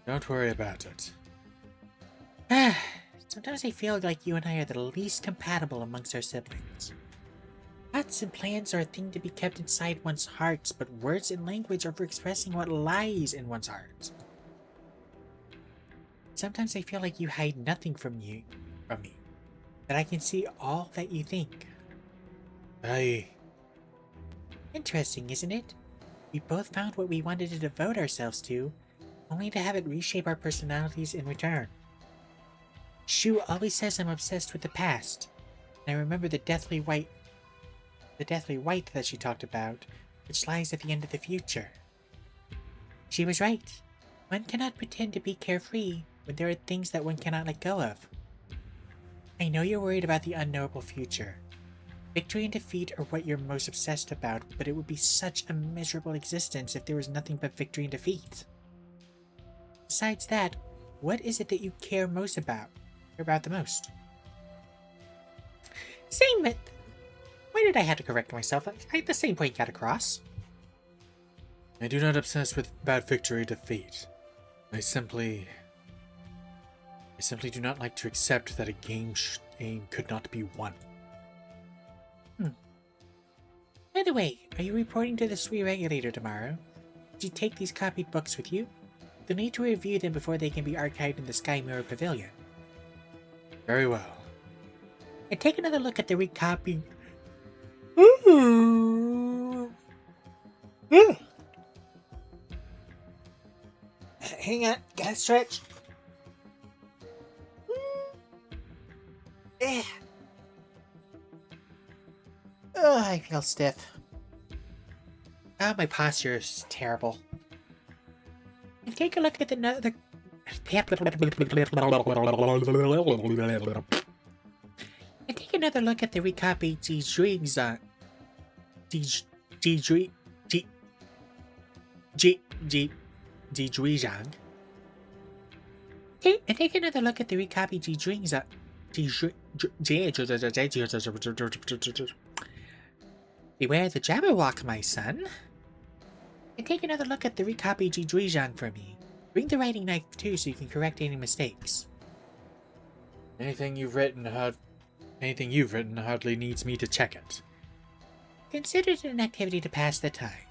Don't worry about it. Sometimes I feel like you and I are the least compatible amongst our siblings. Thoughts and plans are a thing to be kept inside one's hearts, but words and language are for expressing what lies in one's heart. Sometimes I feel like you hide nothing from me, that I can see all that you think. Interesting, isn't it? We both found what we wanted to devote ourselves to, only to have it reshape our personalities in return. Shu always says I'm obsessed with the past, and I remember the deathly white that she talked about, which lies at the end of the future. She was right. One cannot pretend to be carefree when there are things that one cannot let go of. I know you're worried about the unknowable future. Victory and defeat are what you're most obsessed about, but it would be such a miserable existence if there was nothing but victory and defeat. Besides that, what is it that you care most about? Care about the most? Same. Why did I have to correct myself? The same point got across. I do not obsess about victory or defeat. I simply do not like to accept that a game could not be won. By the way, are you reporting to the SWE regulator tomorrow? Did you take these copied books with you? You'll need to review them before they can be archived in the Sky Mirror Pavilion. Very well. And take another look at the recopied... Hang on, gotta stretch. I feel stiff. Oh, my posture is terrible. And take a look at another... And take another look at the recopied Zhuizang. And take another look at the recopied Zhuizang. Beware the Jabberwock, my son. And take another look at the recopied Zhuizang for me. Bring the writing knife too so you can correct any mistakes. Anything you've written hardly needs me to check it. Consider it an activity to pass the time.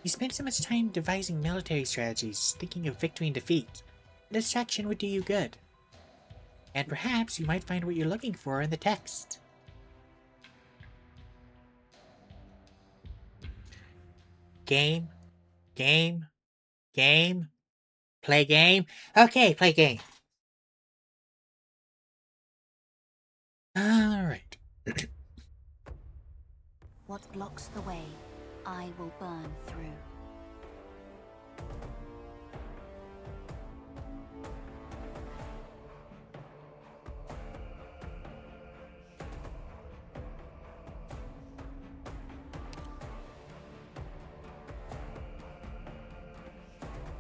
You spend so much time devising military strategies, thinking of victory and defeat. A distraction would do you good. And perhaps you might find what you're looking for in the text. Game. Play game. Okay, play game. Alright. What blocks the way, I will burn through.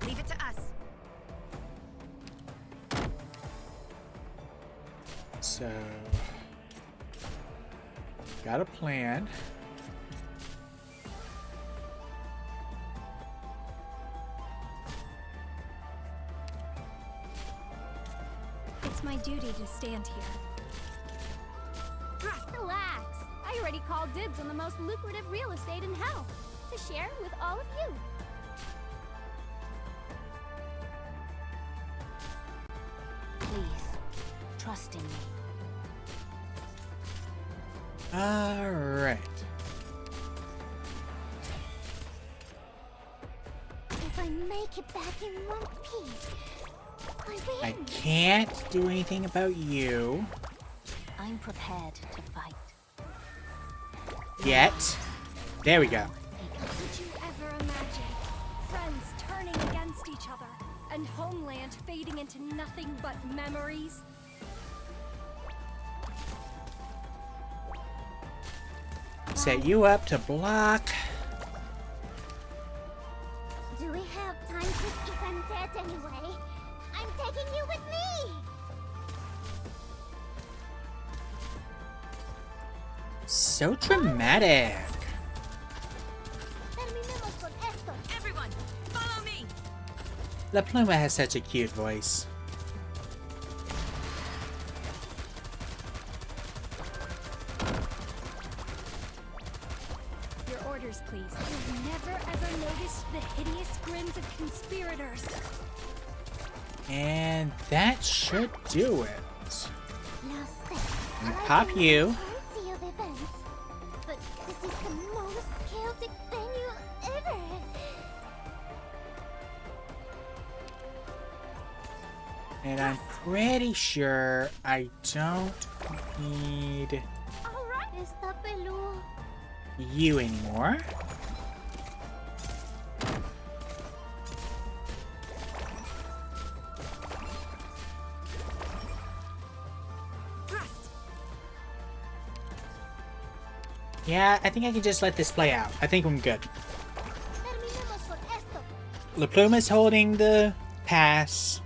Leave it to us. So, got a plan. It's my duty to stand here. Relax. I already called dibs on the most lucrative real estate in hell to share with all of you. Please, trust in me. Alright. If I make it back in one piece, I win. I can't do anything about you. I'm prepared to fight. Yet. There we go. Did you ever imagine friends turning against each other and homeland fading into nothing but memories? Set you up to block. Do we have time to if I'm dead anyway? I'm taking you with me! So dramatic. Terminemos con esto. Everyone, follow me! La Pluma has such a cute voice. Your orders, please. You've never ever noticed the hideous grins of conspirators. And that should do it. Now step. And pop you. Plenty of events, but this is the most chaotic venue ever. And I'm pretty sure I don't need Alright. Está peludo. you anymore. Yeah, I think I can just let this play out. I think I'm good. Terminemos con esto. La Pluma's holding the pass.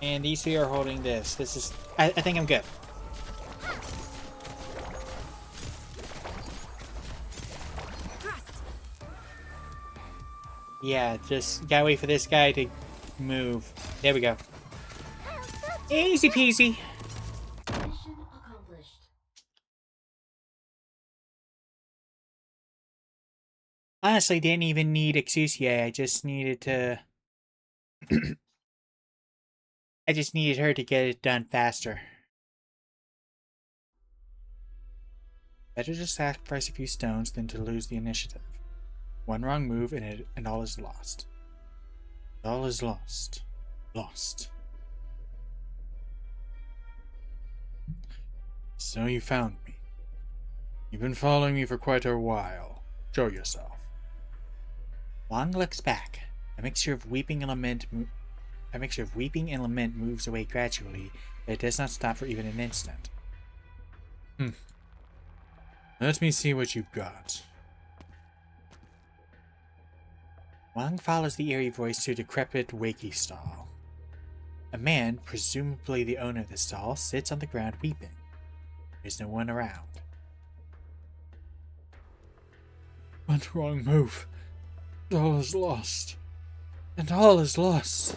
And these three are holding this. This is... I think I'm good. Yeah, just gotta wait for this guy to move. There we go. Easy peasy. Mission accomplished. Honestly, didn't even need Exucia. I just needed to... I just needed her to get it done faster. Better to sacrifice a few stones than to lose the initiative. One wrong move and all is lost. All is lost. Lost. So you found me. You've been following me for quite a while. Show yourself. Wang looks back. A mixture of weeping and lament moves away gradually, but it does not stop for even an instant. Let me see what you've got. Wang follows the eerie voice to a decrepit wakey stall. A man, presumably the owner of the stall, sits on the ground weeping. There's no one around. One wrong move. All is lost. And all is lost.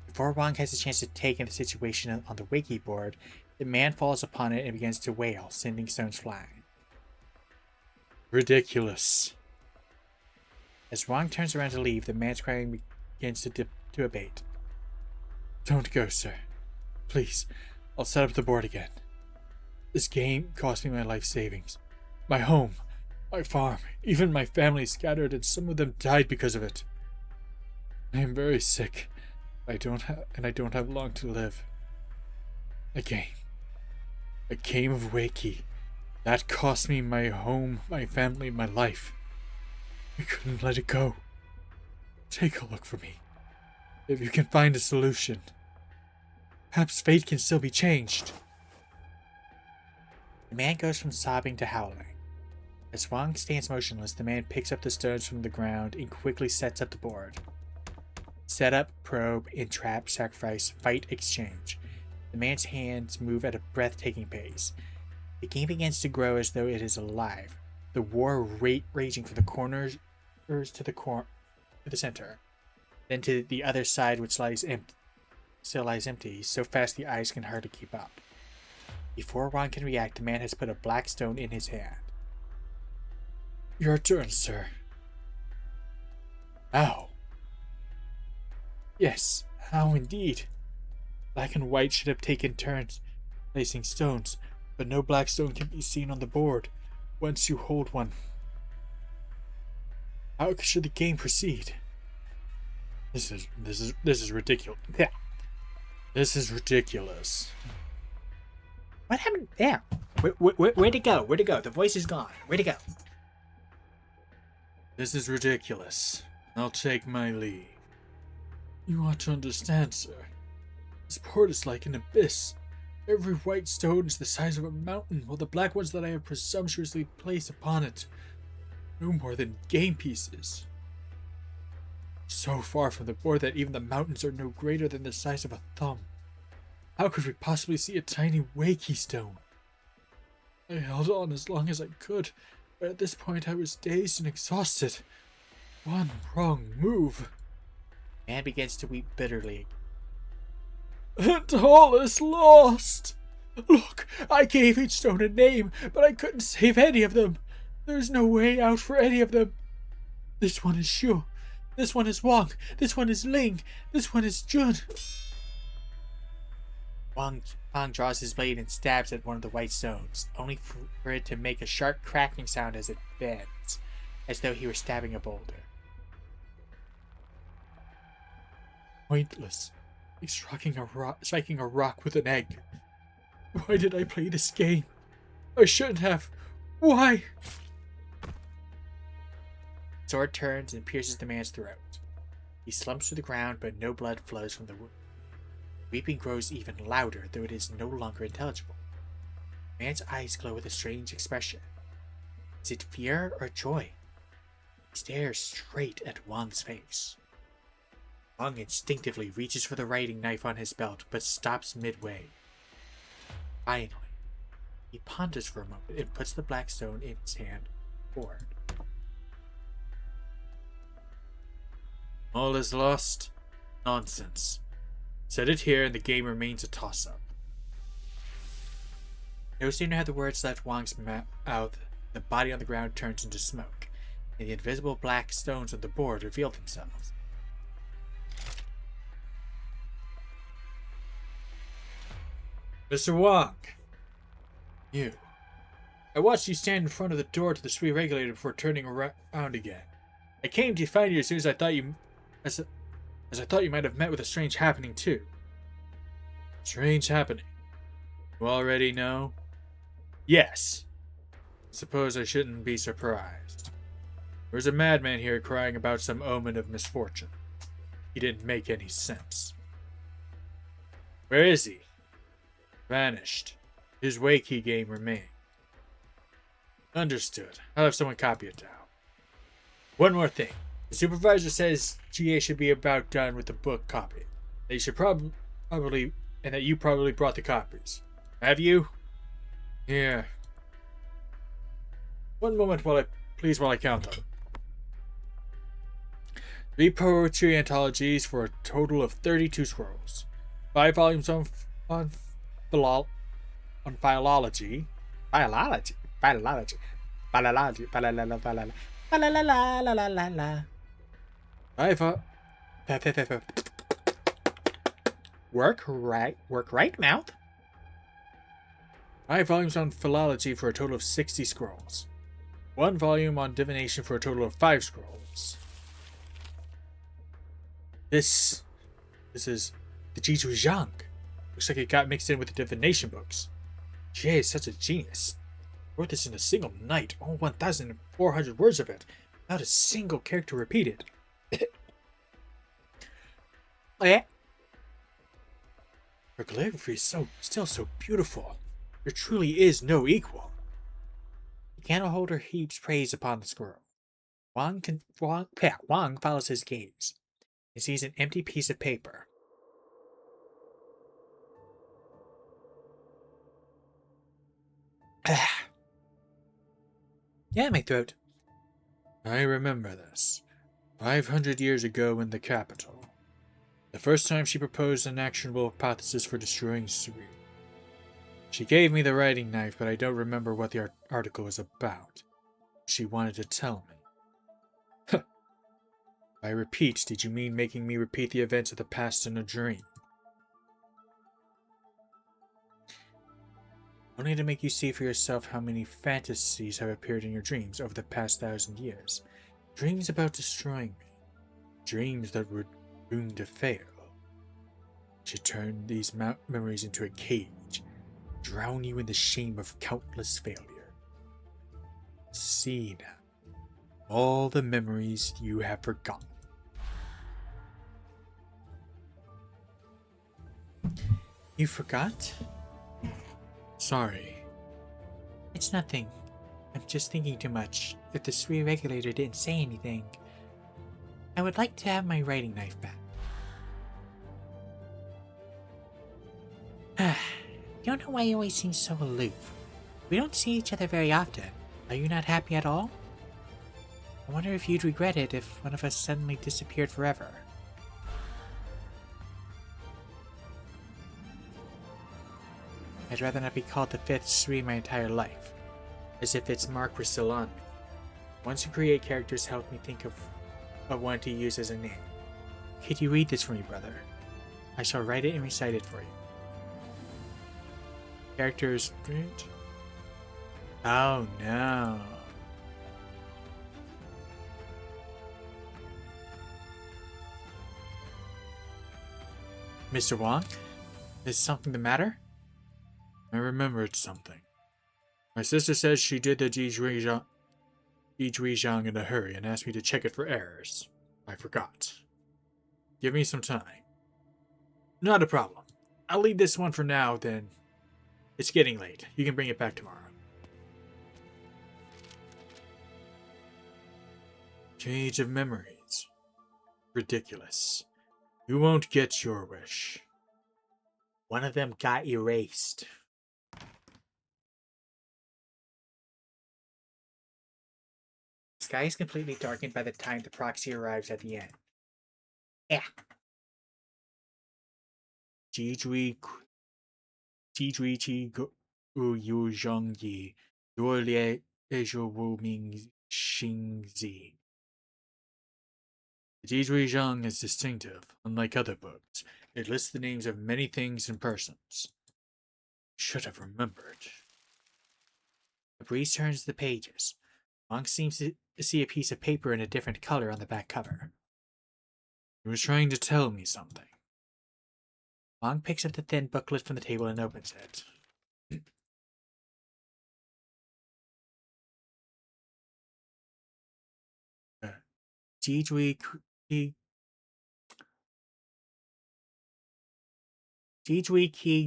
Before Wang has a chance to take in the situation on the wakey board, the man falls upon it and begins to wail, sending stones flying. Ridiculous. As Wang turns around to leave, the man's crying begins to abate. Don't go, sir. Please, I'll set up the board again. This game cost me my life savings. My home, my farm, even my family scattered, and some of them died because of it. I am very sick. I don't have long to live. A game of wakey. That cost me my home, my family, my life. I couldn't let it go. Take a look for me. If you can find a solution. Perhaps fate can still be changed. The man goes from sobbing to howling. As Wang stands motionless, the man picks up the stones from the ground and quickly sets up the board. Set up, probe, entrap, sacrifice, fight, exchange. The man's hands move at a breathtaking pace. The game begins to grow as though it is alive. The war raging from the corners to the center, then to the other side, which still lies empty, so fast the eyes can hardly keep up. Before Ron can react, the man has put a black stone in his hand. Your turn, sir. How? Yes, how indeed. Black and white should have taken turns placing stones. but no black stone can be seen on the board once you hold one. How should the game proceed? This is ridiculous. Yeah. This is ridiculous. What happened? Yeah. Where'd it go? Where'd it go? The voice is gone. Where'd it go? This is ridiculous. I'll take my leave. You ought to understand, sir. This port is like an abyss. Every white stone is the size of a mountain, while the black ones that I have presumptuously placed upon it no more than game pieces. So far from the board that even the mountains are no greater than the size of a thumb. How could we possibly see a tiny wakey stone? I held on as long as I could, but at this point I was dazed and exhausted. One wrong move. Man begins to weep bitterly. And all is lost. Look, I gave each stone a name, but I couldn't save any of them. There's no way out for any of them. This one is Shu. This one is Wang. This one is Ling. This one is Jun. Wang draws his blade and stabs at one of the white stones, only for it to make a sharp cracking sound as it bends, as though he were stabbing a boulder. Pointless. He's striking a rock with an egg. Why did I play this game? I shouldn't have. Why? Sword turns and pierces the man's throat. He slumps to the ground, but no blood flows from the wound. Weeping grows even louder, though it is no longer intelligible. The man's eyes glow with a strange expression. Is it fear or joy? He stares straight at Wang's face. Wang instinctively reaches for the writing knife on his belt, but stops midway. Finally, he ponders for a moment and puts the black stone in his hand forward. All is lost? Nonsense. Set it here and the game remains a toss-up. No sooner had the words left Wang's mouth, the body on the ground turns into smoke, and the invisible black stones on the board reveal themselves. Mr. Wang! You. I watched you stand in front of the door to the sweet regulator before turning around again. I came to find you as soon as I thought you... As I thought you might have met with a strange happening too. Strange happening? You already know? Yes. Suppose I shouldn't be surprised. There's a madman here crying about some omen of misfortune. He didn't make any sense. Where is he? Vanished. His Wakey game remained. Understood. I'll have someone copy it down. One more thing. The supervisor says GA should be about done with the book copy. They should probably, and that you probably brought the copies. Have you? Here. One moment while I count them. 3 poetry anthologies for a total of 32 scrolls. 5 volumes on philology. Work right, mouth. 5 volumes on philology for a total of 60 scrolls. 1 volume on divination for a total of 5 scrolls. This is the Jizu Zhang. Looks like it got mixed in with the divination books. Jay is such a genius. Wrote this in a single night, all 1,400 words of it, without a single character repeated. Her calligraphy is still so beautiful. There truly is no equal. The candle holder heaps praise upon the scroll. Wang follows his gaze and sees an empty piece of paper. Yeah, my throat. I remember this. 500 years ago in the capital. The first time she proposed an actionable hypothesis for destroying Suri. She gave me the writing knife, but I don't remember what the article was about. She wanted to tell me. By repeat, did you mean making me repeat the events of the past in a dream? only to make you see for yourself how many fantasies have appeared in your dreams over the past 1,000 years. Dreams about destroying me. Dreams that were doomed to fail. I should turn these memories into a cage, drown you in the shame of countless failure. See now, all the memories you have forgotten. You forgot? Sorry. It's nothing. I'm just thinking too much. If the Sui regulator didn't say anything, I would like to have my writing knife back. Don't know why you always seem so aloof. We don't see each other very often. Are you not happy at all? I wonder if you'd regret it if one of us suddenly disappeared forever. I'd rather not be called the fifth Sui my entire life, as if its mark were still on me. Once you create characters, help me think of one to use as a name. Could you read this for me, brother? I shall write it and recite it for you. Characters print. Oh no. Mr. Wong? Is something the matter? I remembered something. My sister says she did the Jizhuizhang in a hurry and asked me to check it for errors. I forgot. Give me some time. Not a problem. I'll leave this one for now, then. It's getting late. You can bring it back tomorrow. Cage of Memories. Ridiculous. You won't get your wish. One of them got erased. The sky is completely darkened by the time the proxy arrives at the end. Yeah. Jizhui Qi Gu Yu Zheng Yi Duo Lie Eizhou Wu Ming Xing Zi. The Jizhui Zhang is distinctive, unlike other books. It lists the names of many things and persons. Should have remembered. The breeze turns the pages. Monk seems to see a piece of paper in a different color on the back cover. He was trying to tell me something. Monk picks up the thin booklet from the table and opens it. Jizhui Qi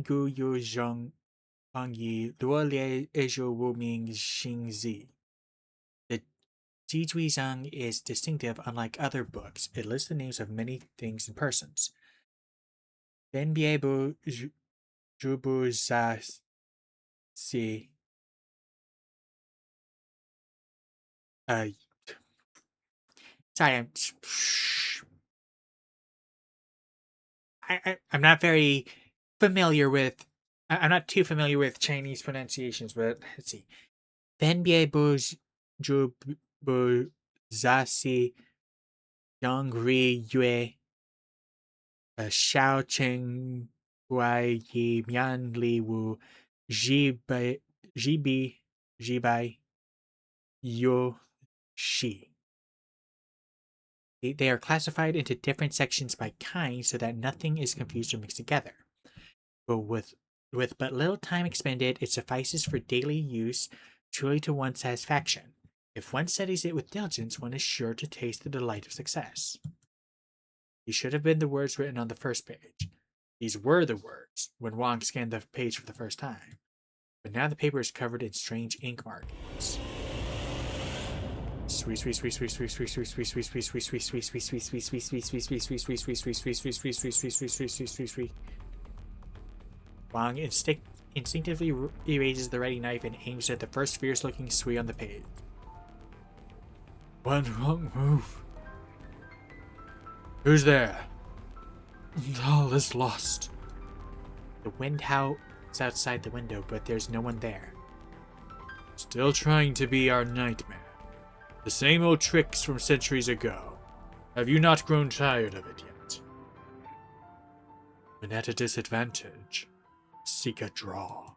Gu Yu Zheng Yi Luo Lie Eizhou Wu Ming Xing Zi. The Jizhui Zhang is distinctive unlike other books. It lists the names of many things and persons. Ben Biebu Zhubu Za Si. Sorry, I'm not very familiar with. I'm not too familiar with Chinese pronunciations, but let's see. Ben Biebu Zhubu Za Si Yang Ri Yue Xiao Cheng Guai Yi Mian Li Wu Jibai Yu Shi. They are classified into different sections by kind so that nothing is confused or mixed together. But with but little time expended, it suffices for daily use, truly to one's satisfaction. If one studies it with diligence, one is sure to taste the delight of success. These should have been the words written on the first page. These were the words when Wong scanned the page for the first time. But now the paper is covered in strange ink markings. Sweet. Wong instinctively erases the ready knife and aims at the first fierce-looking Sui on the page. One wrong move. Who's there? All is lost. The wind howls outside the window, but there's no one there. Still trying to be our nightmare. The same old tricks from centuries ago. Have you not grown tired of it yet? When at a disadvantage, seek a draw.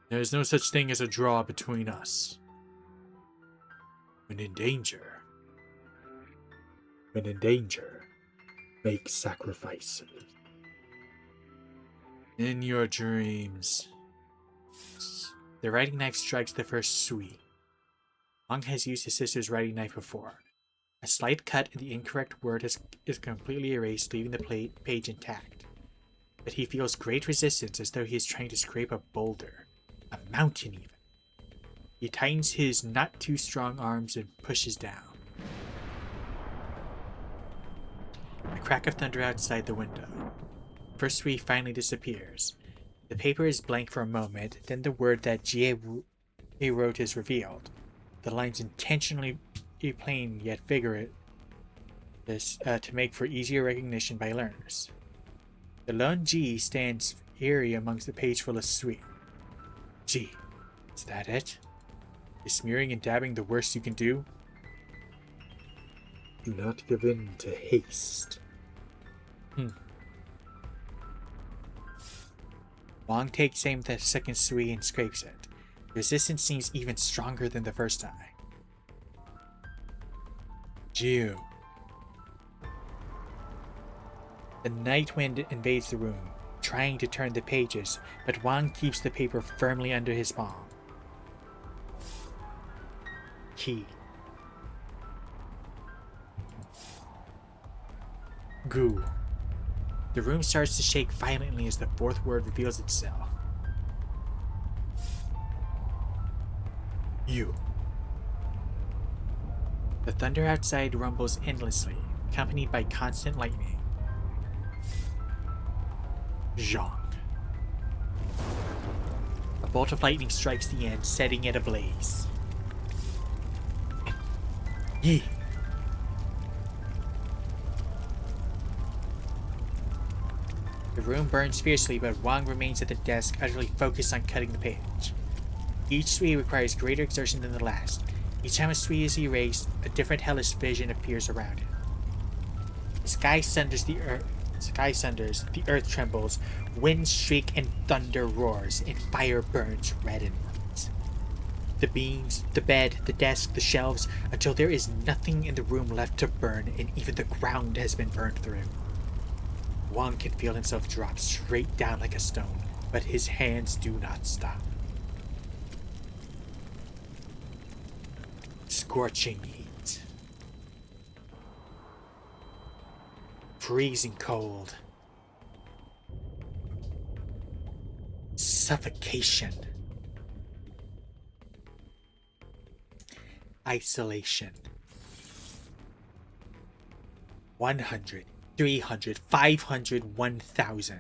There is no such thing as a draw between us. When in danger, make sacrifices. In your dreams. The writing knife strikes the first sui. Wang has used his sister's writing knife before. A slight cut in the incorrect word is completely erased, leaving the page intact. But he feels great resistance, as though he is trying to scrape a boulder. A mountain, even. He tightens his not too strong arms and pushes down. A crack of thunder outside the window. First sui finally disappears. The paper is blank for a moment, then the word that Jie wrote is revealed. The lines intentionally plain yet vigorous to make for easier recognition by learners. The lone G stands eerie amongst the page full of sui. G, is that it? Is smearing and dabbing the worst you can do? Do not give in to haste. Wang takes aim with the second sui and scrapes it. The resistance seems even stronger than the first time. Jiu. The night wind invades the room, trying to turn the pages, but Wang keeps the paper firmly under his palm. Key. Gu. The room starts to shake violently as the fourth word reveals itself. You. The thunder outside rumbles endlessly, accompanied by constant lightning. Zhang. A bolt of lightning strikes the end, setting it ablaze. Yi. The room burns fiercely, but Wang remains at the desk, utterly focused on cutting the page. Each sui requires greater exertion than the last. Each time a sui is erased, a different hellish vision appears around it. The sky sunders, the earth trembles, winds shriek and thunder roars, and fire burns red and white. The beams, the bed, the desk, the shelves, until there is nothing in the room left to burn, and even the ground has been burned through. Wang can feel himself drop straight down like a stone, but his hands do not stop. Scorching heat. Freezing cold. Suffocation. Isolation. 100, 300, 500, 1,000.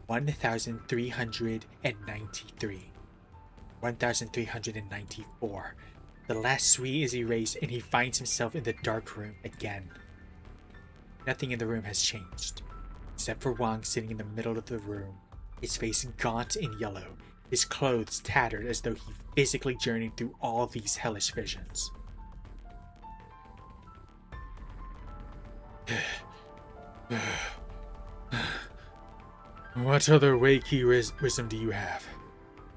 1,393. 1,394. The last sui is erased and he finds himself in the dark room again. Nothing in the room has changed, except for Wang sitting in the middle of the room, his face gaunt and yellow, his clothes tattered as though he physically journeyed through all these hellish visions. What other Wei-Key wisdom do you have?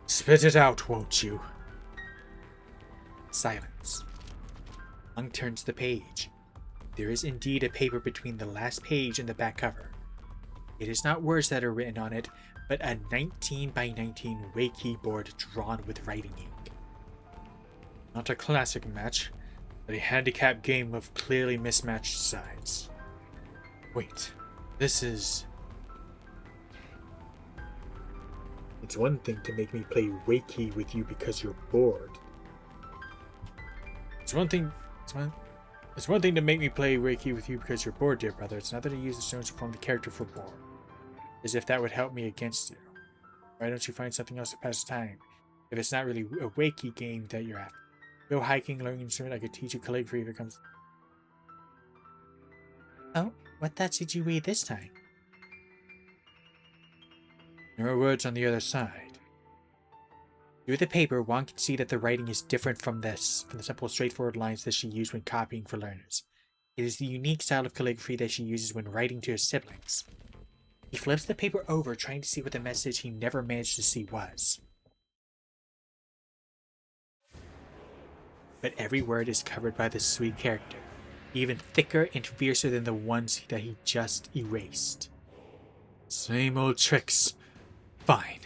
Spit it out, won't you? Silence. Wang turns the page. There is indeed a paper between the last page and the back cover. It is not words that are written on it, but a 19 by 19 Wei-Key board drawn with writing ink. Not a classic match, but a handicap game of clearly mismatched sides. Wait, this is... It's one thing to make me play Wei-Key with you because you're bored. It's one thing to make me play Wei-Key with you because you're bored, dear brother. It's another to use the stones to form the character for bored. As if that would help me against you. Why don't you find something else to pass time? If it's not really a Wei-Key game that you're after. Go hiking, learn an instrument, I could teach you calligraphy if it comes... Oh, what thoughts did you read this time? There are words on the other side. Through the paper, Wang can see that the writing is different from the simple, straightforward lines that she used when copying for learners. It is the unique style of calligraphy that she uses when writing to her siblings. He flips the paper over, trying to see what the message he never managed to see was. But every word is covered by the Sui character, even thicker and fiercer than the ones that he just erased. Same old tricks. Fine.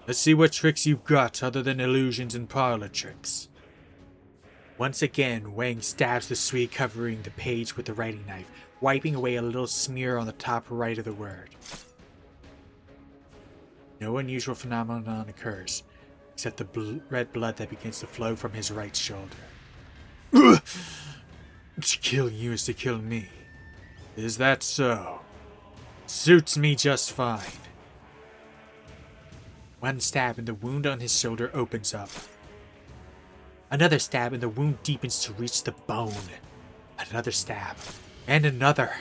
Let's see what tricks you've got other than illusions and parlor tricks. Once again, Wang stabs the Sui covering the page with the writing knife, wiping away a little smear on the top right of the word. No unusual phenomenon occurs, except the red blood that begins to flow from his right shoulder. To kill you is to kill me. Is that so? Suits me just fine. One stab and the wound on his shoulder opens up. Another stab and the wound deepens to reach the bone. Another stab. And another.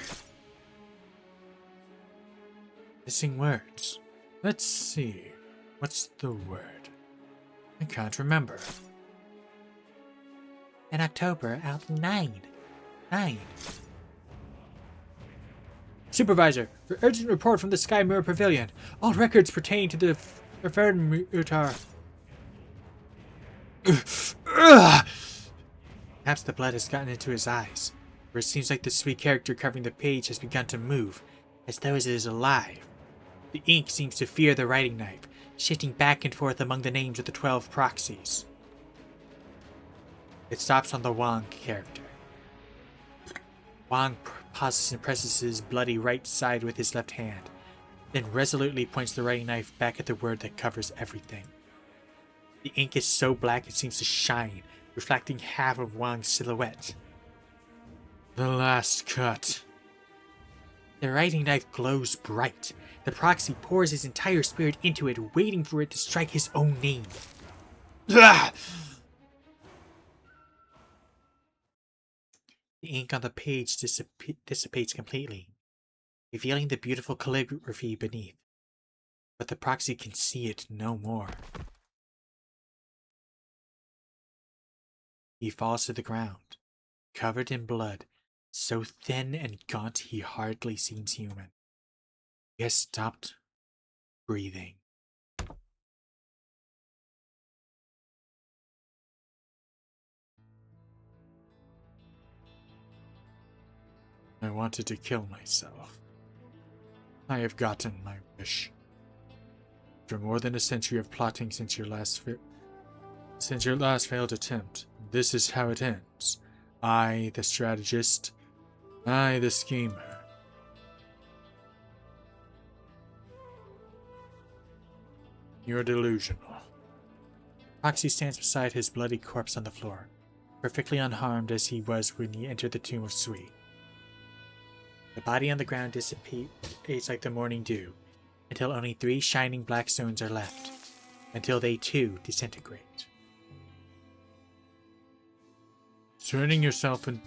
Missing words. Let's see. What's the word? I can't remember. In October, out 9. Supervisor, urgent report from the Sky Mirror Pavilion. All records pertaining to the Fermutar. Perhaps the blood has gotten into his eyes, for it seems like the sweet character covering the page has begun to move, as though it is alive. The ink seems to fear the writing knife, shifting back and forth among the names of the 12 proxies. It stops on the Wang character. Wang pauses and presses his bloody right side with his left hand, then resolutely points the writing knife back at the word that covers everything. The ink is so black it seems to shine, reflecting half of Wang's silhouette. The last cut. The writing knife glows bright. The proxy pours his entire spirit into it, waiting for it to strike his own name. Ah! The ink on the page dissipates completely, revealing the beautiful calligraphy beneath. But the proxy can see it no more. He falls to the ground, covered in blood, so thin and gaunt he hardly seems human. He has stopped breathing. I wanted to kill myself. I have gotten my wish. After more than a century of plotting since your last failed attempt, this is how it ends. I, the strategist, I, the schemer. You're delusional. Proxy stands beside his bloody corpse on the floor, perfectly unharmed as he was when he entered the tomb of Sui. The body on the ground dissipates like the morning dew, until only 3 shining black stones are left, until they too disintegrate. Turning yourself into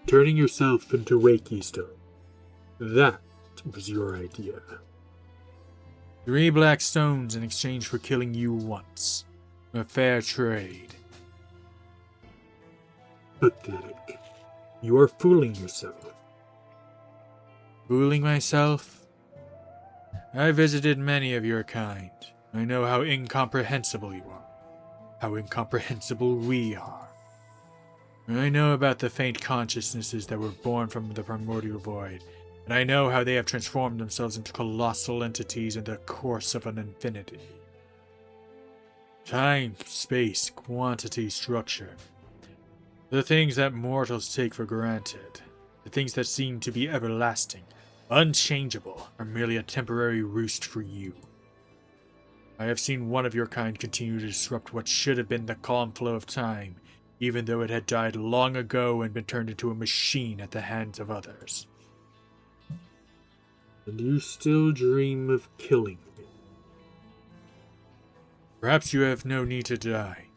Reiki stone. That was your idea. 3 black stones in exchange for killing you once. A fair trade. Pathetic. You are fooling yourself. Fooling myself? I visited many of your kind. I know how incomprehensible you are. How incomprehensible we are. I know about the faint consciousnesses that were born from the primordial void, and I know how they have transformed themselves into colossal entities in the course of an infinity. Time, space, quantity, structure. The things that mortals take for granted, the things that seem to be everlasting, unchangeable, are merely a temporary roost for you. I have seen one of your kind continue to disrupt what should have been the calm flow of time, even though it had died long ago and been turned into a machine at the hands of others. And you still dream of killing me? Perhaps you have no need to die,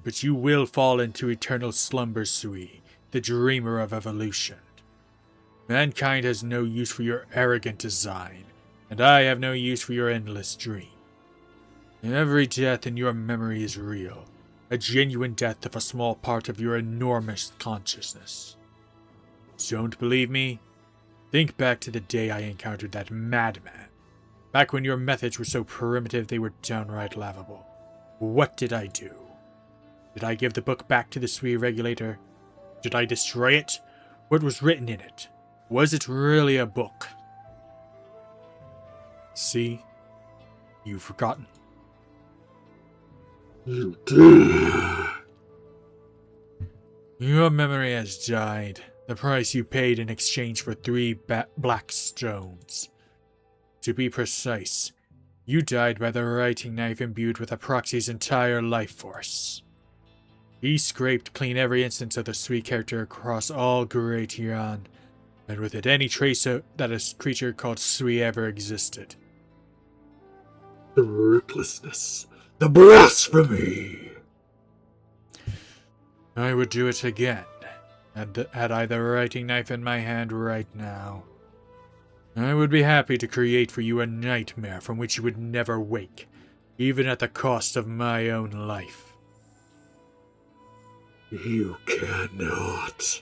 but you will fall into eternal slumber, Sui, the dreamer of evolution. Mankind has no use for your arrogant design, and I have no use for your endless dream. Every death in your memory is real, a genuine death of a small part of your enormous consciousness. Don't believe me? Think back to the day I encountered that madman, Back when your methods were so primitive they were downright laughable. What did I do? Did I give the book back to the Sui regulator? Did I destroy it? What was written in it? Was it really a book? See? You've forgotten. You did. Your memory has died. The price you paid in exchange for 3 black stones. To be precise, you died by the writing knife imbued with a proxy's entire life force. He scraped clean every instance of the Sui character across all Great Iran, and with it any trace that a creature called Sui ever existed. The recklessness, the blasphemy! I would do it again, had I the writing knife in my hand right now. I would be happy to create for you a nightmare from which you would never wake, even at the cost of my own life. You cannot.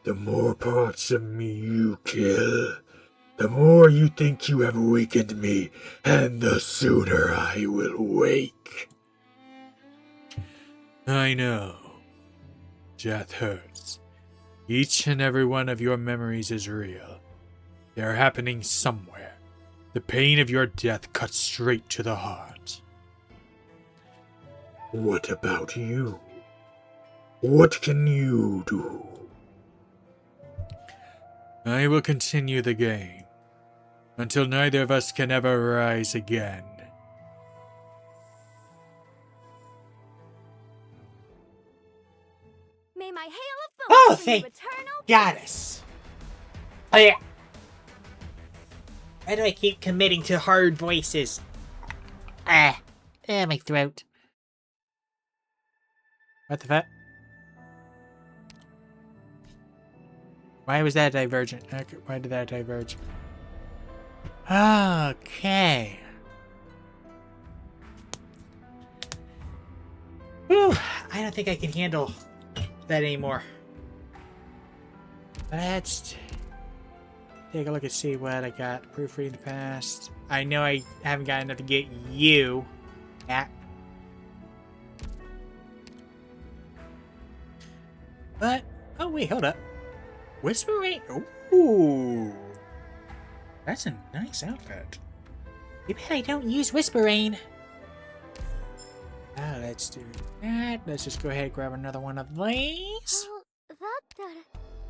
The more parts of me you kill, the more you think you have awakened me, and the sooner I will wake. I know. Death hurts. Each and every one of your memories is real. They are happening somewhere. The pain of your death cuts straight to the heart. What about you? What can you do? I will continue the game, until neither of us can ever rise again. May my hail of Oh, bullets bring you thank eternal goddess. Oh yeah. Why do I keep committing to hard voices? My throat. What the fuck? Why was that divergent? Okay, why did that diverge? Okay. Whew, I don't think I can handle that anymore. Let's take a look and see what I got. Proofreading the past. I know I haven't got enough to get you. Yeah. But, oh wait, hold up. Whisper Rain. Ooh. That's a nice outfit. You bet I don't use Whisper Rain. Let's do that. Let's just go ahead and grab another one of these. Oh,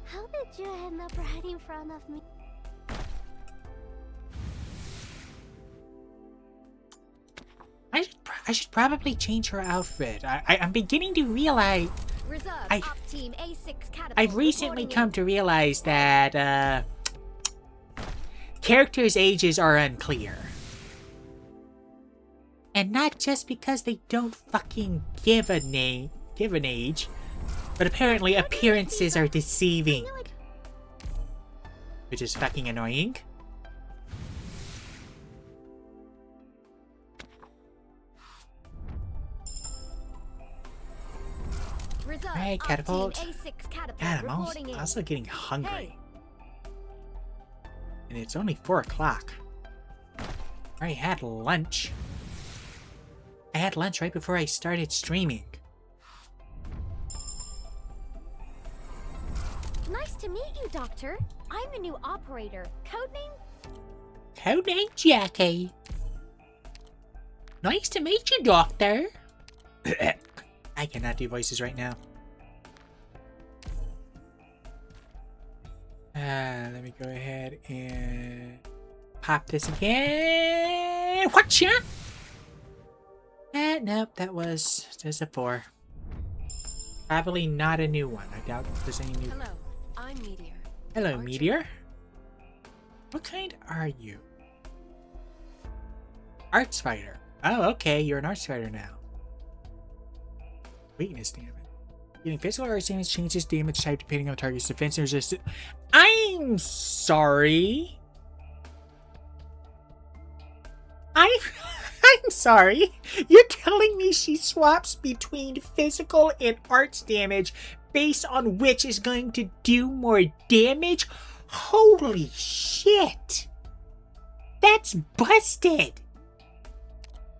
how did you end up right in front of me? I should probably change her outfit. I'm beginning to realize... Reserve Op Team A6 catapult I've recently reporting come to realize that, characters' ages are unclear. And not just because they don't fucking give an age, but apparently appearances are deceiving. Which is fucking annoying. Reserve Hey, Op catapult. Team A6 catapult God, I'm reporting in. also getting hungry. Hey. And it's only 4 o'clock. I already had lunch. I had lunch right before I started streaming. Nice to meet you, Doctor. I'm the new operator. Codename? Codename Jackie. Nice to meet you, Doctor. I cannot do voices right now. Let me go ahead and pop this again. Whatcha? Nope, that was just a 4. Probably not a new one. I doubt there's any new. Hello, I'm Meteor. Hello, Archer. Meteor. What kind are you? Arts fighter. Oh, okay. You're an arts fighter now. Weakness damage. Getting physical or arts damage changes damage type depending on the target's defense and resistance. I'm sorry. I'm sorry. You're telling me she swaps between physical and arts damage based on which is going to do more damage? Holy shit. That's busted!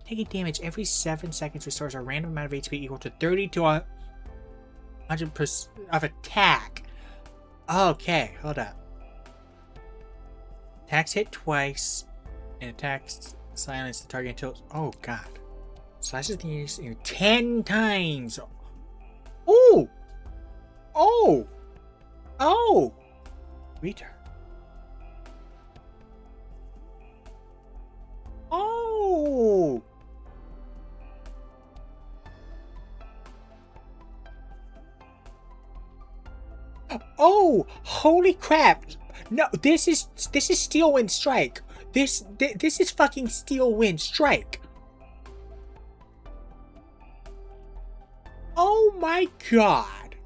Taking damage every 7 seconds restores a random amount of HP equal to 30 to 100% of attack. Okay, hold up. Attacks hit twice, and attacks silence the target until... Oh, God. Slashes the enemy 10 times. Oh! Oh! Oh! Return. Oh! Oh! Holy crap! No, this is Steel Wind Strike. This is fucking Steel Wind Strike. Oh my god.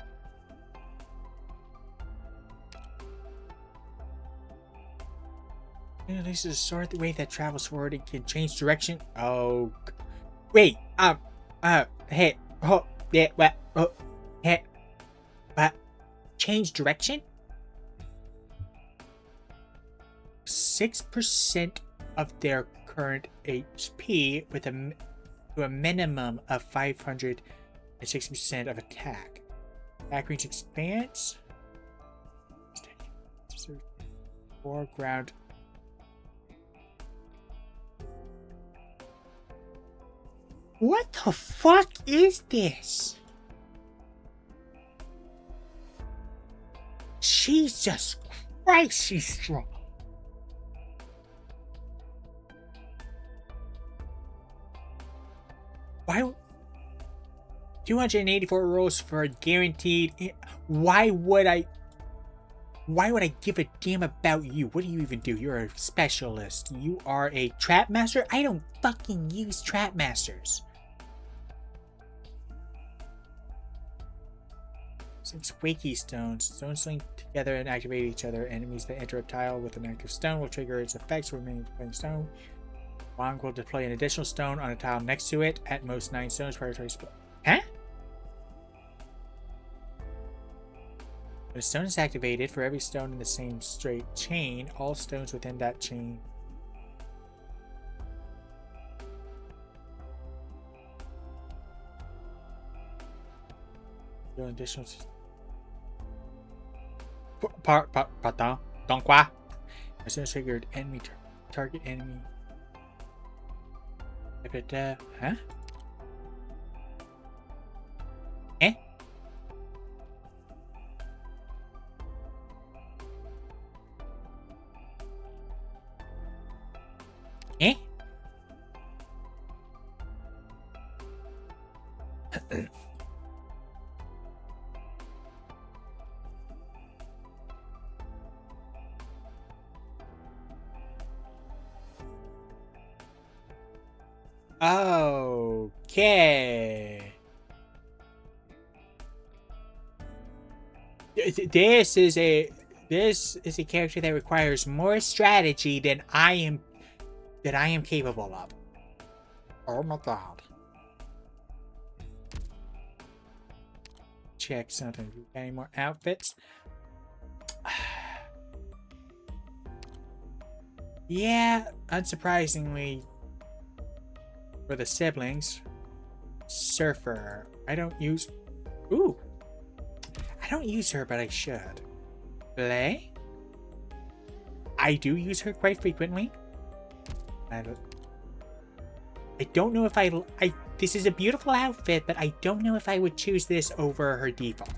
This is a sword the way that travels forward and can change direction. Oh, wait. Hey, oh, yeah, what? Oh, hey, what? Change direction? 6% of their current HP with to a minimum of 560% of attack. Attack range expands. Foreground. What the fuck is this? Jesus Christ, she's strong. Why? 284 rolls for a guaranteed. Why would I give a damn about you? What do you even do? You're a specialist. You are a trap master? I don't fucking use trap masters. Since Wakey stones, stones link together and activate each other. Enemies that enter a tile with an active stone will trigger its effects remaining playing stone. Wong will deploy an additional stone on a tile next to it. At most 9 stones prior to spell. Huh? When a stone is activated, for every stone in the same straight chain, all stones within that chain. An additional. Pardon. Donc quoi? A stone is triggered. Enemy target enemy. Huh? Eh? Eh? Okay. This is a character that requires more strategy than I am capable of. Oh my god. Check something. Any more outfits? Yeah, unsurprisingly, for the siblings, Surfer. I don't use. Ooh, I don't use her, but I should. Play. I do use her quite frequently. I don't know if I. This is a beautiful outfit, but I don't know if I would choose this over her default.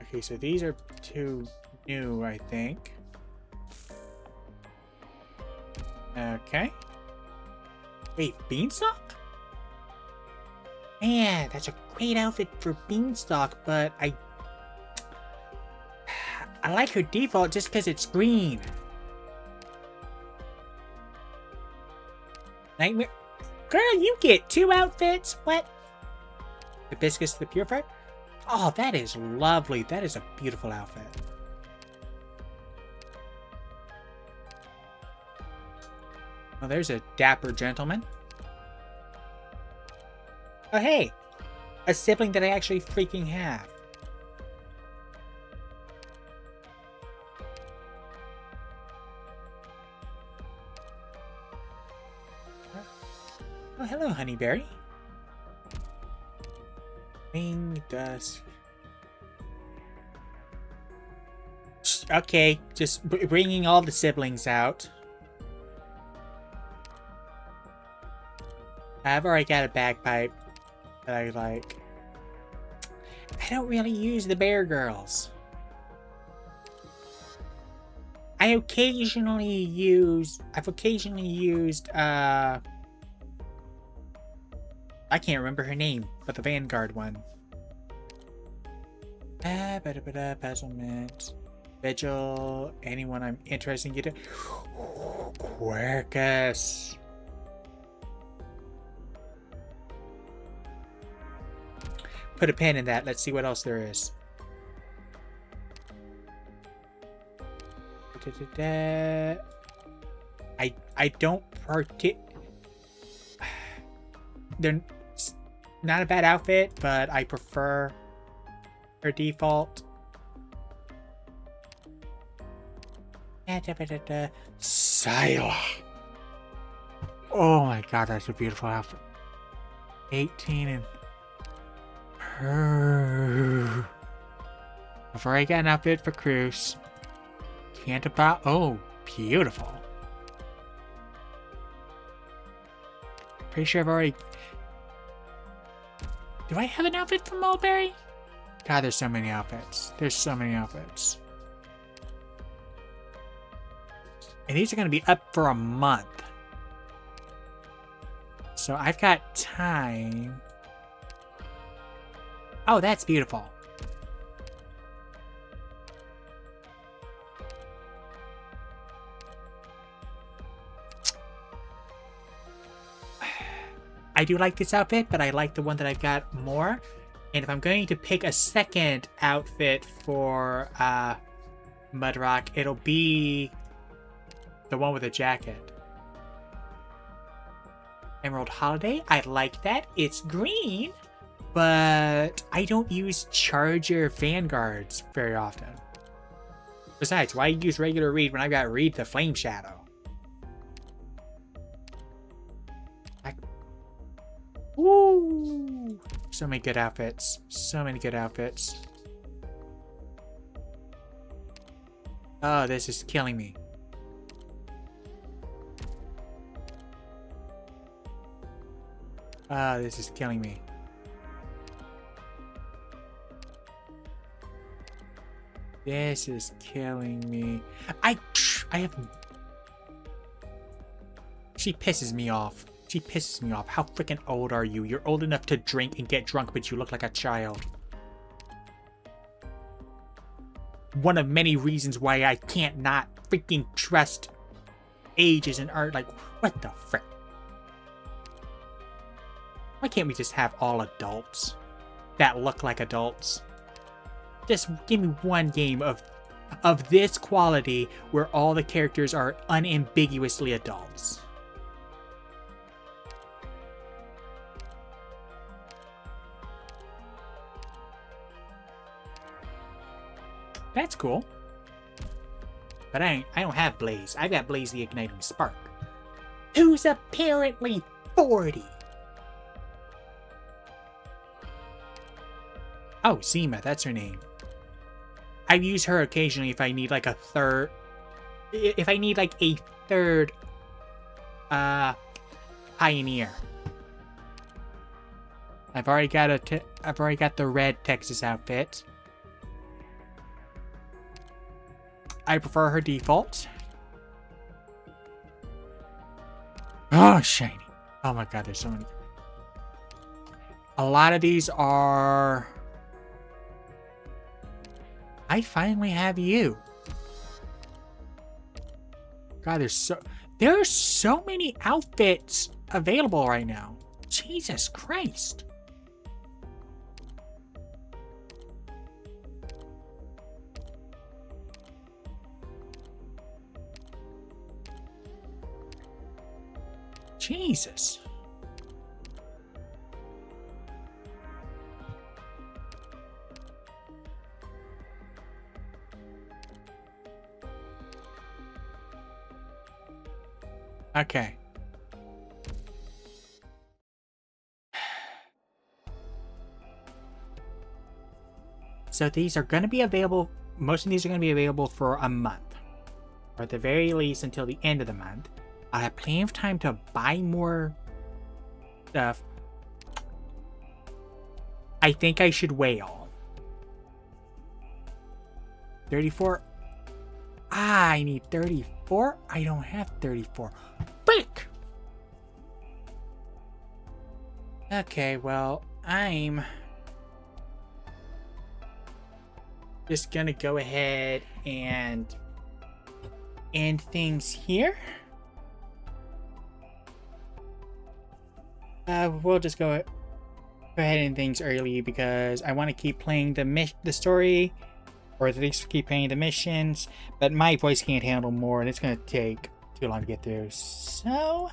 Okay, so these are 2 new, I think. Okay. Wait, Beanstalk? Man, that's a great outfit for Beanstalk, but I like her default just because it's green. Nightmare. Girl, you get 2 outfits? What? Hibiscus the Purifier? Oh, that is lovely. That is a beautiful outfit. Oh, there's a dapper gentleman. Oh, hey! A sibling that I actually freaking have. Oh, hello, Honeyberry. Wing dust. Okay, just bringing all the siblings out. I've already got a bagpipe that I like. I don't really use the bear girls. I've occasionally used, I can't remember her name, but the Vanguard one. Puzzlement. Vigil. Anyone I'm interested in getting. Quercus. Put a pin in that. Let's see what else there is. I don't they're not a bad outfit, but I prefer her default. Sila. Oh my god, that's a beautiful outfit. 18 and her. Before I got an outfit for Cruz. Can't about. Oh, beautiful. Pretty sure I've already. Do I have an outfit for Mulberry? God, there's so many outfits. There's so many outfits. And these are going to be up for a month. So I've got time. Oh, that's beautiful. I do like this outfit, but I like the one that I've got more. And if I'm going to pick a second outfit for Mudrock, it'll be the one with a jacket. Emerald Holiday, I like that. It's green, but I don't use Charger Vanguards very often. Besides, why use regular Reed when I've got Reed the Flame Shadow? Woo! So many good outfits. So many good outfits. Oh, this is killing me. Oh, this is killing me. This is killing me. I have... She pisses me off. She pisses me off. How freaking old are you? You're old enough to drink and get drunk, but you look like a child. One of many reasons why I can't not freaking trust ages in art. Like, what the frick? Why can't we just have all adults that look like adults? Just give me one game of this quality where all the characters are unambiguously adults. That's cool. But I don't have Blaze. I've got Blaze the Igniting Spark, who's apparently 40. Oh, Zima, that's her name. I use her occasionally if I need like a third... If I need like a third... Pioneer. I've already got the red Texas outfit. I prefer her default. Oh, shiny. Oh my god, there's so many. A lot of these are... I finally have you. God, there are so many outfits available right now. Jesus Christ. Jesus. Okay. So these are going to be available, most of these are going to be available for a month. Or at the very least until the end of the month. I'll have plenty of time to buy more stuff. I think I should whale. 34. Ah, I need 34? I don't have 34. Frick! Okay, well, I'm just gonna go ahead and end things here. We'll just go ahead and end things early because I want to keep playing the story, or at least keep playing the missions, but my voice can't handle more and it's gonna take too long to get through. So